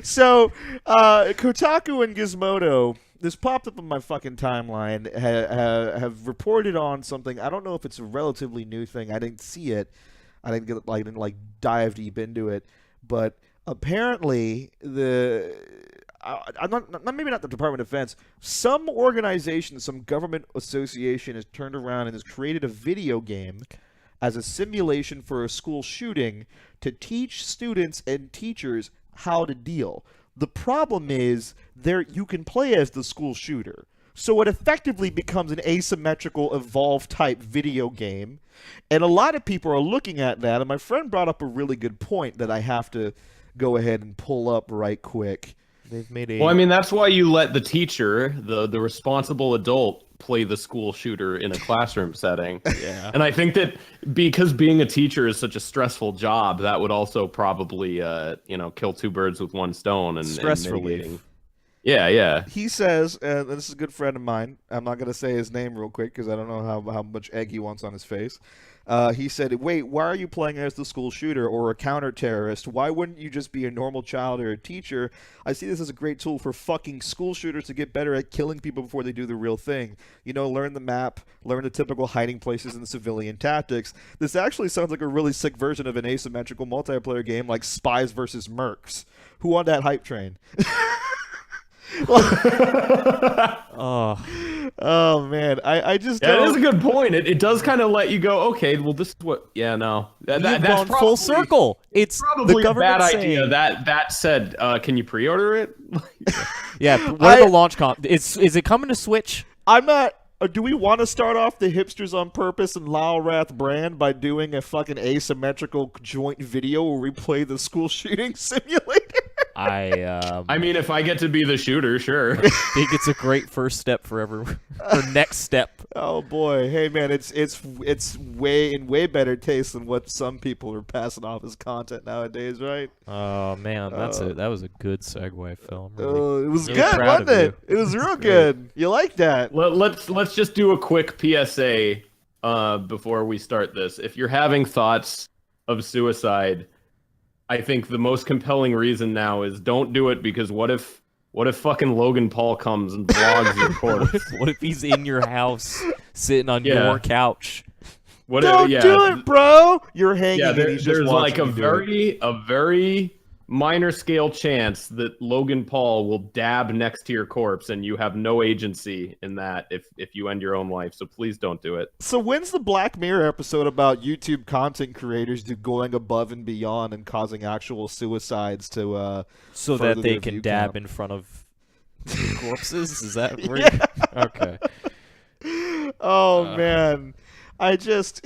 [SPEAKER 2] So, Kotaku and Gizmodo, this popped up on my fucking timeline, have reported on something. I don't know if it's a relatively new thing. I didn't see it. I didn't get dive deep into it. But apparently, maybe not the Department of Defense, some organization, some government association has turned around and has created a video game as a simulation for a school shooting to teach students and teachers how to deal. The problem is you can play as the school shooter. So it effectively becomes an asymmetrical evolve type video game. And a lot of people are looking at that, and my friend brought up a really good point that I have to go ahead and pull up right quick.
[SPEAKER 3] They've made a...
[SPEAKER 1] Well, I mean, that's why you let the teacher, the responsible adult, play the school shooter in a classroom setting.
[SPEAKER 3] Yeah.
[SPEAKER 1] And I think that because being a teacher is such a stressful job, that would also probably, kill 2 birds with 1 stone. And
[SPEAKER 3] Stress
[SPEAKER 1] and mitigating.
[SPEAKER 3] relief.
[SPEAKER 1] Yeah, yeah.
[SPEAKER 2] He says, and this is a good friend of mine, I'm not going to say his name real quick because I don't know how much egg he wants on his face. He said, wait, why are you playing as the school shooter or a counter-terrorist? Why wouldn't you just be a normal child or a teacher? I see this as a great tool for fucking school shooters to get better at killing people before they do the real thing. Learn the map, learn the typical hiding places and civilian tactics. This actually sounds like a really sick version of an asymmetrical multiplayer game like Spies versus Mercs. Who on that hype train? Oh man, I just
[SPEAKER 1] that is a good point. It does kind of let you go, okay, well this is what that's
[SPEAKER 3] gone
[SPEAKER 1] probably,
[SPEAKER 3] full circle. It's
[SPEAKER 1] probably
[SPEAKER 3] the government
[SPEAKER 1] a bad
[SPEAKER 3] saying,
[SPEAKER 1] idea. That said, can you pre-order it?
[SPEAKER 3] yeah, what are the launch is it coming to Switch?
[SPEAKER 2] I'm not. Do we want to start off the Hipsters on Purpose and Lyle Rath brand by doing a fucking asymmetrical joint video where we play the school shooting simulator?
[SPEAKER 3] I
[SPEAKER 2] mean,
[SPEAKER 1] if I get to be the shooter, sure.
[SPEAKER 3] think it's a great first step for next step.
[SPEAKER 2] Oh boy, hey man, it's way better taste than what some people are passing off as content nowadays, right?
[SPEAKER 3] Oh man, that was a good segue, Phil.
[SPEAKER 2] It was
[SPEAKER 3] really
[SPEAKER 2] good,
[SPEAKER 3] proud
[SPEAKER 2] wasn't
[SPEAKER 3] of
[SPEAKER 2] it? It was real good. You like that?
[SPEAKER 1] Let's just do a quick PSA before we start this. If you're having thoughts of suicide, I think the most compelling reason now is don't do it, because what if fucking Logan Paul comes and vlogs your corpse?
[SPEAKER 3] What if he's in your house sitting on your couch?
[SPEAKER 2] Don't do it, bro. You're hanging.
[SPEAKER 1] Yeah,
[SPEAKER 2] and he's just
[SPEAKER 1] there's like a
[SPEAKER 2] watching
[SPEAKER 1] very minor scale chance that Logan Paul will dab next to your corpse, and you have no agency in that if you end your own life. So please don't do it.
[SPEAKER 2] So when's the Black Mirror episode about YouTube content creators going above and beyond and causing actual suicides to
[SPEAKER 3] so
[SPEAKER 2] further
[SPEAKER 3] that they
[SPEAKER 2] their
[SPEAKER 3] can
[SPEAKER 2] view
[SPEAKER 3] dab
[SPEAKER 2] count?
[SPEAKER 3] in front of corpses? Is that where
[SPEAKER 2] Yeah.
[SPEAKER 3] Okay.
[SPEAKER 2] Oh man, I just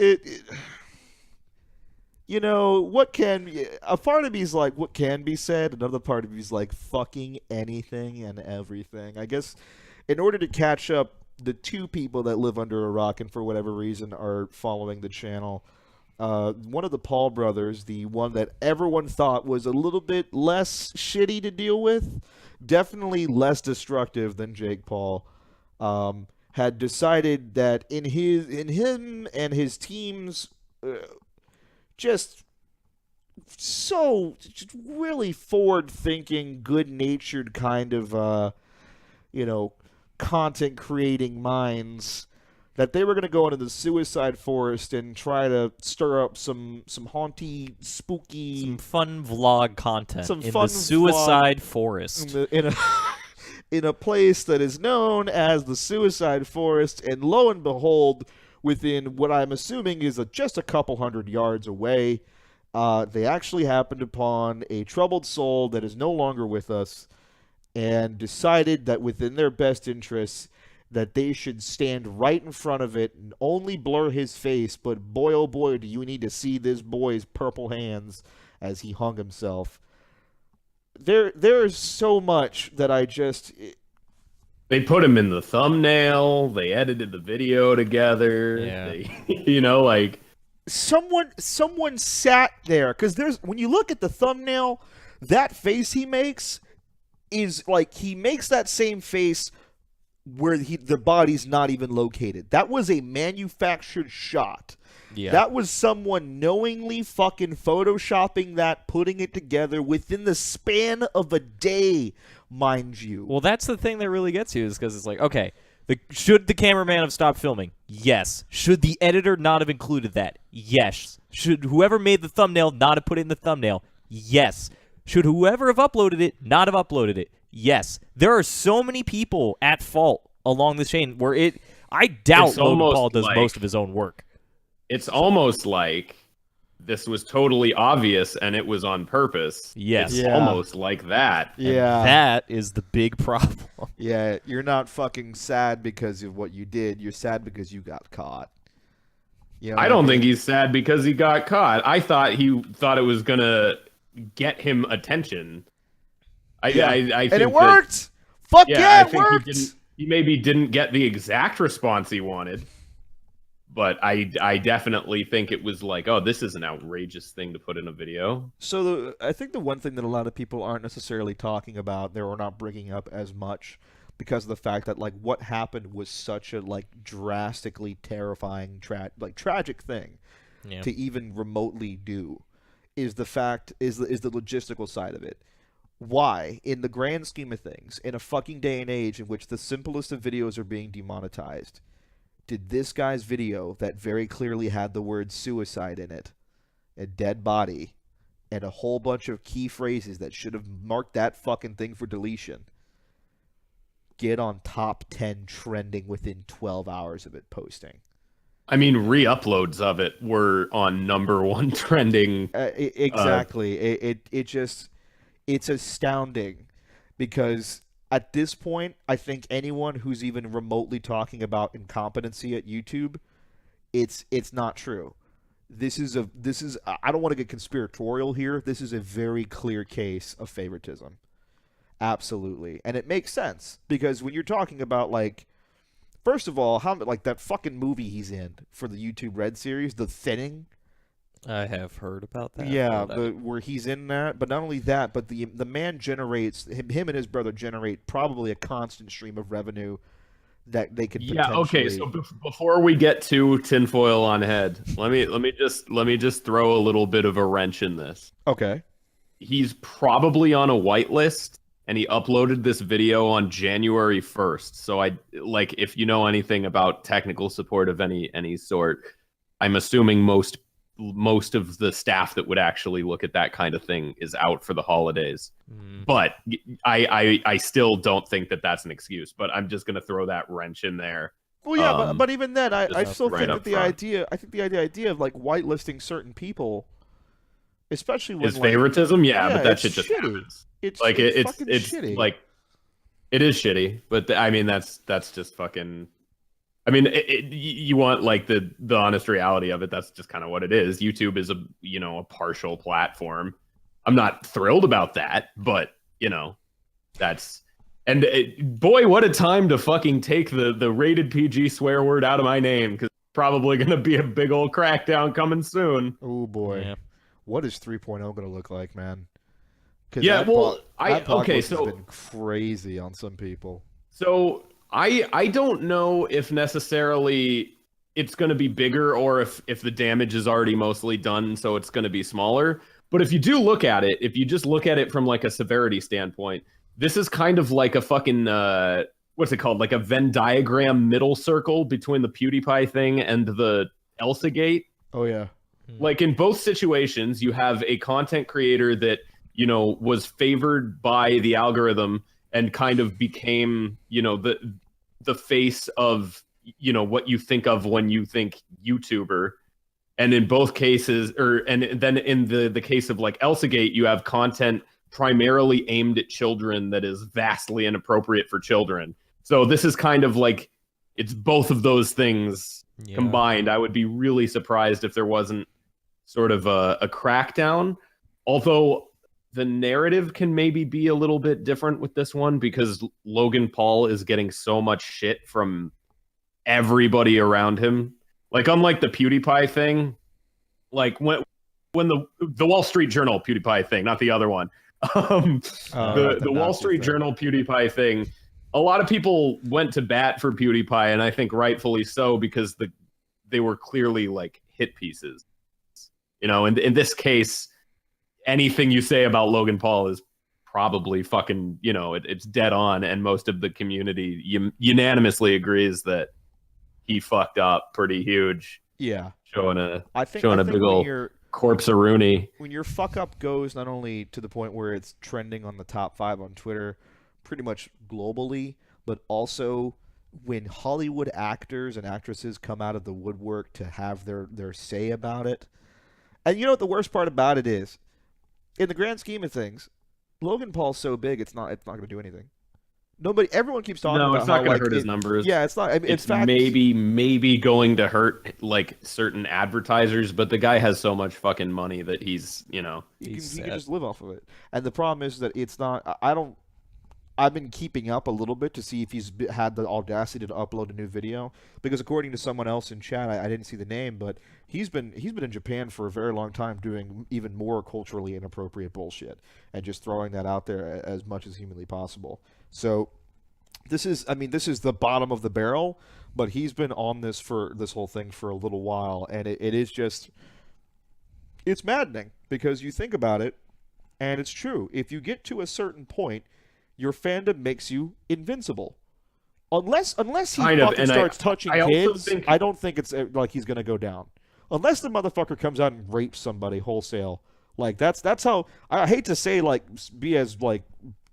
[SPEAKER 2] what can a part of me is like, what can be said? Another part of me is like, fucking anything and everything. I guess in order to catch up, the 2 people that live under a rock and for whatever reason are following the channel, one of the Paul brothers, the one that everyone thought was a little bit less shitty to deal with, definitely less destructive than Jake Paul, had decided that in him and his team's just really forward-thinking, good-natured kind of, content creating minds that they were going to go into the suicide forest and try to stir up some haunty, spooky,
[SPEAKER 3] Some fun vlog content
[SPEAKER 2] Some
[SPEAKER 3] in
[SPEAKER 2] fun
[SPEAKER 3] the suicide
[SPEAKER 2] vlog
[SPEAKER 3] forest.
[SPEAKER 2] in a in a place that is known as the suicide forest, and lo and behold, within what I'm assuming is just a couple hundred yards away, they actually happened upon a troubled soul that is no longer with us, and decided that within their best interests that they should stand right in front of it and only blur his face, but boy oh boy do you need to see this boy's purple hands as he hung himself. There's so much that I just...
[SPEAKER 1] They put him in the thumbnail. They edited the video together.
[SPEAKER 3] Yeah.
[SPEAKER 1] They, like
[SPEAKER 2] Someone sat there, because when you look at the thumbnail, that face he makes is like he makes that same face where the body's not even located. That was a manufactured shot.
[SPEAKER 3] Yeah.
[SPEAKER 2] That was someone knowingly fucking photoshopping that, putting it together within the span of a day, mind you.
[SPEAKER 3] Well, that's the thing that really gets you, is because it's like, okay, should the cameraman have stopped filming? Yes. Should the editor not have included that? Yes. Should whoever made the thumbnail not have put it in the thumbnail? Yes. Should whoever have uploaded it not have uploaded it? Yes. There are so many people at fault along the chain where I doubt Logan Paul does most of his own work.
[SPEAKER 1] It's almost like this was totally obvious and it was on purpose.
[SPEAKER 3] Yes.
[SPEAKER 1] It's
[SPEAKER 2] Yeah.
[SPEAKER 1] almost like that.
[SPEAKER 2] Yeah.
[SPEAKER 3] That is the big problem.
[SPEAKER 2] Yeah, you're not fucking sad because of what you did. You're sad because you got caught. You know
[SPEAKER 1] I
[SPEAKER 2] what
[SPEAKER 1] don't
[SPEAKER 2] mean?
[SPEAKER 1] think he's sad because he got caught. I thought he thought it was gonna get him attention. I think
[SPEAKER 2] And it
[SPEAKER 1] that-
[SPEAKER 2] worked! Fuck yeah,
[SPEAKER 1] I
[SPEAKER 2] it
[SPEAKER 1] think
[SPEAKER 2] worked!
[SPEAKER 1] he maybe didn't get the exact response he wanted, but I definitely think it was like, oh, this is an outrageous thing to put in a video.
[SPEAKER 2] So I think the one thing that a lot of people aren't necessarily talking about, or not bringing up as much, because of the fact that like what happened was such a like drastically terrifying, tragic thing
[SPEAKER 3] Yeah.
[SPEAKER 2] to even remotely do, is the logistical side of it. Why, in the grand scheme of things, in a fucking day and age in which the simplest of videos are being demonetized, did this guy's video that very clearly had the word suicide in it, a dead body, and a whole bunch of key phrases that should have marked that fucking thing for deletion, get on top 10 trending within 12 hours of it posting?
[SPEAKER 1] I mean, re-uploads of it were on #1 trending.
[SPEAKER 2] Exactly. It's astounding, because at this point, I think anyone who's even remotely talking about incompetency at YouTube, it's not true. This is I don't want to get conspiratorial here. This is a very clear case of favoritism. Absolutely. And it makes sense, because when you're talking about, like, first of all, how like that fucking movie he's in for the YouTube Red series, The Thinning.
[SPEAKER 3] I have heard about that.
[SPEAKER 2] Yeah,
[SPEAKER 3] but
[SPEAKER 2] where he's in that, but not only that, but the man generates him and his brother generate probably a constant stream of revenue that they could
[SPEAKER 1] Yeah. Okay.
[SPEAKER 2] potentially...
[SPEAKER 1] So before we get to tinfoil on head, let me just throw a little bit of a wrench in this.
[SPEAKER 2] Okay.
[SPEAKER 1] He's probably on a whitelist, and he uploaded this video on January 1st. So if you know anything about technical support of any sort, I'm assuming most of the staff that would actually look at that kind of thing is out for the holidays. But I still don't think that that's an excuse, but I'm just going to throw that wrench in there.
[SPEAKER 2] Well, yeah, but even then, I still
[SPEAKER 1] right
[SPEAKER 2] think
[SPEAKER 1] up
[SPEAKER 2] that
[SPEAKER 1] front.
[SPEAKER 2] I think the idea of like whitelisting certain people, especially when
[SPEAKER 1] Is favoritism? Yeah, but that
[SPEAKER 2] it's
[SPEAKER 1] shit just
[SPEAKER 2] shitty.
[SPEAKER 1] happens.
[SPEAKER 2] It's
[SPEAKER 1] Like
[SPEAKER 2] it's
[SPEAKER 1] it's
[SPEAKER 2] fucking
[SPEAKER 1] it's
[SPEAKER 2] shitty.
[SPEAKER 1] like it is shitty, but I mean that's just fucking. I mean, you want like the honest reality of it. That's just kind of what it is. YouTube is a partial platform. I'm not thrilled about that, but that's boy, what a time to fucking take the rated PG swear word out of my name, because it's probably gonna be a big old crackdown coming soon.
[SPEAKER 2] Oh boy,
[SPEAKER 3] Yeah.
[SPEAKER 2] what is 3.0 going to look like, man? 'Cause
[SPEAKER 1] Yeah,
[SPEAKER 2] that
[SPEAKER 1] well,
[SPEAKER 2] that
[SPEAKER 1] okay,
[SPEAKER 2] podcast
[SPEAKER 1] so
[SPEAKER 2] has been crazy on some people.
[SPEAKER 1] So I don't know if necessarily it's going to be bigger, or if the damage is already mostly done, so it's going to be smaller. But if you do look at it, if you just look at it from like a severity standpoint, this is kind of like a fucking what's it called? Like a Venn diagram middle circle between the PewDiePie thing and the Elsa Gate.
[SPEAKER 2] Oh yeah.
[SPEAKER 1] Like in both situations, you have a content creator that, you know, was favored by the algorithm and kind of became, you know, the face of, you know, what you think of when you think YouTuber. And in both cases, and then in the case of like Elsa Gate, you have content primarily aimed at children that is vastly inappropriate for children. So this is kind of like, it's both of those things combined. I would be really surprised if there wasn't sort of a crackdown. Although the narrative can maybe be a little bit different with this one because Logan Paul is getting so much shit from everybody around him. Like, unlike the PewDiePie thing, like when the Wall Street Journal PewDiePie thing, not the other one, the Wall Street Journal PewDiePie thing, a lot of people went to bat for PewDiePie, and I think rightfully so, because they were clearly like hit pieces. You know, in this case, anything you say about Logan Paul is probably fucking, you know, it's dead on, and most of the community unanimously agrees that he fucked up pretty huge.
[SPEAKER 2] Yeah.
[SPEAKER 1] Showing a
[SPEAKER 2] big
[SPEAKER 1] old corpse of Rooney.
[SPEAKER 2] When your fuck up goes not only to the point where it's trending on the top 5 on Twitter, pretty much globally, but also when Hollywood actors and actresses come out of the woodwork to have their say about it. And you know what the worst part about it is? In the grand scheme of things, Logan Paul's so big, it's not going to do anything. Everyone keeps talking about
[SPEAKER 1] it's not going
[SPEAKER 2] to
[SPEAKER 1] hurt his numbers.
[SPEAKER 2] Yeah, it's not. I mean,
[SPEAKER 1] it's maybe going to hurt like certain advertisers, but the guy has so much fucking money that he's, you know,
[SPEAKER 2] he can just live off of it. And the problem is that it's not. I've been keeping up a little bit to see if he's had the audacity to upload a new video, because according to someone else in chat, I didn't see the name, but he's been in Japan for a very long time doing even more culturally inappropriate bullshit and just throwing that out there as much as humanly possible. So this is the bottom of the barrel, but he's been on this whole thing for a little while, and it is just, it's maddening because you think about it, and it's true. If you get to a certain point, your fandom makes you invincible. Unless he fucking starts touching kids, I don't think it's like he's gonna go down. Unless the motherfucker comes out and rapes somebody wholesale. Like that's how, I hate to say, like, be as like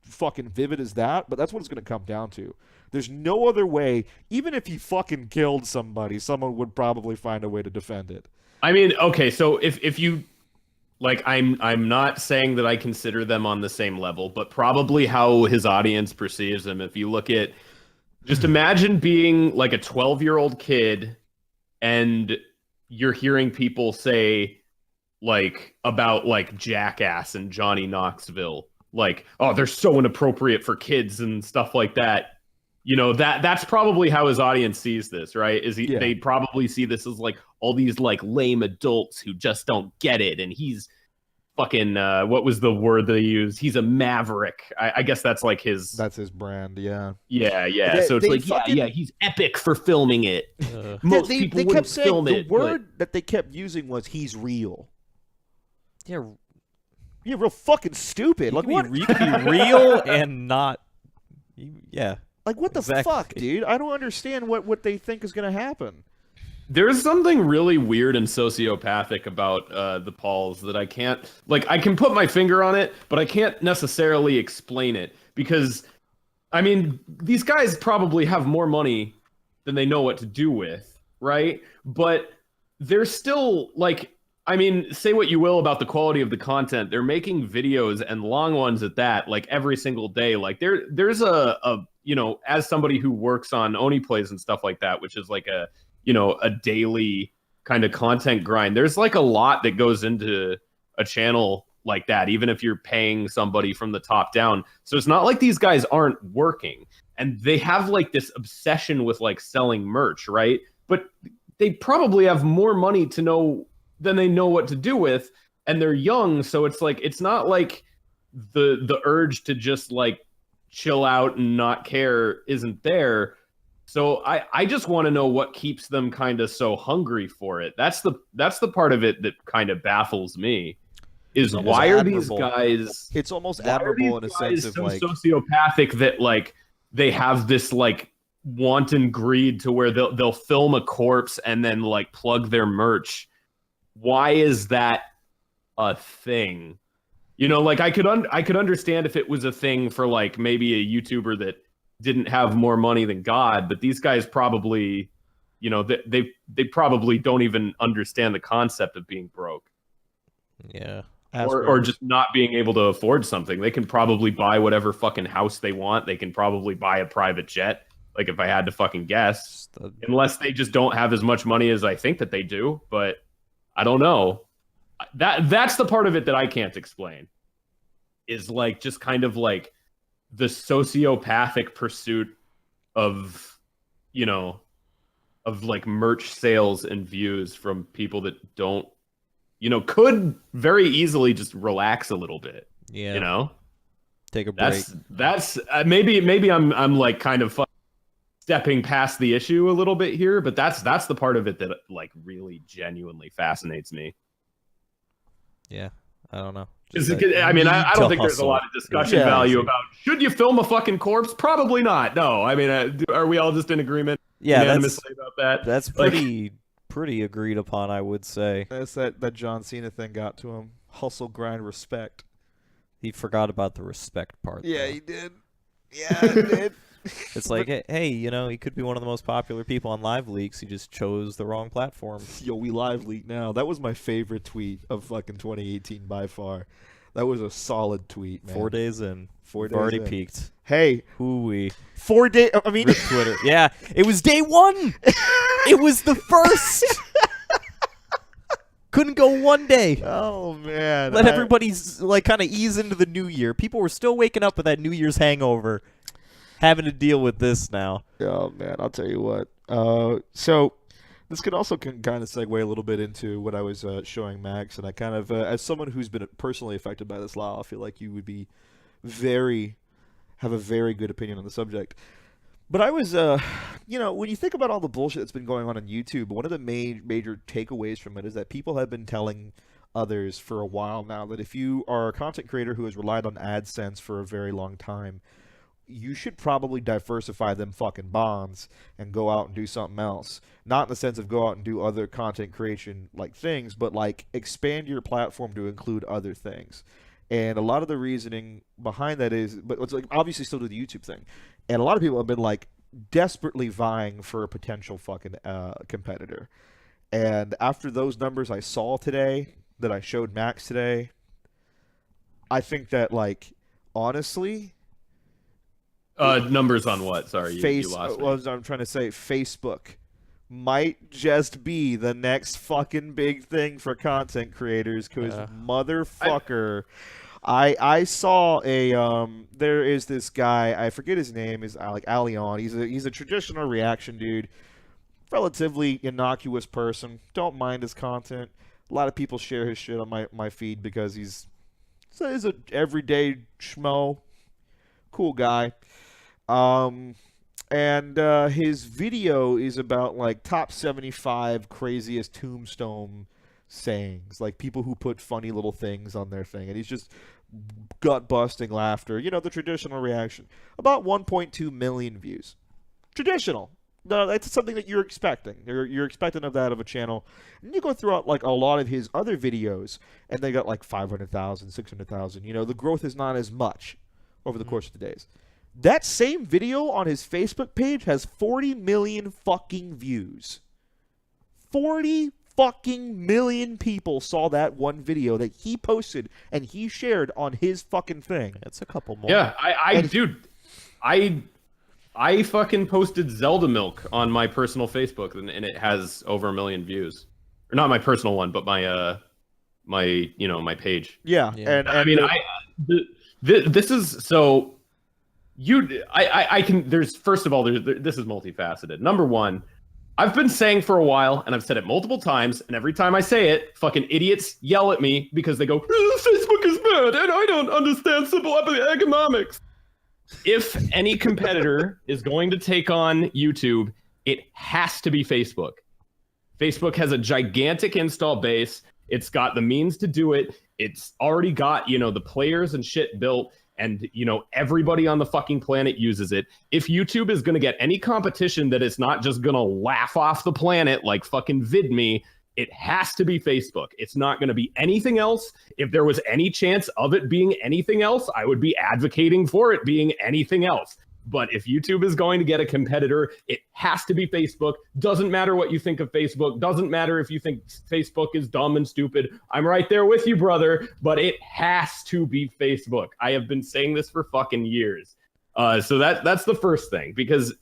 [SPEAKER 2] fucking vivid as that, but that's what it's gonna come down to. There's no other way. Even if he fucking killed somebody, someone would probably find a way to defend it.
[SPEAKER 1] I mean, okay, so if you, like, I'm not saying that I consider them on the same level, but probably how his audience perceives him. If you look at, just imagine being like a 12-year-old kid and you're hearing people say, like, about like Jackass and Johnny Knoxville, like, oh, they're so inappropriate for kids and stuff like that. You know, that's probably how his audience sees this, right? They probably see this as like all these like lame adults who just don't get it, and he's fucking what was the word they used? He's a maverick. I guess that's like his.
[SPEAKER 2] That's his brand, yeah.
[SPEAKER 1] Yeah. So it's like, fucking, he's epic for filming it. Most people
[SPEAKER 2] they
[SPEAKER 1] wouldn't
[SPEAKER 2] kept saying
[SPEAKER 1] film
[SPEAKER 2] the
[SPEAKER 1] it.
[SPEAKER 2] word that they kept using was he's real.
[SPEAKER 3] Yeah,
[SPEAKER 2] you're real fucking stupid. Like, what?
[SPEAKER 3] You can be real and not. Yeah.
[SPEAKER 2] Like, what the fuck, dude? I don't understand what they think is going to happen.
[SPEAKER 1] There's something really weird and sociopathic about the Pauls that I can't, like, I can put my finger on it, but I can't necessarily explain it, because, I mean, these guys probably have more money than they know what to do with, right? But they're still, like, I mean, say what you will about the quality of the content, they're making videos, and long ones at that, like, every single day. Like, there's a you know, as somebody who works on Oni Plays and stuff like that, which is like a, you know, a daily kind of content grind, there's like a lot that goes into a channel like that, even if you're paying somebody from the top down. So it's not like these guys aren't working, and they have like this obsession with like selling merch, right? But they probably have more money to know than they know what to do with, and they're young, so it's like, it's not like the urge to just like chill out and not care isn't there. So I just want to know what keeps them kind of so hungry for it. That's the part of it that kind of baffles me, is why are these guys,
[SPEAKER 2] it's almost admirable in a sense of
[SPEAKER 1] so
[SPEAKER 2] like
[SPEAKER 1] sociopathic that like they have this like wanton greed to where they'll film a corpse and then like plug their merch. Why is that a thing? You know, like I could understand if it was a thing for like maybe a YouTuber that didn't have more money than God, but these guys probably, you know, they probably don't even understand the concept of being broke.
[SPEAKER 3] Yeah.
[SPEAKER 1] Or just not being able to afford something. They can probably buy whatever fucking house they want. They can probably buy a private jet, like if I had to fucking guess. Unless they just don't have as much money as I think that they do, but I don't know. That's the part of it that I can't explain. Is like just kind of like the sociopathic pursuit of, you know, of like merch sales and views from people that don't, you know, could very easily just relax a little bit.
[SPEAKER 3] Yeah.
[SPEAKER 1] You know,
[SPEAKER 3] Take a break.
[SPEAKER 1] That's maybe I'm like kind of stepping past the issue a little bit here, but that's the part of it that like really genuinely fascinates me.
[SPEAKER 3] Yeah. I don't know.
[SPEAKER 1] I mean, I don't think there's a lot of discussion value about should you film a fucking corpse? Probably not. No. I mean, are we all just in agreement unanimously about that?
[SPEAKER 3] That's pretty agreed upon, I would say.
[SPEAKER 2] That's that John Cena thing got to him. Hustle, grind, respect.
[SPEAKER 3] He forgot about the respect part.
[SPEAKER 2] Yeah,
[SPEAKER 3] though.
[SPEAKER 2] he did. Yeah, he did.
[SPEAKER 3] It's like, hey, you know, he could be one of the most popular people on Live Leaks. He just chose the wrong platform.
[SPEAKER 2] Yo, we live leak now. That was my favorite tweet of fucking 2018 by far. That was a solid tweet, man.
[SPEAKER 3] 4 days in.
[SPEAKER 2] 4 days
[SPEAKER 3] already
[SPEAKER 2] in.
[SPEAKER 3] peaked.
[SPEAKER 2] Hey,
[SPEAKER 3] Hoo-wee.
[SPEAKER 2] 4 days. I mean,
[SPEAKER 3] Rip Twitter. Yeah, it was day one. It was the first. Couldn't go 1 day.
[SPEAKER 2] Oh man.
[SPEAKER 3] Let everybody like kind of ease into the new year. People were still waking up with that New Year's hangover, having to deal with this now.
[SPEAKER 2] Oh man, I'll tell you what. So this could also kind of segue a little bit into what I was showing Max, and I kind of, as someone who's been personally affected by this law, I feel like you would be have a very good opinion on the subject. But I was, you know, when you think about all the bullshit that's been going on YouTube, one of the major takeaways from it is that people have been telling others for a while now that if you are a content creator who has relied on AdSense for a very long time, you should probably diversify them fucking bonds and go out and do something else. Not in the sense of go out and do other content creation like things, but like expand your platform to include other things. And a lot of the reasoning behind that is, but it's like obviously still do the YouTube thing. And a lot of people have been like desperately vying for a potential fucking competitor. And after those numbers I saw today, that I showed Max today, I think that like honestly,
[SPEAKER 1] numbers on what? Sorry, you lost me.
[SPEAKER 2] Well, I'm trying to say Facebook might just be the next fucking big thing for content creators because motherfucker. I saw a there is this guy, I forget his name, is like Alion. He's a traditional reaction dude, relatively innocuous person. Don't mind his content. A lot of people share his shit on my feed because he's a everyday schmo, cool guy. And his video is about like top 75 craziest tombstone sayings, like people who put funny little things on their thing, and he's just gut busting laughter, you know, the traditional reaction. About 1.2 million views. Traditional. No, that's something that you're expecting. You're expecting of that of a channel. And you go throughout like a lot of his other videos, and they got like 500,000, 600,000. You know, the growth is not as much over the course of the days. That same video on his Facebook page has 40 million fucking views. 40 fucking million people saw that one video that he posted and he shared on his fucking thing.
[SPEAKER 3] That's a couple more.
[SPEAKER 1] Yeah, I fucking posted Zelda Milk on my personal Facebook, and it has over 1 million views. Or not my personal one, but my my page.
[SPEAKER 2] Yeah.
[SPEAKER 3] Yeah.
[SPEAKER 2] And
[SPEAKER 1] this is so. I can. There's first of all, this is multifaceted. Number one, I've been saying for a while, and I've said it multiple times, and every time I say it, fucking idiots yell at me because they go, Facebook is bad, and I don't understand simple economics. If any competitor is going to take on YouTube, it has to be Facebook. Facebook has a gigantic install base. It's got the means to do it. It's already got, the players and shit built. and everybody on the fucking planet uses it. If YouTube is going to get any competition that is not just going to laugh off the planet like fucking VidMe, it has to be Facebook. It's not going to be anything else. If there was any chance of it being anything else, I would be advocating for it being anything else. But if YouTube is going to get a competitor, it has to be Facebook. Doesn't matter what you think of Facebook. Doesn't matter if you think Facebook is dumb and stupid. I'm right there with you, brother. But it has to be Facebook. I have been saying this for fucking years. So that's the first thing, because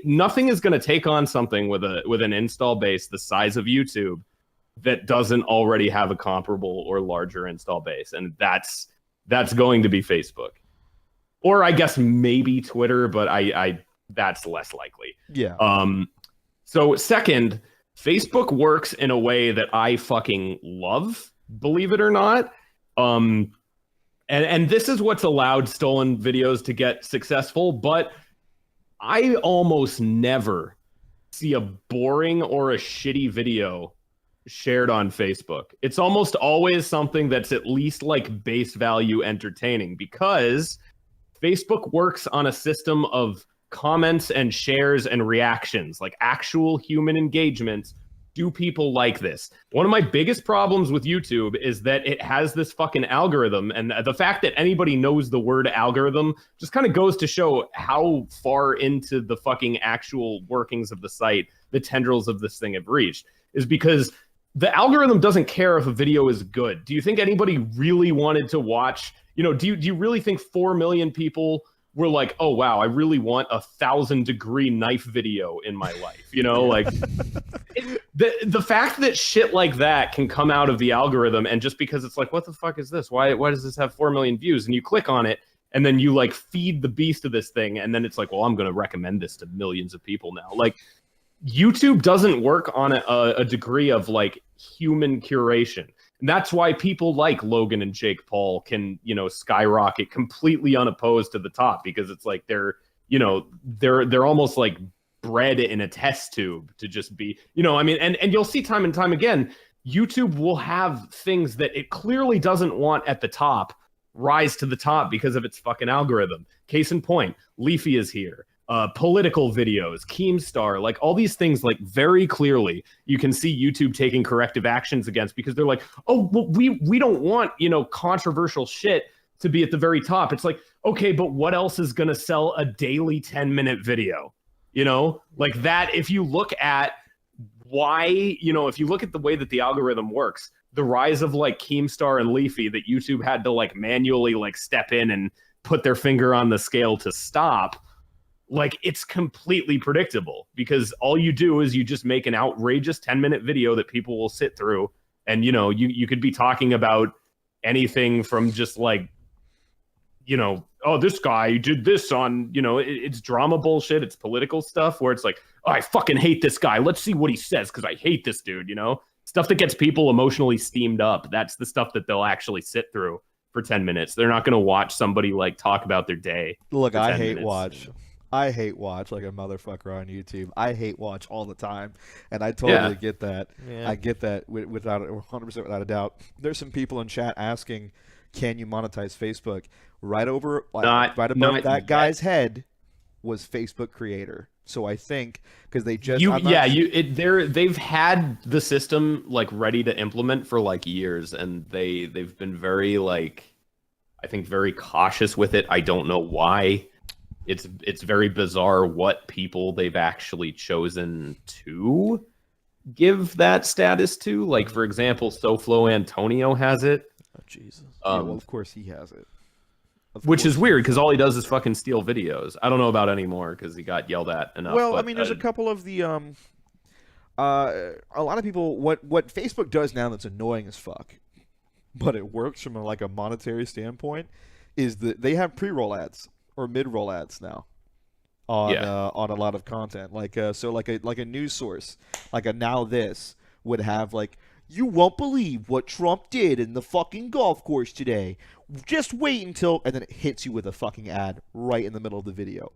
[SPEAKER 1] nothing is going to take on something with an install base the size of YouTube that doesn't already have a comparable or larger install base, and that's going to be Facebook, or I guess maybe Twitter, but I that's less likely.
[SPEAKER 2] Yeah.
[SPEAKER 1] So second, Facebook works in a way that I fucking love, believe it or not. And this is what's allowed stolen videos to get successful, but I almost never see a boring or a shitty video shared on Facebook. It's almost always something that's at least like base value entertaining, because Facebook works on a system of comments and shares and reactions, like actual human engagement. Do people like this? One of my biggest problems with YouTube is that it has this fucking algorithm, and the fact that anybody knows the word algorithm just kind of goes to show how far into the fucking actual workings of the site the tendrils of this thing have reached, is because the algorithm doesn't care if a video is good. Do you think anybody really wanted to watch, do you really think 4 million people were like, oh wow, I really want 1,000-degree knife video in my life? Like the fact that shit like that can come out of the algorithm, and just because it's like, what the fuck is this? Why does this have 4 million views? And you click on it, and then you like feed the beast of this thing, and then it's like, well, I'm going to recommend this to millions of people now. Like, YouTube doesn't work on a degree of like human curation. And that's why people like Logan and Jake Paul can, skyrocket completely unopposed to the top, because it's like they're almost like bred in a test tube to just be, and you'll see time and time again, YouTube will have things that it clearly doesn't want at the top rise to the top because of its fucking algorithm. Case in point, Leafy is here. Political videos, Keemstar, like all these things, like very clearly you can see YouTube taking corrective actions against, because they're like, oh, well, we don't want, controversial shit to be at the very top. It's like, okay, but what else is going to sell a daily 10-minute video? Like that, if you look at why, if you look at the way that the algorithm works, the rise of like Keemstar and Leafy that YouTube had to like manually like step in and put their finger on the scale to stop, like it's completely predictable, because all you do is you just make an outrageous 10-minute video that people will sit through, and you could be talking about anything from just like, oh, this guy did this on, it's drama bullshit, it's political stuff where it's like, oh, I fucking hate this guy, let's see what he says because I hate this dude, stuff that gets people emotionally steamed up. That's the stuff that they'll actually sit through for 10 minutes. They're not going to watch somebody like talk about their day.
[SPEAKER 2] Look, I hate watch. I hate watch like a motherfucker on YouTube. I hate watch all the time, and I totally get that. Yeah. I get that without 100% without a doubt. There's some people in chat asking, "Can you monetize Facebook?" Right over, right above that guy's head was Facebook Creator. So I think because they just
[SPEAKER 1] they've had the system like ready to implement for like years, and they've been very like, I think, very cautious with it. I don't know why. It's very bizarre what people they've actually chosen to give that status to. Like, for example, SoFlo Antonio has it.
[SPEAKER 2] Oh, Jesus. Well, of course he has it.
[SPEAKER 1] Which is weird, because all he does is fucking steal videos. I don't know about anymore, because he got yelled at enough.
[SPEAKER 2] Well, I mean, there's a couple of the... a lot of people... What Facebook does now that's annoying as fuck, but it works from a monetary standpoint, is that they have pre-roll ads or mid-roll ads now on a lot of content. Like a news source, like a Now This would have like, you won't believe what Trump did in the fucking golf course today. Just wait until, and then it hits you with a fucking ad right in the middle of the video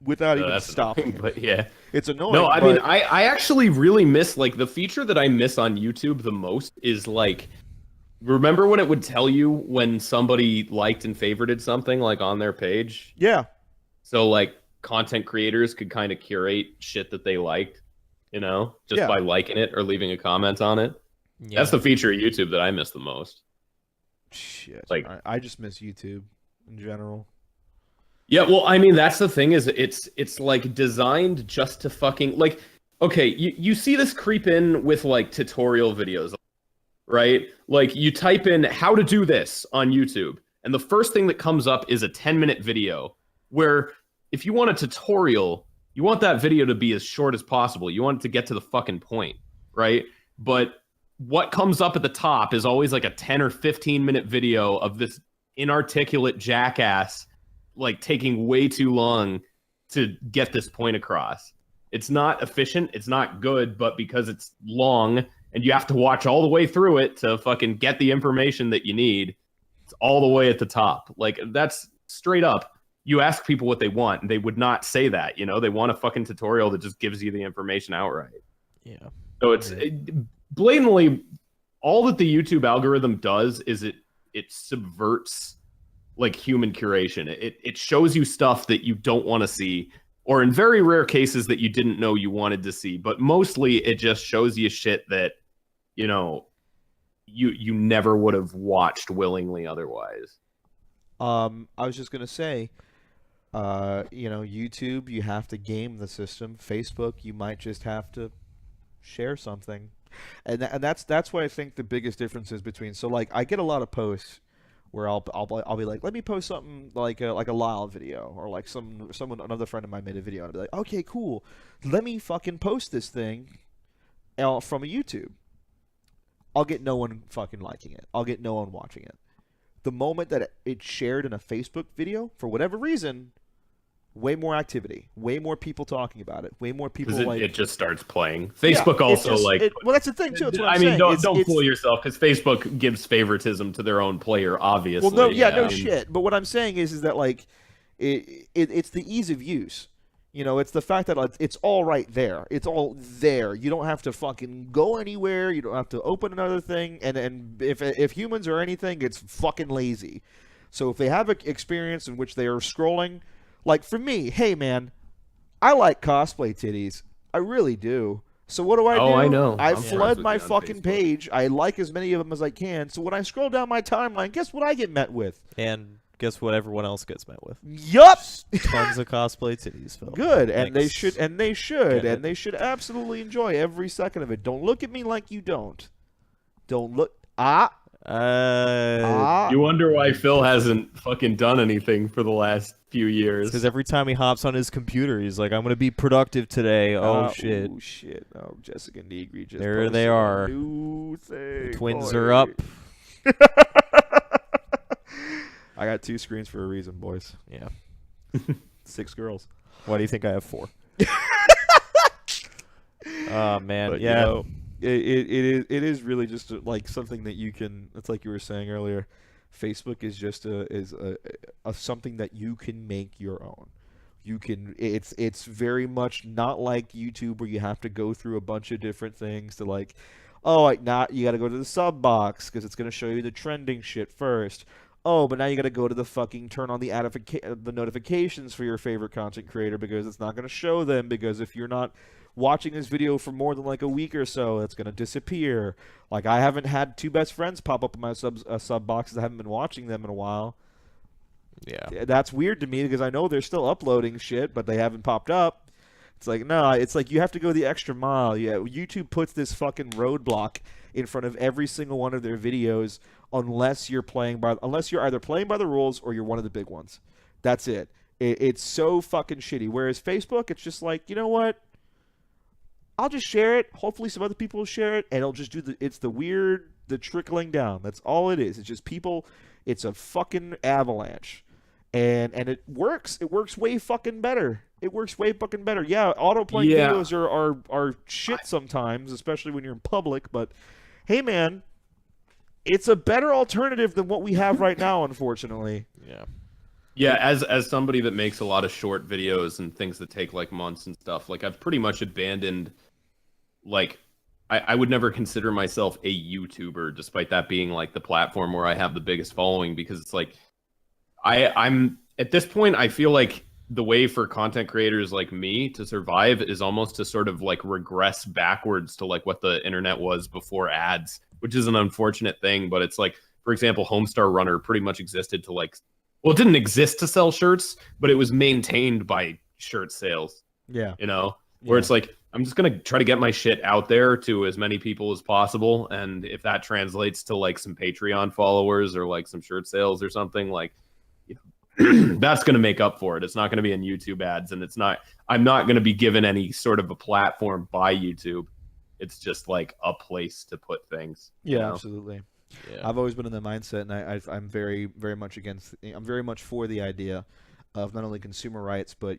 [SPEAKER 2] without even stopping.
[SPEAKER 1] But yeah,
[SPEAKER 2] it's annoying.
[SPEAKER 1] No, I mean, I actually really miss, like, the feature that I miss on YouTube the most is like remember when it would tell you when somebody liked and favorited something like on their page?
[SPEAKER 2] Yeah.
[SPEAKER 1] So like content creators could kind of curate shit that they liked, just
[SPEAKER 2] Yeah.
[SPEAKER 1] by liking it or leaving a comment on it.
[SPEAKER 3] Yeah.
[SPEAKER 1] That's the feature of YouTube that I miss the most.
[SPEAKER 2] Shit.
[SPEAKER 1] Like-
[SPEAKER 2] I just miss YouTube in general.
[SPEAKER 1] Yeah, well, I mean, that's the thing is it's like designed just to fucking like, okay, you see this creep in with like tutorial videos, right? Like you type in how to do this on YouTube, and the first thing that comes up is a 10-minute video where if you want a tutorial, you want that video to be as short as possible. You want it to get to the fucking point, right? But what comes up at the top is always like a 10 or 15-minute video of this inarticulate jackass like taking way too long to get this point across. It's not efficient, it's not good, but because it's long and you have to watch all the way through it to fucking get the information that you need, it's all the way at the top. Like that's straight up. You ask people what they want, and they would not say that. They want a fucking tutorial that just gives you the information outright.
[SPEAKER 3] Yeah.
[SPEAKER 1] So it's blatantly all that the YouTube algorithm does is it subverts like human curation. It shows you stuff that you don't want to see, or in very rare cases that you didn't know you wanted to see. But mostly it just shows you shit that you never would have watched willingly otherwise.
[SPEAKER 2] I was just gonna say, YouTube, you have to game the system. Facebook, you might just have to share something, and that's why I think the biggest difference is between. So like, I get a lot of posts where I'll be like, let me post something like a Lyle video, or like another friend of mine made a video, and I'll be like, okay, cool, let me fucking post this thing from a YouTube. I'll get no one fucking liking it. I'll get no one watching it. The moment that it's shared in a Facebook video, for whatever reason, way more activity, way more people talking about it, way more people
[SPEAKER 1] Because it just starts playing. Facebook also
[SPEAKER 2] well, that's the thing too. That's what I'm
[SPEAKER 1] I mean,
[SPEAKER 2] saying.
[SPEAKER 1] don't fool yourself, because Facebook gives favoritism to their own player, obviously.
[SPEAKER 2] Well, no shit. But what I'm saying is that like, it's the ease of use. It's the fact that it's all right there. It's all there. You don't have to fucking go anywhere. You don't have to open another thing. And if humans are anything, it's fucking lazy. So if they have an experience in which they are scrolling, like for me, hey man, I like cosplay titties. I really do. So what do I do?
[SPEAKER 1] Oh, I know.
[SPEAKER 2] I
[SPEAKER 1] I'm friends
[SPEAKER 2] flood
[SPEAKER 1] with
[SPEAKER 2] my
[SPEAKER 1] you on
[SPEAKER 2] fucking
[SPEAKER 1] Facebook.
[SPEAKER 2] page. I like as many of them as I can. So when I scroll down my timeline, guess what I get met with?
[SPEAKER 3] And guess what everyone else gets met with?
[SPEAKER 2] Yup.
[SPEAKER 3] Tons of cosplay titties, Phil.
[SPEAKER 2] Good, and they
[SPEAKER 3] Thanks.
[SPEAKER 2] should absolutely enjoy every second of it. Don't look at me like you don't. Don't look.
[SPEAKER 1] You wonder why Phil hasn't fucking done anything for the last few years.
[SPEAKER 3] Because every time he hops on his computer, he's like, I'm going to be productive today. Oh, shit.
[SPEAKER 2] Oh, shit. Oh, Jessica Negri just
[SPEAKER 3] There they
[SPEAKER 2] posted a
[SPEAKER 3] are.
[SPEAKER 2] new thing.
[SPEAKER 3] Twins
[SPEAKER 2] boy.
[SPEAKER 3] are up.
[SPEAKER 2] I got 2 screens for a reason, boys.
[SPEAKER 3] Yeah.
[SPEAKER 2] 6 girls.
[SPEAKER 3] Why do you think I have 4? Oh, man.
[SPEAKER 2] But,
[SPEAKER 3] yeah.
[SPEAKER 2] It is really just like something that you can. It's like you were saying earlier. Facebook is just a something that you can make your own. You can. It's very much not like YouTube where you have to go through a bunch of different things to like. Oh, like not you got to go to the sub box because it's gonna show you the trending shit first. Oh, but now you got to go to the fucking turn on the notifications for your favorite content creator because it's not going to show them, because if you're not watching this video for more than like a week or so, it's going to disappear. Like I haven't had 2 best friends pop up in my sub boxes. I haven't been watching them in a while.
[SPEAKER 3] Yeah.
[SPEAKER 2] That's weird to me because I know they're still uploading shit, but they haven't popped up. It's like, no, it's like you have to go the extra mile. Yeah, YouTube puts this fucking roadblock in front of every single one of their videos unless you're either playing by the rules or you're one of the big ones. That's it. It's so fucking shitty. Whereas Facebook, it's just like, you know what? I'll just share it. Hopefully some other people will share it, and it'll just do the trickling down. That's all it is. It's just people. It's a fucking avalanche. And it works. It works way fucking better. Yeah, autoplaying videos are shit sometimes, especially when you're in public, but hey man, it's a better alternative than what we have right now, unfortunately.
[SPEAKER 3] Yeah.
[SPEAKER 1] Yeah, as somebody that makes a lot of short videos and things that take like months and stuff, like I've pretty much abandoned like I would never consider myself a YouTuber, despite that being like the platform where I have the biggest following, because it's like I'm at this point, I feel like the way for content creators like me to survive is almost to sort of like regress backwards to like what the internet was before ads, which is an unfortunate thing. But it's like, for example, Homestar Runner pretty much existed to like, well, it didn't exist to sell shirts, but it was maintained by shirt sales,
[SPEAKER 2] Yeah.
[SPEAKER 1] where it's like, I'm just going to try to get my shit out there to as many people as possible. And if that translates to like some Patreon followers or like some shirt sales or something, like, that's going to make up for it. It's not going to be in YouTube ads, and I'm not going to be given any sort of a platform by YouTube. It's just like a place to put things.
[SPEAKER 2] Yeah, absolutely.
[SPEAKER 3] Yeah.
[SPEAKER 2] I've always been in the mindset, and I'm very, very much I'm very much for the idea of not only consumer rights, but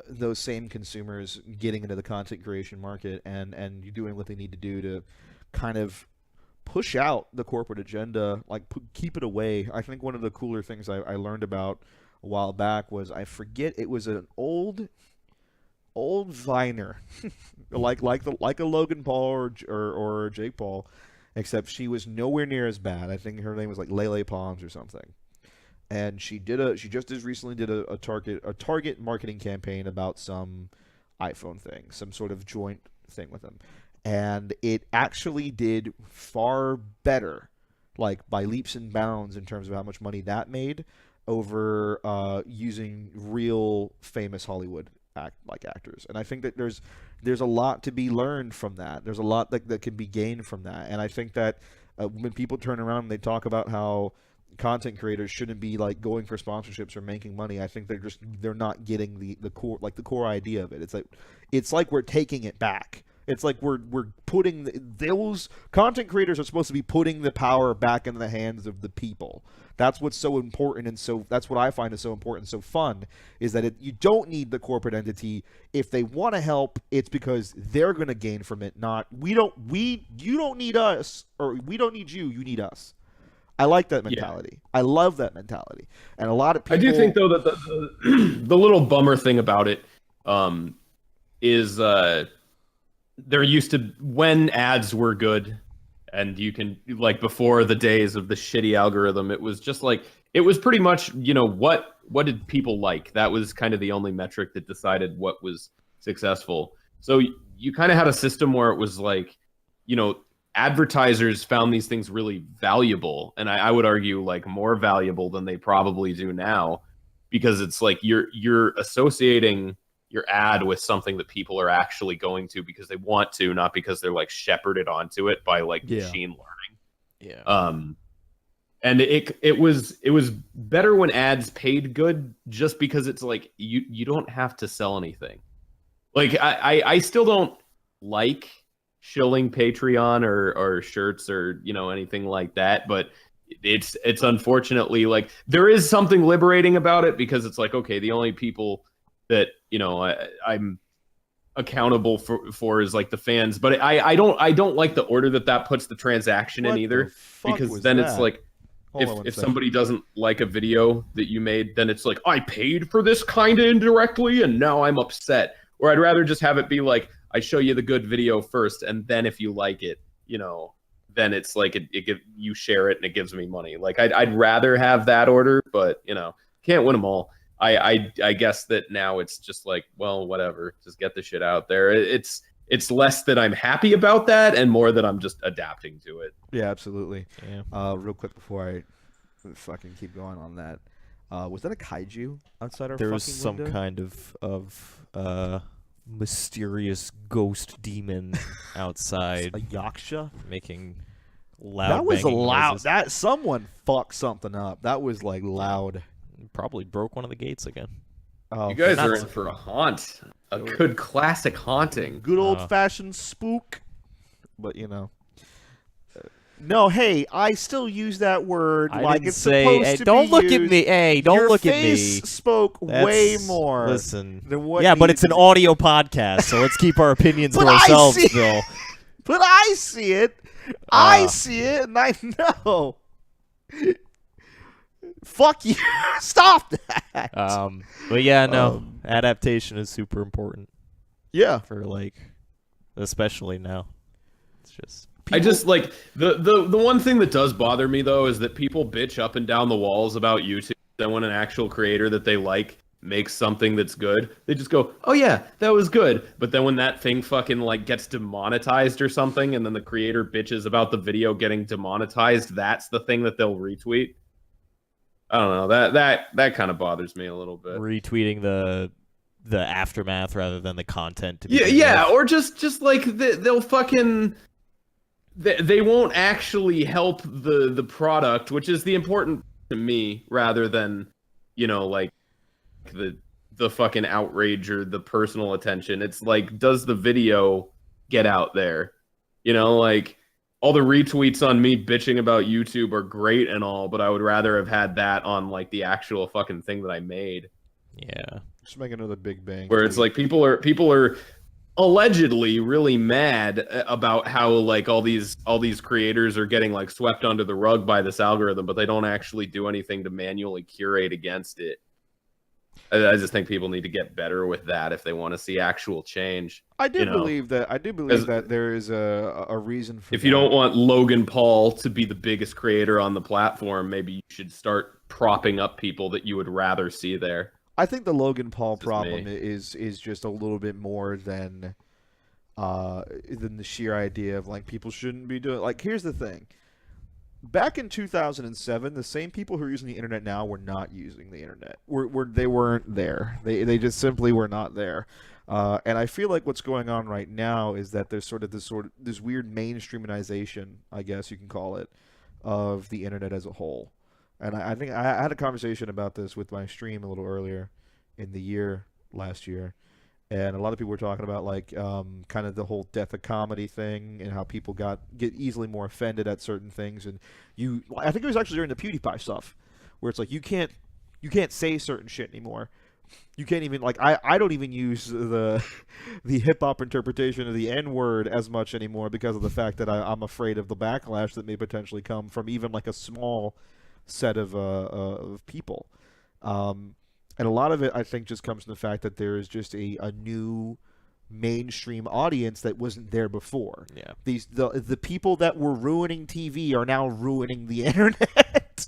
[SPEAKER 2] those same consumers getting into the content creation market and doing what they need to do to kind of push out the corporate agenda, like keep it away. I think one of the cooler things I learned about a while back was, I forget, it was an old Viner, like a Logan Paul or Jake Paul, except she was nowhere near as bad. I think her name was like Lele Pons or something. And she just as recently did a Target marketing campaign about some iPhone thing, some sort of joint thing with them. And it actually did far better, like by leaps and bounds, in terms of how much money that made over using real famous Hollywood actors. And I think that there's a lot to be learned from that. There's a lot that can be gained from that. And I think that when people turn around and they talk about how content creators shouldn't be like going for sponsorships or making money, I think they're not getting the core idea of it. It's like we're taking it back. It's like we're putting those content creators are supposed to be putting the power back in the hands of the people. That's what's so important, and so that's what I find is so important and so fun, is that you don't need the corporate entity. If they want to help, it's because they're going to gain from it. Not you don't need us, or we don't need you. You need us. I like that mentality. Yeah. I love that mentality, and a lot of people.
[SPEAKER 1] I do think though that the little bummer thing about it is there used to, when ads were good, and you can, like, before the days of the shitty algorithm, it was just like, it was pretty much, what did people like? That was kind of the only metric that decided what was successful. So you kind of had a system where it was like, advertisers found these things really valuable, and I would argue like more valuable than they probably do now, because it's like you're associating your ad with something that people are actually going to because they want to, not because they're like shepherded onto it by like machine learning.
[SPEAKER 3] Yeah.
[SPEAKER 1] And it was better when ads paid good, just because it's like you don't have to sell anything. Like I still don't like shilling Patreon or shirts or anything like that, but it's unfortunately, like, there is something liberating about it, because it's like, okay, the only people that I'm accountable for is like the fans, but I don't like the order that puts the transaction in either, because then it's like, if somebody doesn't like a video that you made, then it's like, I paid for this kind of indirectly and now I'm upset. Or I'd rather just have it be like, I show you the good video first, and then if you like it, then it's like you share it and it gives me money. Like I'd rather have that order, but can't win them all. I guess that now it's just like, well, whatever, just get the shit out there. It's less that I'm happy about that and more that I'm just adapting to it.
[SPEAKER 2] Yeah, absolutely.
[SPEAKER 3] Yeah.
[SPEAKER 2] Real quick before I fucking keep going on that, was that a kaiju outside our
[SPEAKER 3] there
[SPEAKER 2] fucking
[SPEAKER 3] was some
[SPEAKER 2] window?
[SPEAKER 3] kind of mysterious ghost demon outside
[SPEAKER 2] A yaksha?
[SPEAKER 3] making loud
[SPEAKER 2] That was
[SPEAKER 3] banging
[SPEAKER 2] loud.
[SPEAKER 3] noises.
[SPEAKER 2] That someone fucked something up. That was like loud.
[SPEAKER 3] Probably broke one of the gates again.
[SPEAKER 2] Oh,
[SPEAKER 1] You guys
[SPEAKER 3] not-
[SPEAKER 1] are in for a haunt, a good classic haunting.
[SPEAKER 2] good old fashioned spook. But no. Hey, I still use that word
[SPEAKER 3] I
[SPEAKER 2] like
[SPEAKER 3] didn't
[SPEAKER 2] it's
[SPEAKER 3] say,
[SPEAKER 2] supposed
[SPEAKER 3] hey,
[SPEAKER 2] to
[SPEAKER 3] don't
[SPEAKER 2] be
[SPEAKER 3] look at
[SPEAKER 2] used.
[SPEAKER 3] me. Hey, don't
[SPEAKER 2] Your
[SPEAKER 3] look at me.
[SPEAKER 2] face spoke way
[SPEAKER 3] That's-
[SPEAKER 2] more.
[SPEAKER 3] Listen.
[SPEAKER 2] than what
[SPEAKER 3] Yeah, but
[SPEAKER 2] needs
[SPEAKER 3] it's an
[SPEAKER 2] to be-
[SPEAKER 3] audio podcast, so let's keep our opinions to
[SPEAKER 2] But I
[SPEAKER 3] ourselves,
[SPEAKER 2] see-
[SPEAKER 3] Bill.
[SPEAKER 2] But I see it. I see it, and I know. Fuck you! Stop that.
[SPEAKER 3] But yeah, no, adaptation is super important
[SPEAKER 2] Yeah.
[SPEAKER 3] for like especially now. It's just
[SPEAKER 1] I just like the one thing that does bother me though is that people bitch up and down the walls about YouTube. Then when an actual creator that they like makes something that's good, they just go, "Oh yeah, that was good." But then when that thing fucking like gets demonetized or something, and then the creator bitches about the video getting demonetized, that's the thing that they'll retweet. I don't know. That kind of bothers me a little bit.
[SPEAKER 3] retweeting the aftermath rather than the content. To
[SPEAKER 1] Yeah, or just like they'll fucking they won't actually help the product, which is the important to me, rather than like the fucking outrage or the personal attention. It's like, does the video get out there? Like all the retweets on me bitching about YouTube are great and all, but I would rather have had that on like the actual fucking thing that I made.
[SPEAKER 3] Yeah.
[SPEAKER 2] Just make another Big Bang.
[SPEAKER 1] Where it's like people are allegedly really mad about how like all these creators are getting like swept under the rug by this algorithm, but they don't actually do anything to manually curate against it. I just think people need to get better with that if they want to see actual change.
[SPEAKER 2] I do believe that there is a reason for.
[SPEAKER 1] If you don't want Logan Paul to be the biggest creator on the platform, maybe you should start propping up people that you would rather see there.
[SPEAKER 2] I think the Logan Paul problem is just a little bit more than the sheer idea of like people shouldn't be doing. Like, here's the thing. Back in 2007, the same people who are using the internet now were not using the internet. They weren't there. They just simply were not there. And I feel like what's going on right now is that there's this weird mainstreamization, I guess you can call it, of the internet as a whole. And I think I had a conversation about this with my stream a little earlier in the year last year. And a lot of people were talking about like kind of the whole death of comedy thing and how people get easily more offended at certain things. And I think it was actually during the PewDiePie stuff where it's like you can't say certain shit anymore. You can't even like I don't even use the hip hop interpretation of the N-word as much anymore because of the fact that I'm afraid of the backlash that may potentially come from even like a small set of people. And a lot of it, I think, just comes from the fact that there is just a new mainstream audience that wasn't there before.
[SPEAKER 3] Yeah.
[SPEAKER 2] The people that were ruining TV are now ruining the internet.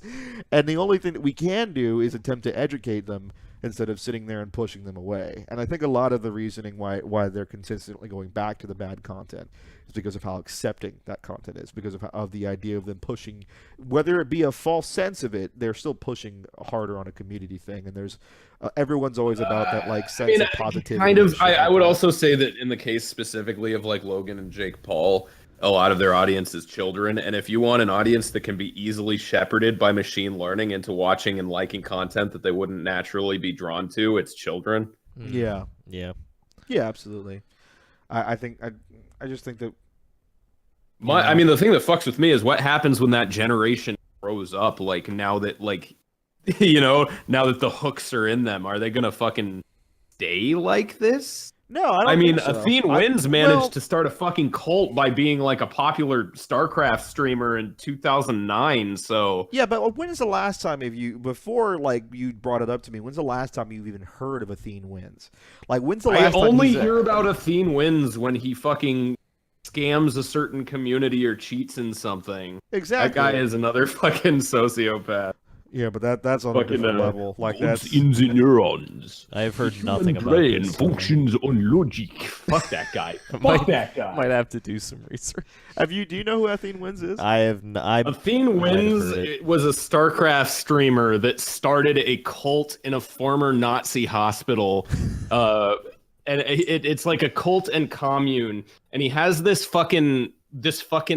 [SPEAKER 2] And the only thing that we can do is attempt to educate them instead of sitting there and pushing them away. And I think a lot of the reasoning why they're consistently going back to the bad content is because of how accepting that content is, because of the idea of them pushing, whether it be a false sense of it, they're still pushing harder on a community thing. And there's everyone's always about that like sense of positivity.
[SPEAKER 1] Kind of. I would also say that in the case specifically of like Logan and Jake Paul, a lot of their audience is children, and if you want an audience that can be easily shepherded by machine learning into watching and liking content that they wouldn't naturally be drawn to, it's children.
[SPEAKER 2] Yeah, absolutely. I just think that
[SPEAKER 1] I mean, the thing that fucks with me is what happens when that generation grows up. Like now that now that the hooks are in them, are they gonna fucking stay like this?
[SPEAKER 2] No, I don't think so.
[SPEAKER 1] Athene Wins managed to start a fucking cult by being like a popular StarCraft streamer in 2009. So
[SPEAKER 2] yeah, but when is the last time before like you brought it up to me? When's the last time you've even heard of Athene Wins? Like when's the last time?
[SPEAKER 1] I only hear about Athene Wins when he fucking scams a certain community or cheats in something.
[SPEAKER 2] Exactly.
[SPEAKER 1] That guy is another fucking sociopath.
[SPEAKER 2] Yeah, but that's on a different level. Like that's
[SPEAKER 4] in the neurons.
[SPEAKER 3] I've heard nothing about
[SPEAKER 4] brain
[SPEAKER 3] this.
[SPEAKER 4] functions on logic. Fuck that guy. Fuck that guy.
[SPEAKER 3] Might have to do some research.
[SPEAKER 2] Do you know who Athene Wins is?
[SPEAKER 3] I have.
[SPEAKER 1] Athene Wins was a StarCraft streamer that started a cult in a former Nazi hospital. And it's like a cult and commune, and he has this fucking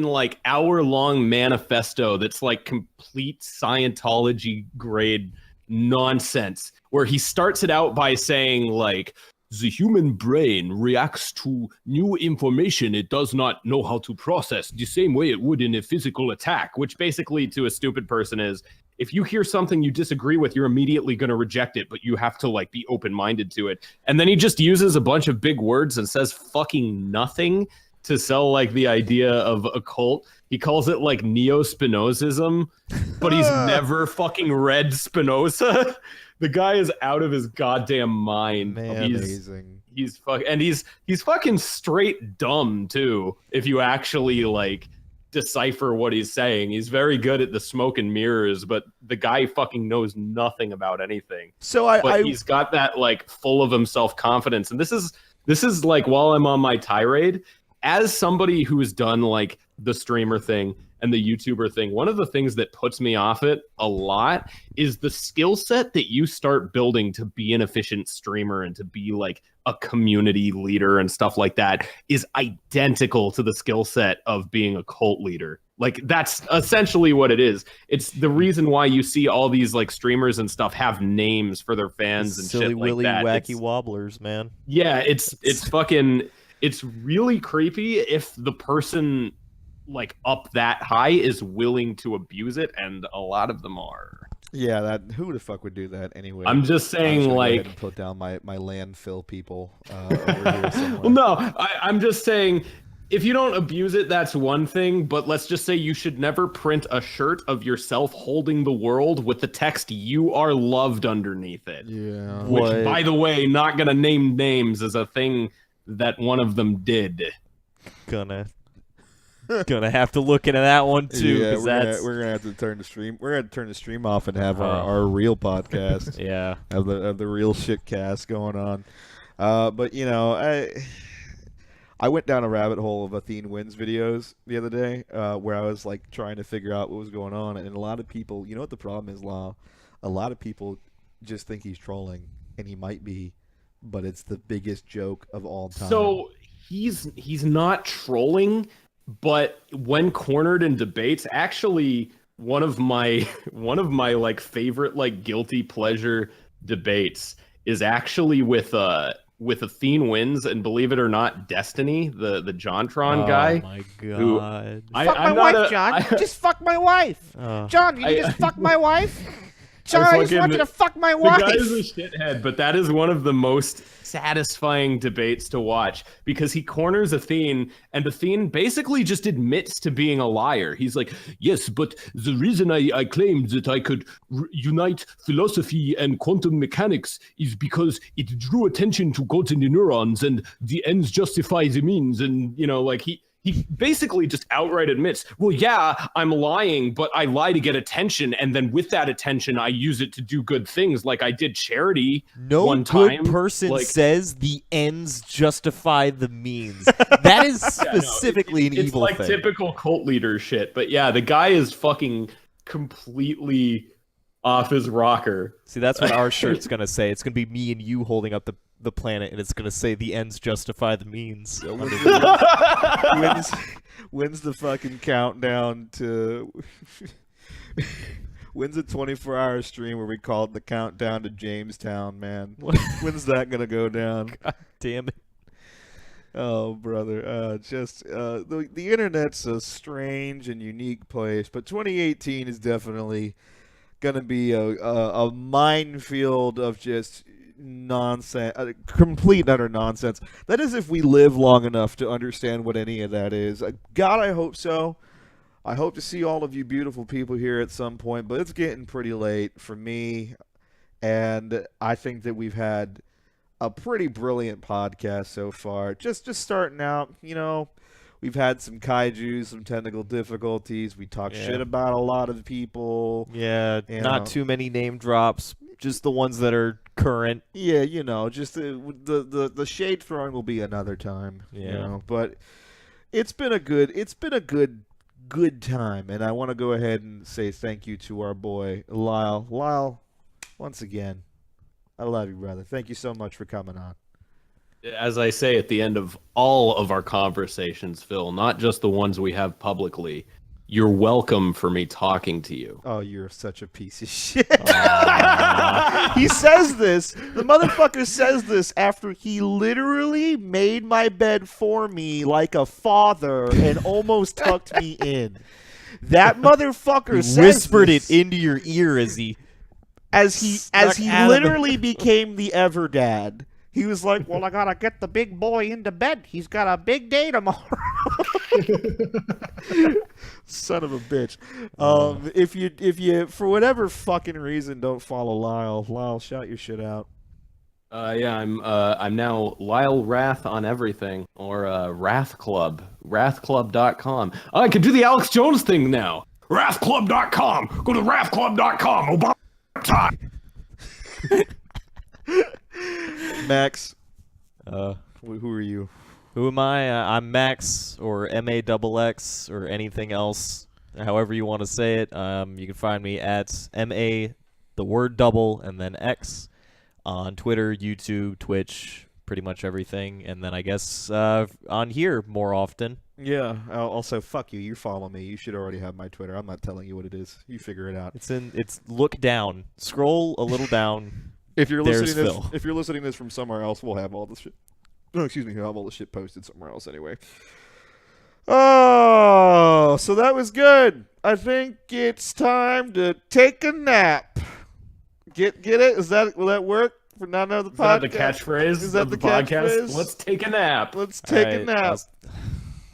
[SPEAKER 1] like hour-long manifesto that's like complete Scientology grade nonsense, where he starts it out by saying like the human brain reacts to new information it does not know how to process the same way it would in a physical attack, which basically to a stupid person is, if you hear something you disagree with, you're immediately going to reject it, but you have to like be open-minded to it. And then he just uses a bunch of big words and says fucking nothing to sell like the idea of a cult. He calls it like neo-Spinozism, but he's never fucking read Spinoza. The guy is out of his goddamn mind.
[SPEAKER 2] Man, amazing.
[SPEAKER 1] he's fucking straight dumb too. If you actually like decipher what he's saying, he's very good at the smoke and mirrors, but the guy fucking knows nothing about anything.
[SPEAKER 2] So
[SPEAKER 1] he's got that like full of himself confidence, and this is like, while I'm on my tirade, as somebody who's done like the streamer thing and the YouTuber thing, one of the things that puts me off it a lot is the skill set that you start building to be an efficient streamer and to be like a community leader and stuff like that is identical to the skill set of being a cult leader. Like, that's essentially what it is. It's the reason why you see all these like streamers and stuff have names for their fans and
[SPEAKER 3] Silly
[SPEAKER 1] shit like
[SPEAKER 3] willy
[SPEAKER 1] that.
[SPEAKER 3] wacky wobblers, man.
[SPEAKER 1] Yeah, it's fucking, it's really creepy if the person like up that high is willing to abuse it, and a lot of them are.
[SPEAKER 2] Yeah, that who the fuck would do that anyway?
[SPEAKER 1] I'm just saying,
[SPEAKER 2] go
[SPEAKER 1] like,
[SPEAKER 2] ahead and put down my landfill people over here somewhere.
[SPEAKER 1] well, no, I'm just saying, if you don't abuse it, that's one thing. But let's just say you should never print a shirt of yourself holding the world with the text "You are loved" underneath it.
[SPEAKER 2] Yeah.
[SPEAKER 1] Which, by the way, not gonna name names, is a thing that one of them did.
[SPEAKER 3] Gonna have to look into that one too.
[SPEAKER 2] Yeah,
[SPEAKER 3] Because
[SPEAKER 2] we're gonna have to turn the stream. We're gonna turn the stream off and have our real podcast.
[SPEAKER 3] Yeah.
[SPEAKER 2] Have the real shit cast going on. But you know, I went down a rabbit hole of Athene Wins videos the other day, where I was like trying to figure out what was going on, and a lot of people, you know what the problem is, Lyle? A lot of people just think he's trolling, and he might be, but it's the biggest joke of all time.
[SPEAKER 1] So he's not trolling, but when cornered in debates, actually one of my like favorite like guilty pleasure debates is actually with Athene Wins, and believe it or not, Destiny, the JonTron guy.
[SPEAKER 3] Oh my god!
[SPEAKER 5] Fuck my wife, John. Just fuck my wife. John, can you just fuck my wife? John, I just want you to fuck my wife.
[SPEAKER 1] The guy is a shithead, but that is one of the most satisfying debates to watch, because he corners Athene, and Athene basically just admits to being a liar. He's like, yes, but the reason I claimed that I could unite philosophy and quantum mechanics is because it drew attention to gods in the neurons, and the ends justify the means. And, you know, like, he basically just outright admits, well, yeah, I'm lying, but I lie to get attention, and then with that attention, I use it to do good things, like I did charity one time.
[SPEAKER 3] No good person says the ends justify the means. That is specifically an evil thing.
[SPEAKER 1] It's like typical cult leader shit, but yeah, the guy is fucking completely off his rocker.
[SPEAKER 3] See, that's what our shirt's gonna say. It's gonna be me and you holding up the planet, and it's gonna say the ends justify the means.
[SPEAKER 2] When's the fucking countdown to when's a 24-hour stream where we called the countdown to Jamestown, man? When's that gonna go down?
[SPEAKER 3] God damn it.
[SPEAKER 2] Oh, brother. The internet's a strange and unique place, but 2018 is definitely gonna be a minefield of just nonsense, complete and utter nonsense. That is, if we live long enough to understand what any of that is. God, I hope so. I hope to see all of you beautiful people here at some point, but it's getting pretty late for me, and I think that we've had a pretty brilliant podcast so far. Just starting out, you know, we've had some kaiju, some technical difficulties. We talked shit about a lot of people.
[SPEAKER 3] Yeah, not too many name drops, just the ones that are current.
[SPEAKER 2] Yeah, you know, just the shade throwing will be another time.
[SPEAKER 3] Yeah.
[SPEAKER 2] You know, but it's been a good time, and I want to go ahead and say thank you to our boy Lyle. Lyle, once again, I love you, brother. Thank you so much for coming on.
[SPEAKER 1] As I say at the end of all of our conversations, Phil, not just the ones we have publicly, you're welcome for me talking to you.
[SPEAKER 2] Oh, you're such a piece of shit. He says this. The motherfucker says this after he literally made my bed for me like a father and almost tucked me in. That motherfucker says
[SPEAKER 3] Whispered
[SPEAKER 2] this
[SPEAKER 3] it into your ear as he
[SPEAKER 2] literally became the ever dad. He was like, well, I gotta get the big boy into bed. He's got a big day tomorrow. Son of a bitch. If you for whatever fucking reason don't follow Lyle, shout your shit out.
[SPEAKER 1] Yeah, I'm now Lyle Rath on everything, or Rath Club, rathclub.com. Oh, I can do the Alex Jones thing now. Rathclub.com. Go to rathclub.com. Obama time.
[SPEAKER 2] Max, who are you?
[SPEAKER 3] Who am I? I'm Max, or MAXX, or anything else, however you want to say it. You can find me at MA, the word double, and then X, on Twitter, YouTube, Twitch, pretty much everything. And then I guess on here more often.
[SPEAKER 2] Yeah. Also, fuck you. You follow me. You should already have my Twitter. I'm not telling you what it is. You figure it out.
[SPEAKER 3] It's look down. Scroll a little down.
[SPEAKER 2] If you're
[SPEAKER 3] There's
[SPEAKER 2] listening
[SPEAKER 3] Phil.
[SPEAKER 2] if you're listening to this from somewhere else, we'll have all the shit. No, excuse me. We'll have all the shit posted somewhere else anyway. Oh, so that was good. I think it's time to take a nap. Get it? Will that work for not another podcast?
[SPEAKER 1] Is that the catchphrase
[SPEAKER 2] Is that
[SPEAKER 1] of
[SPEAKER 2] the
[SPEAKER 1] podcast?
[SPEAKER 2] catchphrase?
[SPEAKER 1] Let's take a nap.
[SPEAKER 2] Let's take a nap.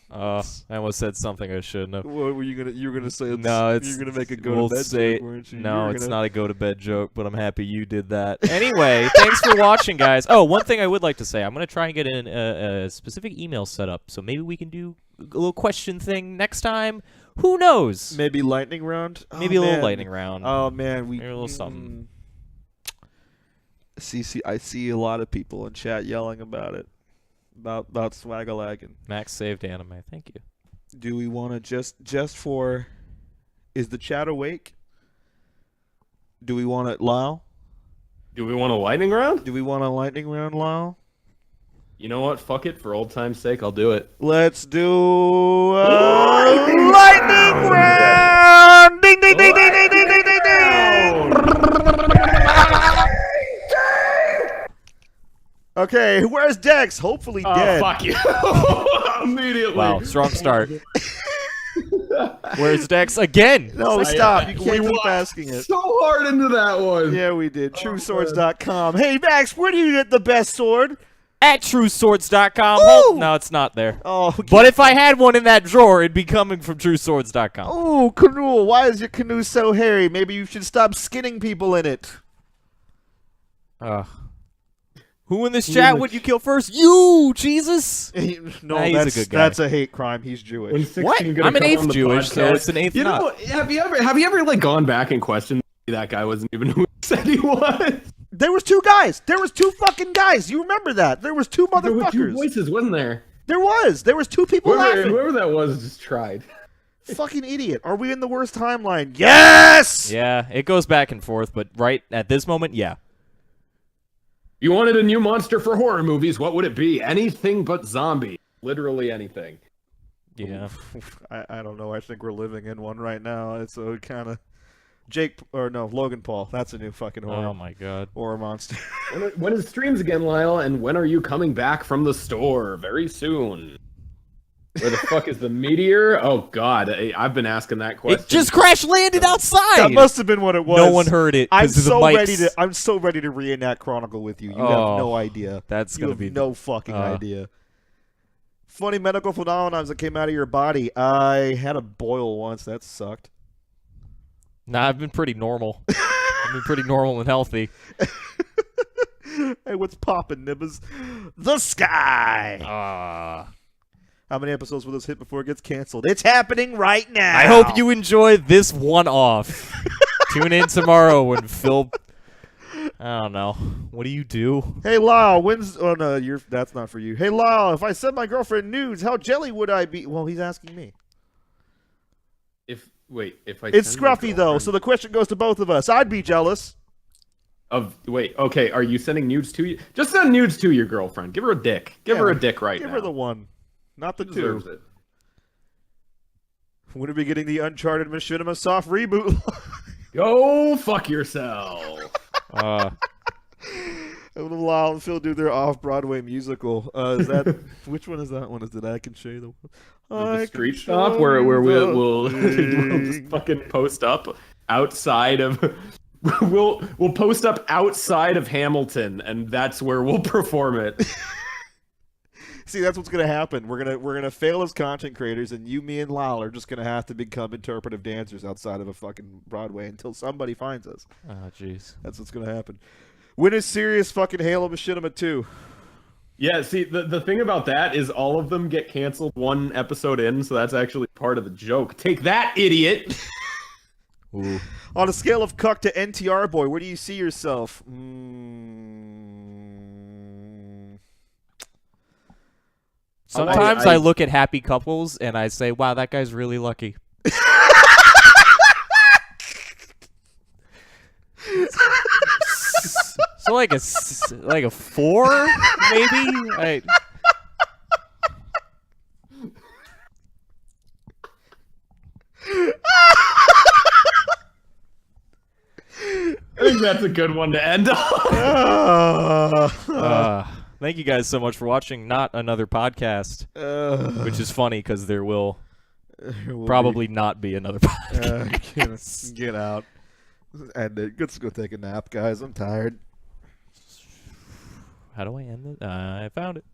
[SPEAKER 3] I almost said something I shouldn't have.
[SPEAKER 2] What were you gonna? You were gonna say?
[SPEAKER 3] No, it's
[SPEAKER 2] you're gonna make a
[SPEAKER 3] we'll
[SPEAKER 2] go to bed
[SPEAKER 3] say,
[SPEAKER 2] joke, weren't you?
[SPEAKER 3] No, it's not a go to bed joke, but I'm happy you did that. Anyway, thanks for watching, guys. Oh, one thing I would like to say, I'm gonna try and get a specific email set up, so maybe we can do a little question thing next time. Who knows?
[SPEAKER 2] Maybe lightning round.
[SPEAKER 3] Maybe a little lightning round.
[SPEAKER 2] Oh man,
[SPEAKER 3] Maybe a little something.
[SPEAKER 2] I see a lot of people in chat yelling about it, about Swagalagging.
[SPEAKER 3] Max saved anime. Thank you.
[SPEAKER 2] Do we want to just for? Is the chat awake? Do we want it, Lyle?
[SPEAKER 1] Do we want a lightning round?
[SPEAKER 2] Do we want a lightning round, Lyle?
[SPEAKER 1] You know what? Fuck it. For old time's sake, I'll do it.
[SPEAKER 2] Let's do lightning round! Ding ding ding ding ding ding ding ding ding! Okay, where's Dex? Hopefully dead.
[SPEAKER 1] Fuck you. Immediately.
[SPEAKER 3] Wow, strong start. Where's Dex again?
[SPEAKER 2] No, stop. You can't keep asking it.
[SPEAKER 1] So hard into that one.
[SPEAKER 2] Yeah, we did. TrueSwords.com. Hey, Max, where do you get the best sword?
[SPEAKER 3] At TrueSwords.com.
[SPEAKER 2] Ooh!
[SPEAKER 3] Oh, no, it's not there.
[SPEAKER 2] Oh, okay.
[SPEAKER 3] But if I had one in that drawer, it'd be coming from TrueSwords.com.
[SPEAKER 2] Ooh, canoe. Why is your canoe so hairy? Maybe you should stop skinning people in it.
[SPEAKER 3] Who in this chat would you kill first? You, Jesus.
[SPEAKER 2] No,
[SPEAKER 3] Nah, he's a good guy.
[SPEAKER 2] that's a hate crime. He's Jewish.
[SPEAKER 3] What? I'm an eighth Jewish, so it's an eighth
[SPEAKER 1] You
[SPEAKER 3] not.
[SPEAKER 1] know, have you ever like gone back and questioned that guy wasn't even who he said he was?
[SPEAKER 2] There was two guys. There was two fucking guys. You remember that? There was two
[SPEAKER 1] There were two
[SPEAKER 2] motherfuckers.
[SPEAKER 1] voices, wasn't there?
[SPEAKER 2] There was. There was two people laughing.
[SPEAKER 1] Whoever that was just tried.
[SPEAKER 2] Fucking idiot. Are we in the worst timeline? Yes!
[SPEAKER 3] Yeah, it goes back and forth, but right at this moment, yeah.
[SPEAKER 1] You wanted a new monster for horror movies, what would it be? Anything but zombie. Literally anything.
[SPEAKER 3] Yeah.
[SPEAKER 2] I don't know. I think we're living in one right now. It's a kind of Logan Paul. That's a new fucking horror.
[SPEAKER 3] Oh my god.
[SPEAKER 2] Horror monster.
[SPEAKER 1] When is streams again, Lyle? And when are you coming back from the store? Very soon. Where the fuck is the meteor? Oh god, I've been asking that question.
[SPEAKER 3] It just crash landed outside.
[SPEAKER 2] That must have been what it was.
[SPEAKER 3] No one heard it.
[SPEAKER 2] I'm
[SPEAKER 3] 'cause of the
[SPEAKER 2] so
[SPEAKER 3] mics.
[SPEAKER 2] I'm so ready to reenact Chronicle with you. You have no idea.
[SPEAKER 3] That's
[SPEAKER 2] You
[SPEAKER 3] gonna
[SPEAKER 2] have
[SPEAKER 3] be
[SPEAKER 2] no fucking idea. Funny medical phenomenons that came out of your body. I had a boil once. That sucked.
[SPEAKER 3] Nah, I've been pretty normal. I've been pretty normal and healthy.
[SPEAKER 2] Hey, what's poppin', nibbers? The sky. How many episodes will this hit before it gets canceled? It's happening right now.
[SPEAKER 3] I hope you enjoy this one-off. Tune in tomorrow when Phil. I don't know. What do you do?
[SPEAKER 2] Hey Lyle, when's? Oh no, that's not for you. Hey Lyle, if I sent my girlfriend nudes, how jelly would I be? Well, he's asking me.
[SPEAKER 1] If I
[SPEAKER 2] It's
[SPEAKER 1] send my
[SPEAKER 2] scruffy though,
[SPEAKER 1] girlfriend-
[SPEAKER 2] so the question goes to both of us. I'd be jealous.
[SPEAKER 1] Okay, are you sending nudes to you? Just send nudes to your girlfriend. Give her a dick. Give her a dick right now.
[SPEAKER 2] Give her the one, not the
[SPEAKER 1] She deserves
[SPEAKER 2] two.
[SPEAKER 1] it.
[SPEAKER 2] When are we getting the Uncharted Machinima soft reboot?
[SPEAKER 1] Go fuck yourself.
[SPEAKER 2] Lyle and Phil do their off-Broadway musical. Is that which one is that one? Is it I Can Show You
[SPEAKER 1] The street stop where we'll just fucking post up outside of we'll post up outside of Hamilton, and that's where we'll perform it.
[SPEAKER 2] See, that's what's gonna happen. We're gonna fail as content creators, and you, me, and Lyle are just gonna have to become interpretive dancers outside of a fucking Broadway until somebody finds us.
[SPEAKER 3] Oh, jeez.
[SPEAKER 2] That's what's gonna happen. When is serious fucking Halo Machinima 2?
[SPEAKER 1] Yeah, see, the thing about that is all of them get canceled one episode in, so that's actually part of the joke. Take that, idiot!
[SPEAKER 3] Ooh.
[SPEAKER 2] On a scale of cuck to NTR boy, where do you see yourself?
[SPEAKER 3] Sometimes I look at happy couples and I say, wow, that guy's really lucky. So like a 4, maybe?
[SPEAKER 1] I think that's a good one to end on.
[SPEAKER 3] Thank you guys so much for watching Not Another Podcast, which is funny because there will probably not be another podcast.
[SPEAKER 2] Get out. And let's go take a nap, guys. I'm tired.
[SPEAKER 3] How do I end it? I found it.